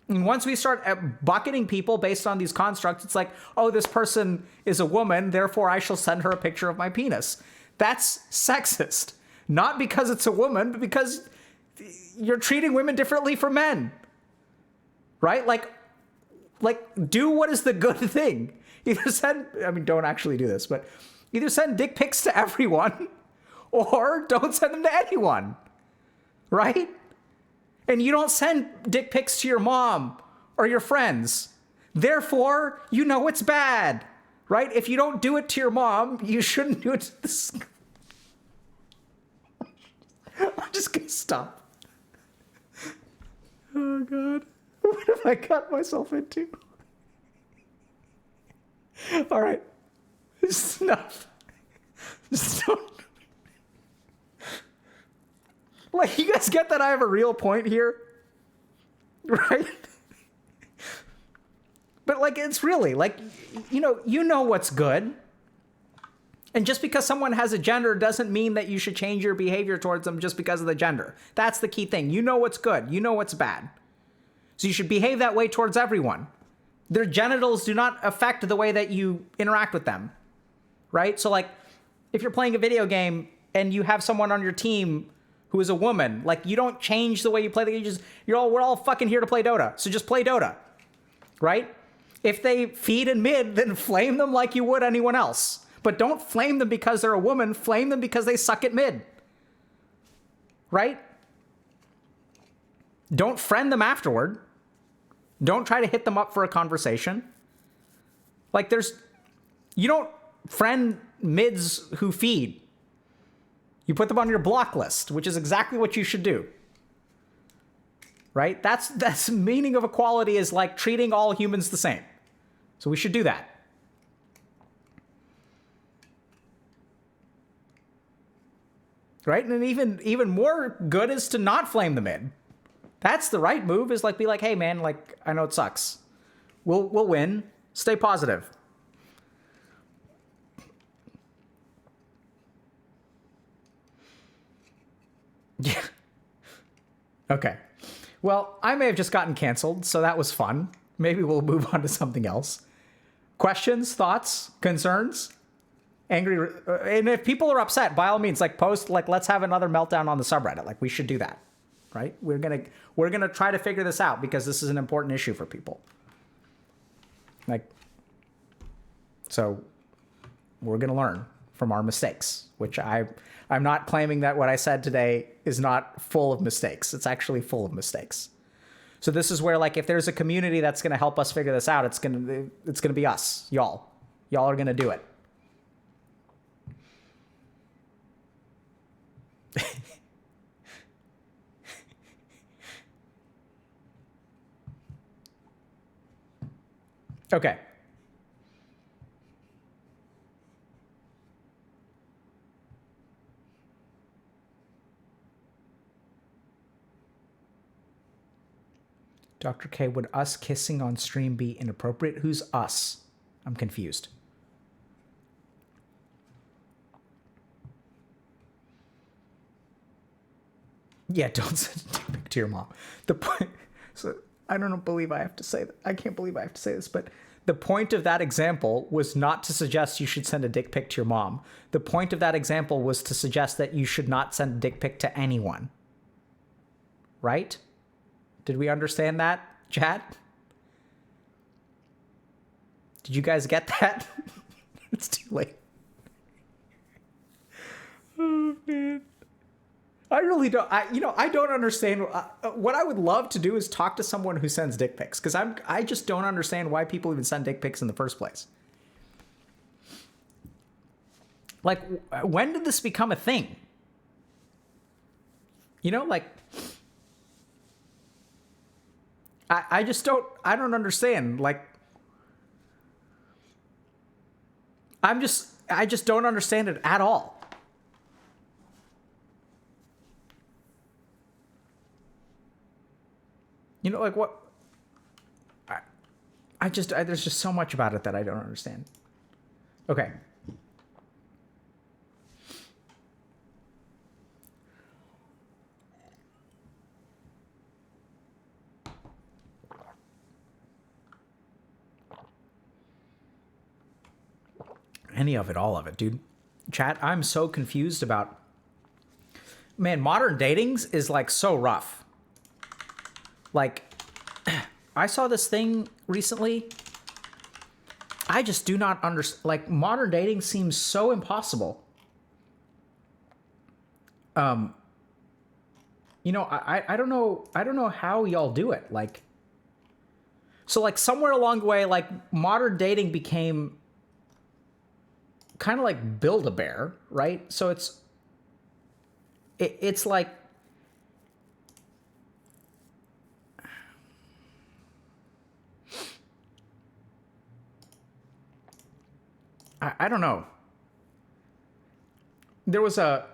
And once we start bucketing people based on these constructs, it's like, oh, this person is a woman, therefore I shall send her a picture of my penis. That's sexist. Not because it's a woman, but because you're treating women differently from men. Right? Like, do what is the good thing. Either send, I mean, don't actually do this, but either send dick pics to everyone or don't send them to anyone. Right? And you don't send dick pics to your mom or your friends. Therefore, you know it's bad. Right? If you don't do it to your mom, you shouldn't do it to this. I'm just going to stop. Oh, God. What have I got myself into? All right. It's enough. Just don't. Like, you guys get that I have a real point here? Right? But, like, it's really, like, you know what's good. And just because someone has a gender doesn't mean that you should change your behavior towards them just because of the gender. That's the key thing. You know what's good. You know what's bad. So you should behave that way towards everyone. Their genitals do not affect the way that you interact with them. Right? So, like, if you're playing a video game and you have someone on your team who is a woman, like, you don't change the way you play the game. We're all fucking here to play Dota. So just play Dota. Right? If they feed in mid, then flame them like you would anyone else. But don't flame them because they're a woman. Flame them because they suck at mid. Right? Don't friend them afterward. Don't try to hit them up for a conversation. Like you don't friend mids who feed. You put them on your block list, which is exactly what you should do. Right? That's the meaning of equality, is like treating all humans the same. So we should do that. Right? And even more good is to not flame the mid. That's the right move, is like, be like, hey man, like, I know it sucks. We'll win. Stay positive. Yeah. Okay. Well, I may have just gotten canceled, so that was fun. Maybe we'll move on to something else. Questions, thoughts, concerns, angry, and if people are upset, by all means, like, post, like, let's have another meltdown on the subreddit. Like, we should do that, right? We're gonna try to figure this out, because this is an important issue for people. Like, so we're gonna learn from our mistakes, which I'm not claiming that what I said today is not full of mistakes. It's actually full of mistakes. So this is where, like, if there's a community that's going to help us figure this out, it's going to be us, y'all. Y'all are going to do it. Okay. Dr. K, would us kissing on stream be inappropriate? Who's us? I'm confused. Yeah, don't send a dick pic to your mom. The point. So I don't believe I have to say that. I can't believe I have to say this, but the point of that example was not to suggest you should send a dick pic to your mom. The point of that example was to suggest that you should not send a dick pic to anyone. Right? Did we understand that, chat? Did you guys get that? It's too late. Oh, man. I really don't. I don't understand. What I would love to do is talk to someone who sends dick pics, because I just don't understand why people even send dick pics in the first place. Like, when did this become a thing? Like, I just don't understand. Like, I just don't understand it at all. Like, what? There's just so much about it that I don't understand. Okay. Any of it, all of it, dude. Chat, I'm so confused about... Man, modern datings is, like, so rough. Like, I saw this thing recently. I just do not understand. Like, modern dating seems so impossible. I don't know how y'all do it. Like, so, like, somewhere along the way, like, modern dating became kind of like Build-A-Bear, right? So it's like, I don't know. There was a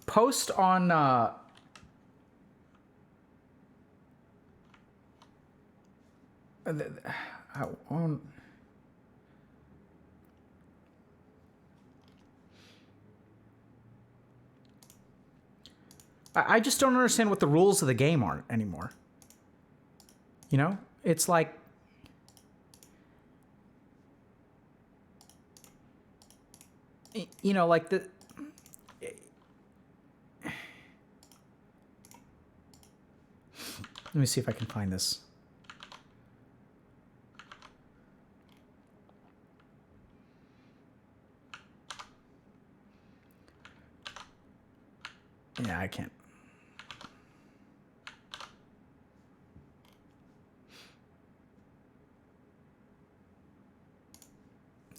post on I just don't understand what the rules of the game are anymore. It's like, like the... Let me see if I can find this. Yeah, I can't.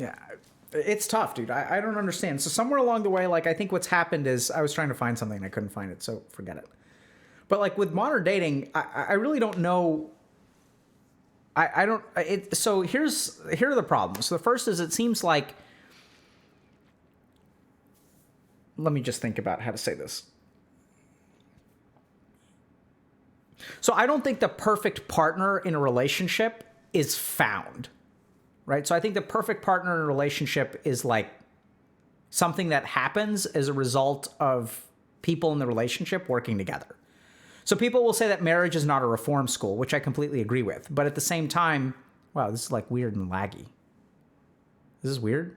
Yeah, it's tough, dude. I don't understand. So somewhere along the way, like, I think what's happened is I was trying to find something and I couldn't find it, so forget it. But like with modern dating, I really don't know. I don't. So here are the problems. So the first is it seems like. Let me just think about how to say this. So I don't think the perfect partner in a relationship is found, right? So I think the perfect partner in a relationship is like something that happens as a result of people in the relationship working together. So people will say that marriage is not a reform school, which I completely agree with. But at the same time, wow, this is like weird and laggy. This is weird.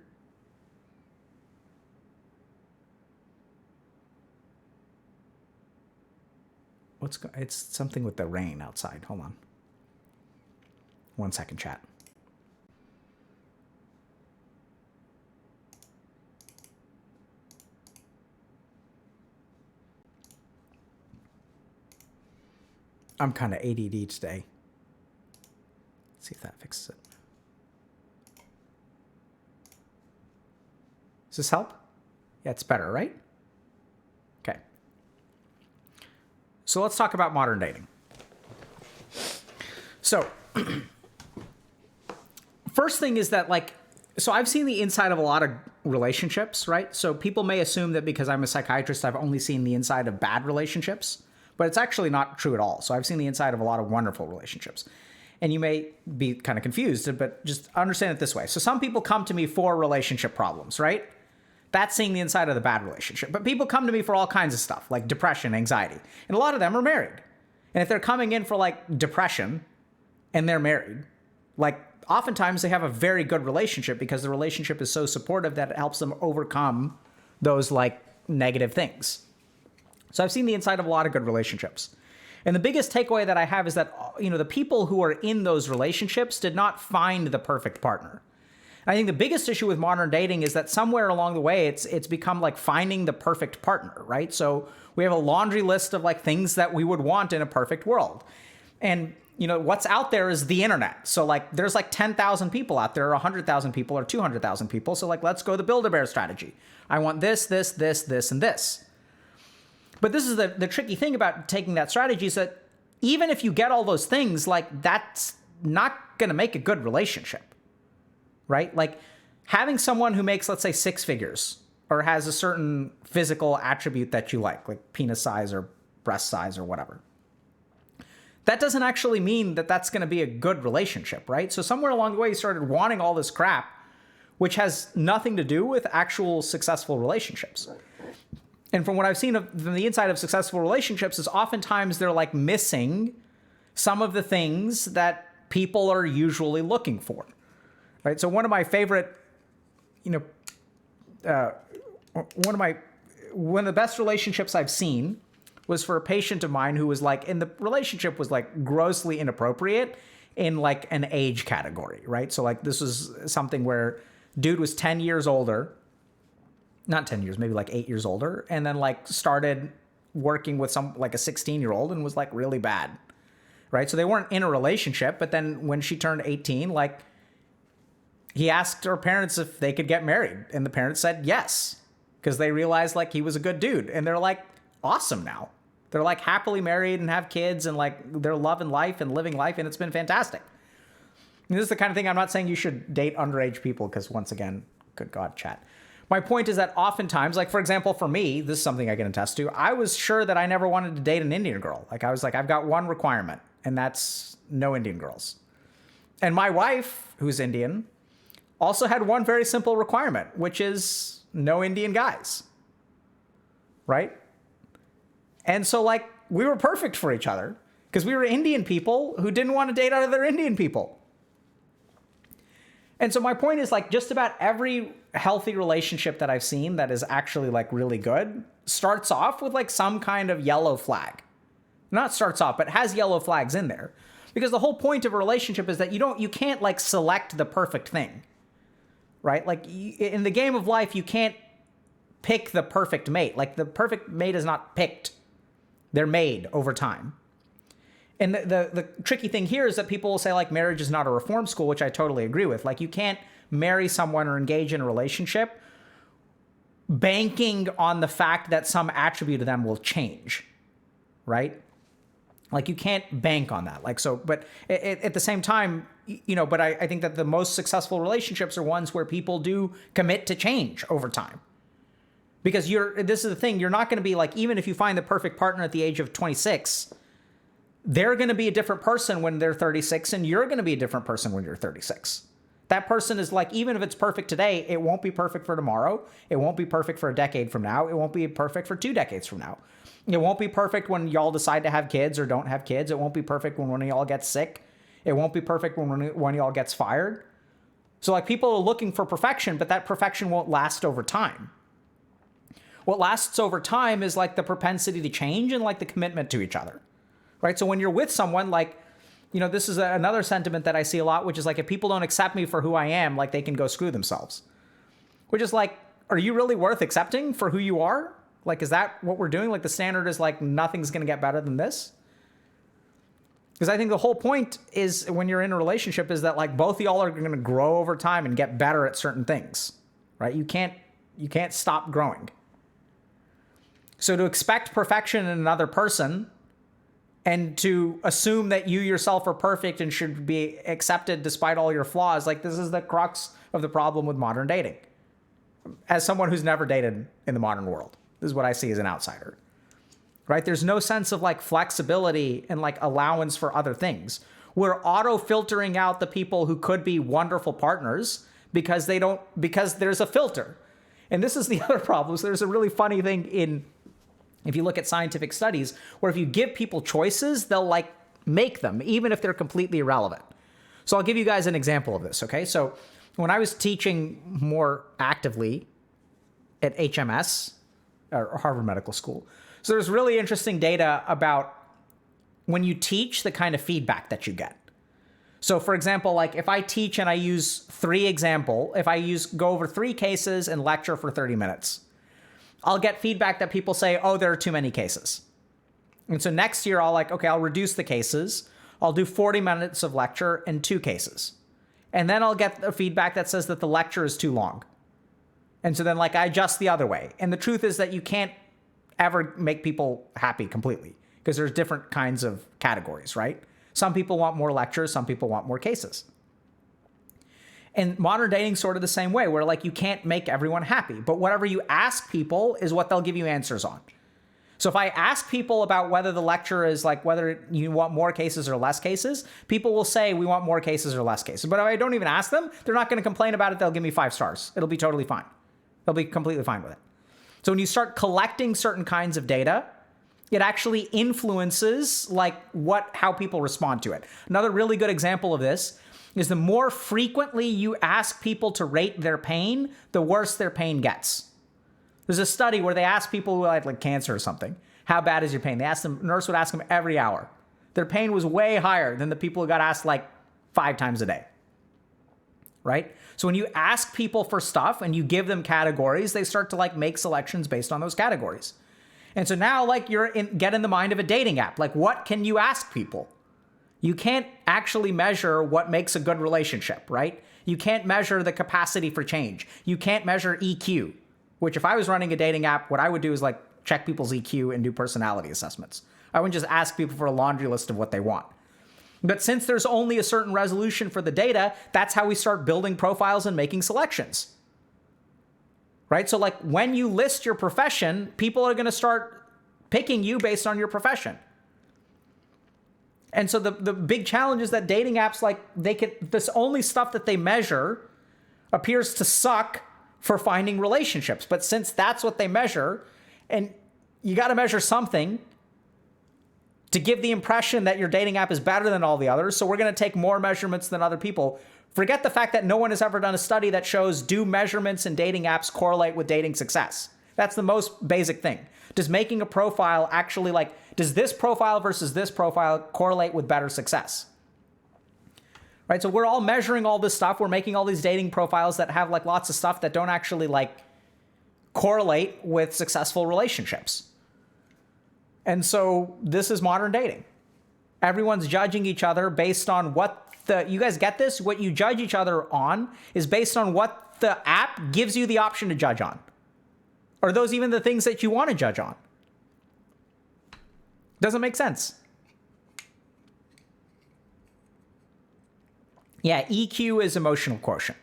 It's something with the rain outside. Hold on. 1 second, chat. I'm kind of ADD today. Let's see if that fixes it. Does this help? Yeah, it's better, right? Okay. So let's talk about modern dating. So first thing is that, like, so I've seen the inside of a lot of relationships, right? So people may assume that because I'm a psychiatrist, I've only seen the inside of bad relationships, but it's actually not true at all. So I've seen the inside of a lot of wonderful relationships. And you may be kind of confused, but just understand it this way. So some people come to me for relationship problems, right? That's seeing the inside of the bad relationship. But people come to me for all kinds of stuff, like depression, anxiety. And a lot of them are married. And if they're coming in for like depression and they're married, like oftentimes they have a very good relationship because the relationship is so supportive that it helps them overcome those like negative things. So I've seen the inside of a lot of good relationships. And the biggest takeaway that I have is that, you know, the people who are in those relationships did not find the perfect partner. I think the biggest issue with modern dating is that somewhere along the way, it's become like finding the perfect partner, right? So we have a laundry list of like things that we would want in a perfect world. And, you know, what's out there is the internet. So like there's like 10,000 people out there, or 100,000 people, or 200,000 people. So like, let's go the Build-A-Bear strategy. I want this, this, this, this, and this. But this is the tricky thing about taking that strategy is that even if you get all those things, like that's not going to make a good relationship. Right? Like having someone who makes, let's say, 6 figures or has a certain physical attribute that you like penis size or breast size or whatever. That doesn't actually mean that that's going to be a good relationship, right? So somewhere along the way, you started wanting all this crap, which has nothing to do with actual successful relationships. And from what I've seen from the inside of successful relationships is oftentimes they're like missing some of the things that people are usually looking for. Right, so one of my favorite, you know, one of the best relationships I've seen was for a patient of mine who was like, and the relationship was like grossly inappropriate in like an age category, right? So like this was something where dude was 10 years older, not 10 years, maybe like 8 years older, and then like started working with some like a 16-year-old and was like really bad, right? So they weren't in a relationship, but then when she turned 18, like, he asked her parents if they could get married, and the parents said yes, because they realized like he was a good dude, and they're like awesome now. They're like happily married and have kids, and like they're loving life and living life, and it's been fantastic. And this is the kind of thing I'm not saying you should date underage people, because once again, good God, chat. My point is that oftentimes, like for example, for me, this is something I can attest to. I was sure that I never wanted to date an Indian girl. Like I was like, I've got one requirement, and that's no Indian girls. And my wife, who's Indian, also had one very simple requirement, which is no Indian guys, right? And so like we were perfect for each other because we were Indian people who didn't want to date other Indian people. And so my point is like just about every healthy relationship that I've seen that is actually like really good starts off with like some kind of yellow flag. Not starts off, but has yellow flags in there. Because the whole point of a relationship is that you can't like select the perfect thing. Right? Like in the game of life, you can't pick the perfect mate. Like the perfect mate is not picked. They're made over time. And the tricky thing here is that people will say like marriage is not a reform school, which I totally agree with. Like you can't marry someone or engage in a relationship banking on the fact that some attribute of them will change, right? Like, you can't bank on that. Like, so, but at the same time, but I think that the most successful relationships are ones where people do commit to change over time. Because this is the thing, you're not going to be like, even if you find the perfect partner at the age of 26, they're going to be a different person when they're 36, and you're going to be a different person when you're 36. That person is like, even if it's perfect today, it won't be perfect for tomorrow. It won't be perfect for a decade from now. It won't be perfect for 2 decades from now. It won't be perfect when y'all decide to have kids or don't have kids. It won't be perfect when one of y'all gets sick. It won't be perfect when one of y'all gets fired. So like, people are looking for perfection, but that perfection won't last over time. What lasts over time is like the propensity to change and like the commitment to each other, right? So when you're with someone, like, this is another sentiment that I see a lot, which is like, if people don't accept me for who I am, like, they can go screw themselves. Which is like, are you really worth accepting for who you are? Like, is that what we're doing? Like, the standard is like, nothing's going to get better than this? Because I think the whole point is, when you're in a relationship, is that like, both of y'all are going to grow over time and get better at certain things, right? You can't stop growing. So to expect perfection in another person and to assume that you yourself are perfect and should be accepted despite all your flaws, like, this is the crux of the problem with modern dating. As someone who's never dated in the modern world, this is what I see as an outsider, right? There's no sense of like flexibility and like allowance for other things. We're auto filtering out the people who could be wonderful partners because there's a filter. And this is the other problem. So there's a really funny thing if you look at scientific studies, where if you give people choices, they'll like make them, even if they're completely irrelevant. So I'll give you guys an example of this, okay? So when I was teaching more actively at HMS, or Harvard Medical School, so there's really interesting data about when you teach, the kind of feedback that you get. So for example, like, if I teach and I use go over 3 cases and lecture for 30 minutes, I'll get feedback that people say, oh, there are too many cases. And so next year, I'll reduce the cases. I'll do 40 minutes of lecture and 2 cases. And then I'll get a feedback that says that the lecture is too long. And so then like, I adjust the other way. And the truth is that you can't ever make people happy completely, because there's different kinds of categories, right? Some people want more lectures. Some people want more cases. And modern dating's sort of the same way, where like, you can't make everyone happy, but whatever you ask people is what they'll give you answers on. So if I ask people about whether the lecture is like, whether you want more cases or less cases, people will say we want more cases or less cases. But if I don't even ask them, they're not going to complain about it. They'll give me 5 stars. It'll be totally fine. They'll be completely fine with it. So when you start collecting certain kinds of data, it actually influences like how people respond to it. Another really good example of this is the more frequently you ask people to rate their pain, the worse their pain gets. There's a study where they asked people who had like cancer or something, how bad is your pain? Nurse would ask them every hour. Their pain was way higher than the people who got asked like 5 times a day, right? So when you ask people for stuff and you give them categories, they start to like make selections based on those categories. And so now like get in the mind of a dating app. Like, what can you ask people? You can't actually measure what makes a good relationship, right? You can't measure the capacity for change. You can't measure EQ, which if I was running a dating app, what I would do is like check people's EQ and do personality assessments. I wouldn't just ask people for a laundry list of what they want. But since there's only a certain resolution for the data, that's how we start building profiles and making selections, right? So like, when you list your profession, people are going to start picking you based on your profession. And so the big challenge is that dating apps, like, this only stuff that they measure appears to suck for finding relationships. But since that's what they measure, and you got to measure something to give the impression that your dating app is better than all the others, so we're going to take more measurements than other people. Forget the fact that no one has ever done a study that shows, do measurements in dating apps correlate with dating success? That's the most basic thing. Does making a profile actually, like, does this profile versus this profile correlate with better success? Right? So we're all measuring all this stuff. We're making all these dating profiles that have like lots of stuff that don't actually like correlate with successful relationships. And so this is modern dating. Everyone's judging each other based on what you guys get this? What you judge each other on is based on what the app gives you the option to judge on. Are those even the things that you want to judge on? Doesn't make sense. Yeah, EQ is emotional quotient.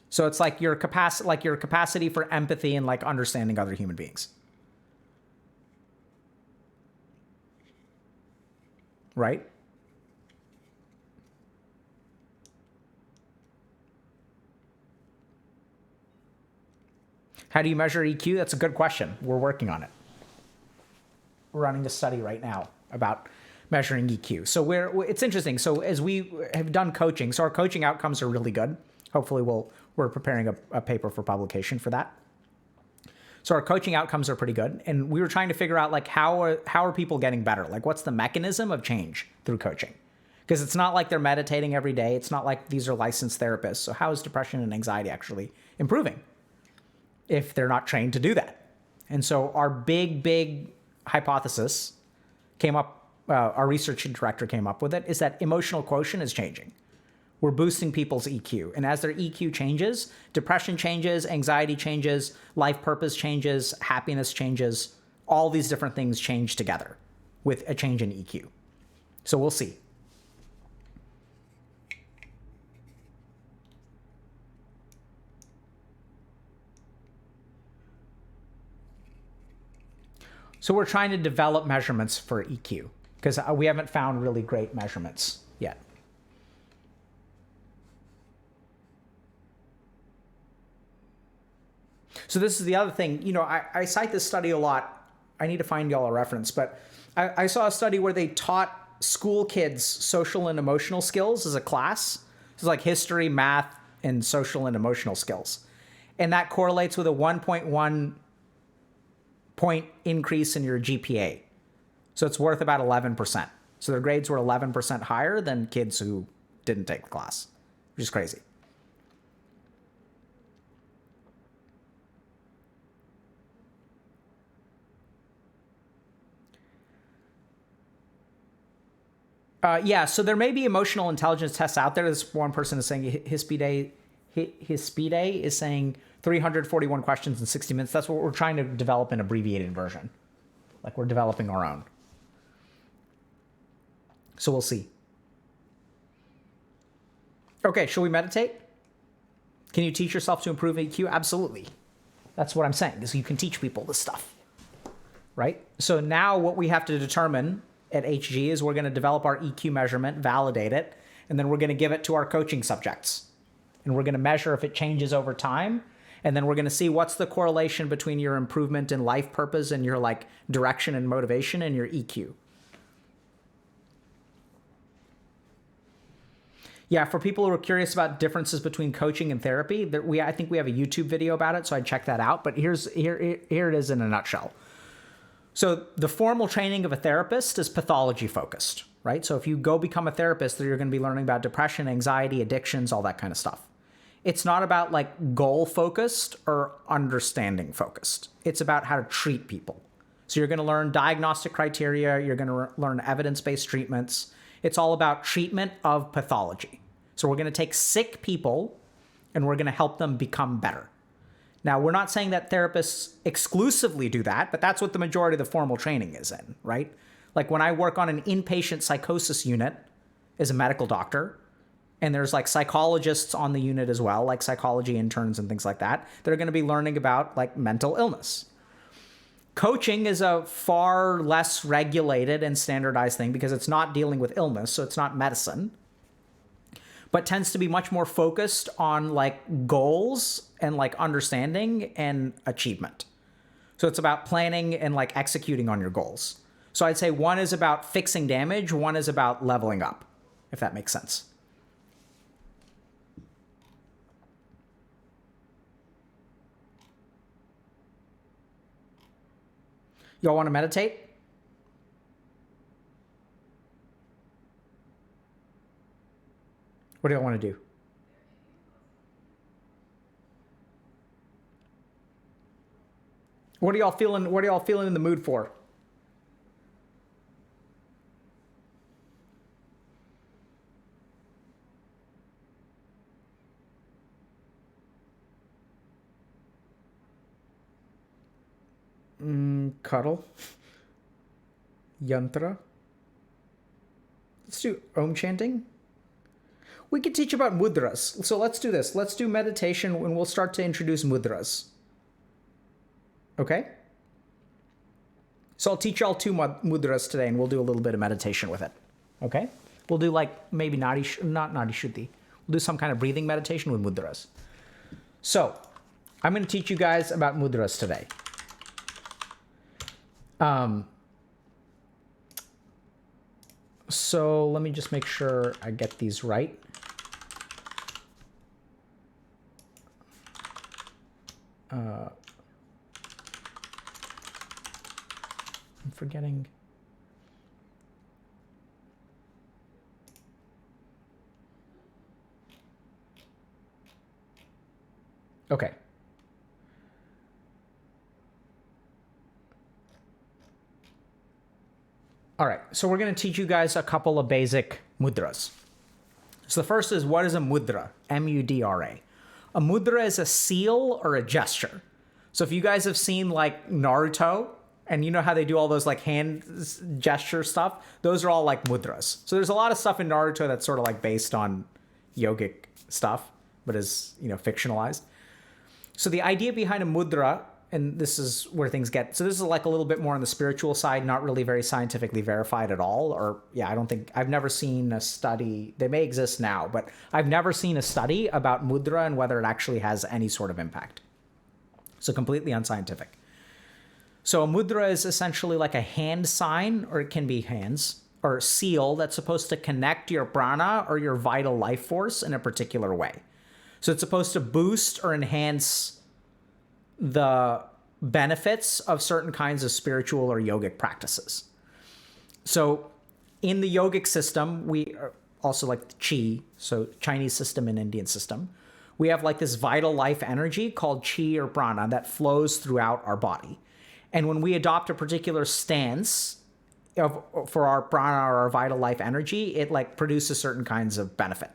So it's like your capacity for empathy and like understanding other human beings. Right? How do you measure EQ? That's a good question. We're working on it. We're running a study right now about measuring EQ. So it's interesting. So as we have done coaching, so our coaching outcomes are really good. Hopefully we're preparing a paper for publication for that. So our coaching outcomes are pretty good. And we were trying to figure out like how are people getting better? Like what's the mechanism of change through coaching? Because it's not like they're meditating every day. It's not like these are licensed therapists. So how is depression and anxiety actually improving if they're not trained to do that? And so our big hypothesis came up, our research director came up with it, is that emotional quotient is changing. We're boosting people's EQ. And as their EQ changes, depression changes, anxiety changes, life purpose changes, happiness changes, all these different things change together with a change in EQ. So we'll see. So we're trying to develop measurements for EQ because we haven't found really great measurements yet. So this is the other thing. You know, I cite this study a lot. I need to find y'all a reference, but I saw a study where they taught school kids social and emotional skills as a class. It's like history, math, and social and emotional skills. And that correlates with a 1.1 point increase in your GPA. So it's worth about 11%. So their grades were 11% higher than kids who didn't take the class, which is crazy. Yeah, so there may be emotional intelligence tests out there. This one person is saying his speed A is saying 341 questions in 60 minutes. That's what we're trying to develop an abbreviated version. Like we're developing our own. So we'll see. Okay, shall we meditate? Can you teach yourself to improve EQ? Absolutely. That's what I'm saying, is you can teach people this stuff. Right? So now what we have to determine at HG is we're going to develop our EQ measurement, validate it, and then we're going to give it to our coaching subjects. And we're going to measure if it changes over time. And then we're going to see what's the correlation between your improvement in life purpose and your like direction and motivation and your EQ. Yeah, for people who are curious about differences between coaching and therapy, I think we have a YouTube video about it, so I'd check that out. But here it is in a nutshell. So the formal training of a therapist is pathology focused, right? So if you go become a therapist, you're going to be learning about depression, anxiety, addictions, all that kind of stuff. It's not about like goal focused or understanding focused. It's about how to treat people. So you're going to learn diagnostic criteria. You're going to learn evidence-based treatments. It's all about treatment of pathology. So we're going to take sick people and we're going to help them become better. Now, we're not saying that therapists exclusively do that, but that's what the majority of the formal training is in, right? Like when I work on an inpatient psychosis unit as a medical doctor, and there's like psychologists on the unit as well, like psychology interns and things like that, that are going to be learning about like mental illness. Coaching is a far less regulated and standardized thing because it's not dealing with illness, so it's not medicine, but tends to be much more focused on like goals and like understanding and achievement. So it's about planning and like executing on your goals. So I'd say one is about fixing damage, one is about leveling up, if that makes sense. Y'all want to meditate? What do y'all want to do? What are y'all feeling in the mood for? Cuddle. Yantra. Let's do Om chanting. We could teach about mudras. So let's do this. Let's do meditation and we'll start to introduce mudras. Okay? So I'll teach y'all 2 mudras today and we'll do a little bit of meditation with it. Okay? We'll do like maybe not Nadi Shuddhi. We'll do some kind of breathing meditation with mudras. So I'm going to teach you guys about mudras today. So let me just make sure I get these right. I'm forgetting. Okay. All right, so we're going to teach you guys a couple of basic mudras. So the first is, what is a mudra? M-U-D-R-A. A mudra is a seal or a gesture. So if you guys have seen like Naruto, and you know how they do all those like hand gesture stuff, those are all like mudras. So there's a lot of stuff in Naruto that's sort of like based on yogic stuff, but is, you know, fictionalized. So the idea behind a mudra, and this is where things get, so this is like a little bit more on the spiritual side, not really very scientifically verified at all. Or yeah, I've never seen a study, they may exist now, but I've never seen a study about mudra and whether it actually has any sort of impact. So completely unscientific. So a mudra is essentially like a hand sign, or it can be hands, or seal that's supposed to connect your prana or your vital life force in a particular way. So it's supposed to boost or enhance the benefits of certain kinds of spiritual or yogic practices. So in the yogic system, we also like the chi, so Chinese system and Indian system, we have like this vital life energy called chi or prana that flows throughout our body. And when we adopt a particular stance for our prana or our vital life energy, it like produces certain kinds of benefit.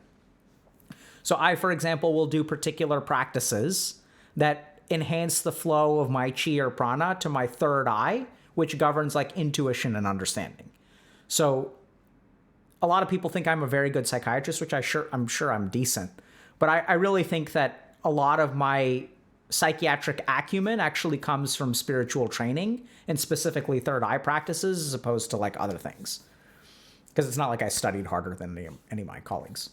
So I, for example, will do particular practices that enhance the flow of my chi or prana to my third eye, which governs like intuition and understanding. So a lot of people think I'm a very good psychiatrist, which I'm sure I'm decent. But I really think that a lot of my psychiatric acumen actually comes from spiritual training and specifically third eye practices as opposed to like other things. Because it's not like I studied harder than any of my colleagues.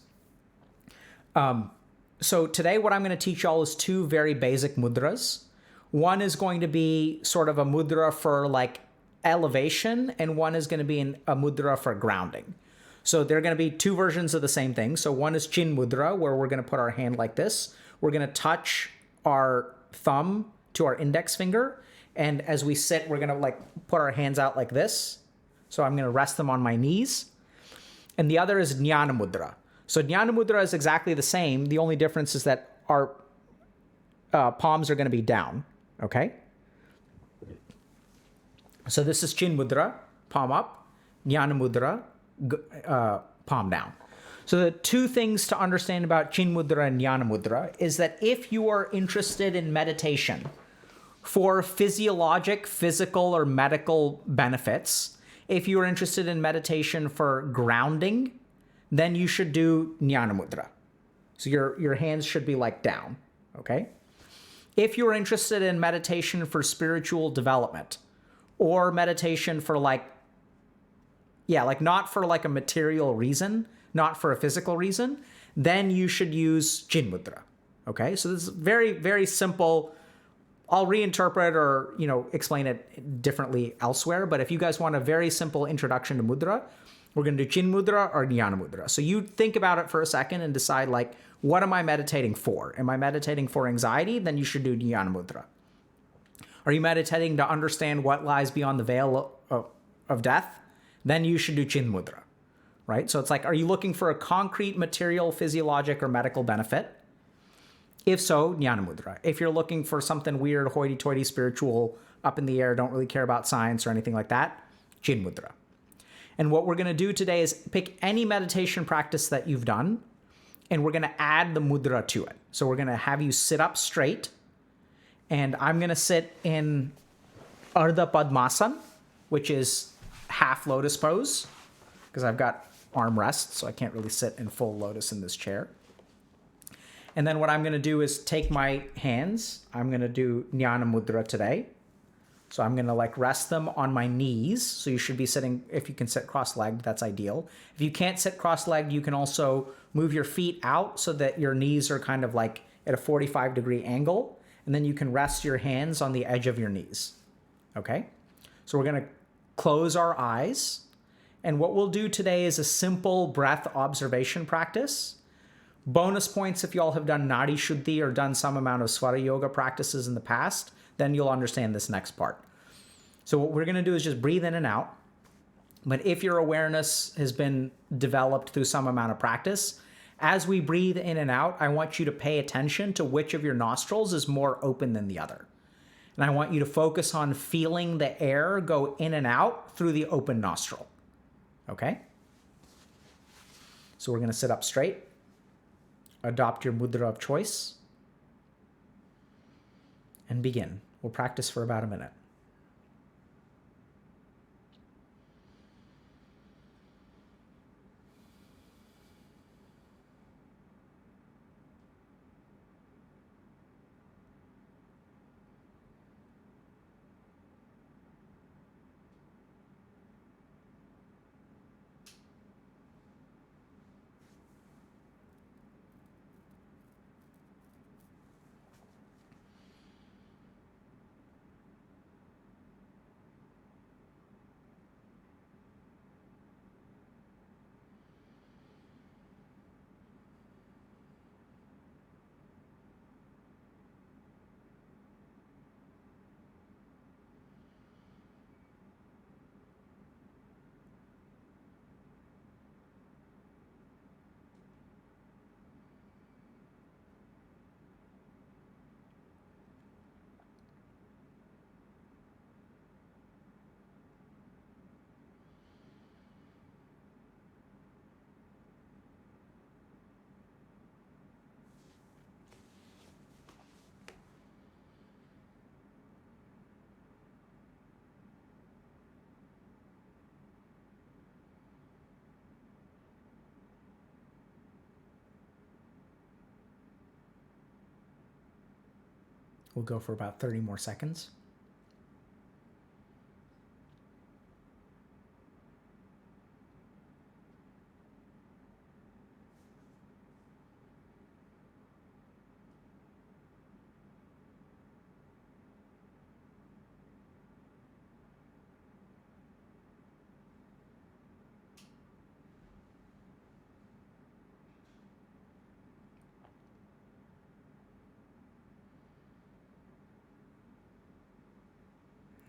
So today what I'm going to teach y'all is 2 very basic mudras. One is going to be sort of a mudra for like elevation, and one is going to be a mudra for grounding. So they're going to be 2 versions of the same thing. So one is chin mudra, where we're going to put our hand like this. We're going to touch our thumb to our index finger. And as we sit, we're going to like put our hands out like this. So I'm going to rest them on my knees. And the other is jnana mudra. So jnana mudra is exactly the same. The only difference is that our palms are going to be down. Okay? So this is chin mudra, palm up. Jnana mudra, palm down. So the 2 things to understand about chin mudra and jnana mudra is that if you are interested in meditation for physiologic, physical, or medical benefits, if you are interested in meditation for grounding, then you should do jnana mudra. So your hands should be like down, okay? If you're interested in meditation for spiritual development or meditation for like not for like a material reason, not for a physical reason, then you should use chin mudra, okay? So this is very, very simple. I'll reinterpret or, explain it differently elsewhere, but if you guys want a very simple introduction to mudra, we're going to do chin mudra or jnana mudra. So you think about it for a second and decide, like, what am I meditating for? Am I meditating for anxiety? Then you should do jnana mudra. Are you meditating to understand what lies beyond the veil of death? Then you should do chin mudra, right? So it's like, are you looking for a concrete material, physiologic, or medical benefit? If so, jnana mudra. If you're looking for something weird, hoity-toity, spiritual, up in the air, don't really care about science or anything like that, chin mudra. And what we're going to do today is pick any meditation practice that you've done, and we're going to add the mudra to it. So we're going to have you sit up straight, and I'm going to sit in Ardha Padmasana, which is half lotus pose, because I've got arm rests, so I can't really sit in full lotus in this chair. And then what I'm going to do is take my hands. I'm going to do Jnana Mudra today. So I'm going to like rest them on my knees. So you should be sitting, if you can sit cross-legged, that's ideal. If you can't sit cross-legged, you can also move your feet out so that your knees are kind of like at a 45-degree angle. And then you can rest your hands on the edge of your knees. Okay? So we're going to close our eyes. And what we'll do today is a simple breath observation practice. Bonus points if y'all have done Nadi Shuddhi or done some amount of Swara Yoga practices in the past, then you'll understand this next part. So what we're going to do is just breathe in and out. But if your awareness has been developed through some amount of practice, as we breathe in and out, I want you to pay attention to which of your nostrils is more open than the other. And I want you to focus on feeling the air go in and out through the open nostril. Okay? So we're going to sit up straight. Adopt your mudra of choice. And begin. We'll practice for about a minute. We'll go for about 30 more seconds.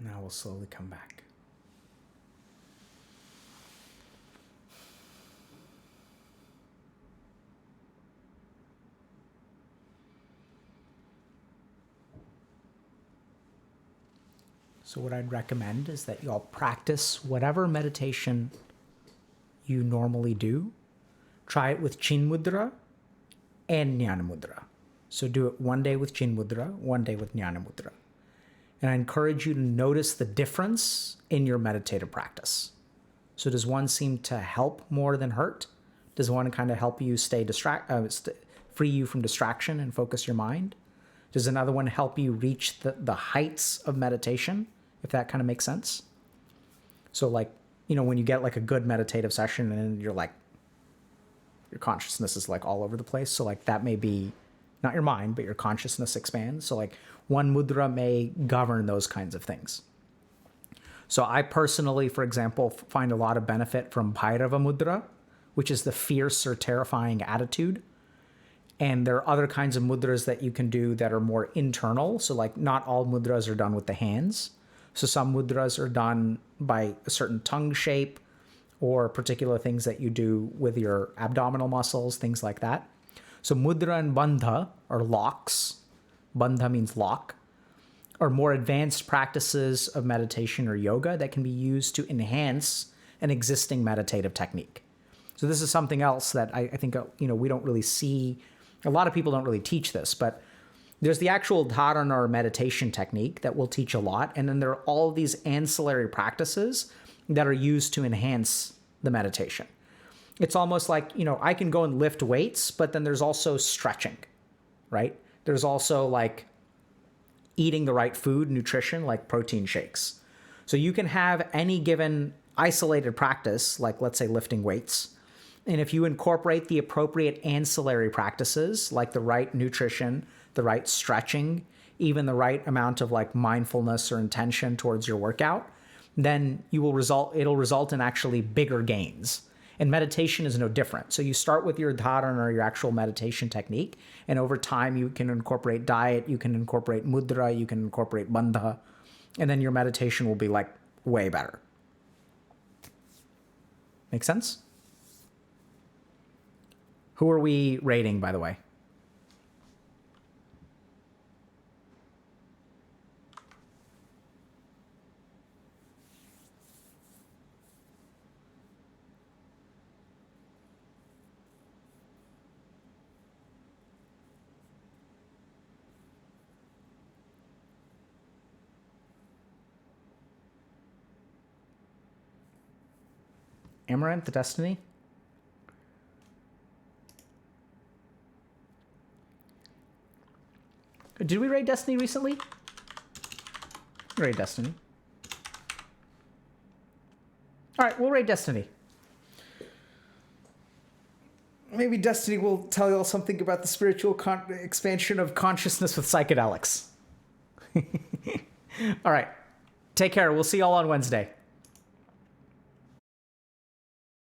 Now we'll slowly come back. So what I'd recommend is that y'all practice whatever meditation you normally do. Try it with Chin Mudra and Jnana Mudra. So do it one day with Chin Mudra, one day with Jnana Mudra. And I encourage you to notice the difference in your meditative practice. So does one seem to help more than hurt? Does one kind of help you free you from distraction and focus your mind? Does another one help you reach the heights of meditation, if that kind of makes sense? So like, when you get like a good meditative session and you're like, your consciousness is like all over the place. So like that may be not your mind, but your consciousness expands. So like one mudra may govern those kinds of things. So I personally, for example, find a lot of benefit from Bhairava Mudra, which is the fierce or terrifying attitude. And there are other kinds of mudras that you can do that are more internal. So like not all mudras are done with the hands. So some mudras are done by a certain tongue shape or particular things that you do with your abdominal muscles, things like that. So mudra and bandha, or locks, bandha means lock, are more advanced practices of meditation or yoga that can be used to enhance an existing meditative technique. So this is something else that I think, we don't really see. A lot of people don't really teach this, but There's the actual dharana or meditation technique that will teach a lot. And then there are all these ancillary practices that are used to enhance the meditation. It's almost like, I can go and lift weights, but then there's also stretching, right? There's also like eating the right food, nutrition, like protein shakes. So you can have any given isolated practice, like let's say lifting weights. And if you incorporate the appropriate ancillary practices, like the right nutrition, the right stretching, even the right amount of like mindfulness or intention towards your workout, then it'll result in actually bigger gains. And meditation is no different. So you start with your dharana or your actual meditation technique, and over time you can incorporate diet, you can incorporate mudra, you can incorporate bandha, and then your meditation will be like way better. Make sense? Who are we rating, by the way? Amaranth, the Destiny? Did we raid Destiny recently? Raid Destiny. All right, we'll raid Destiny. Maybe Destiny will tell you all something about the spiritual expansion of consciousness with psychedelics. All right. Take care. We'll see you all on Wednesday.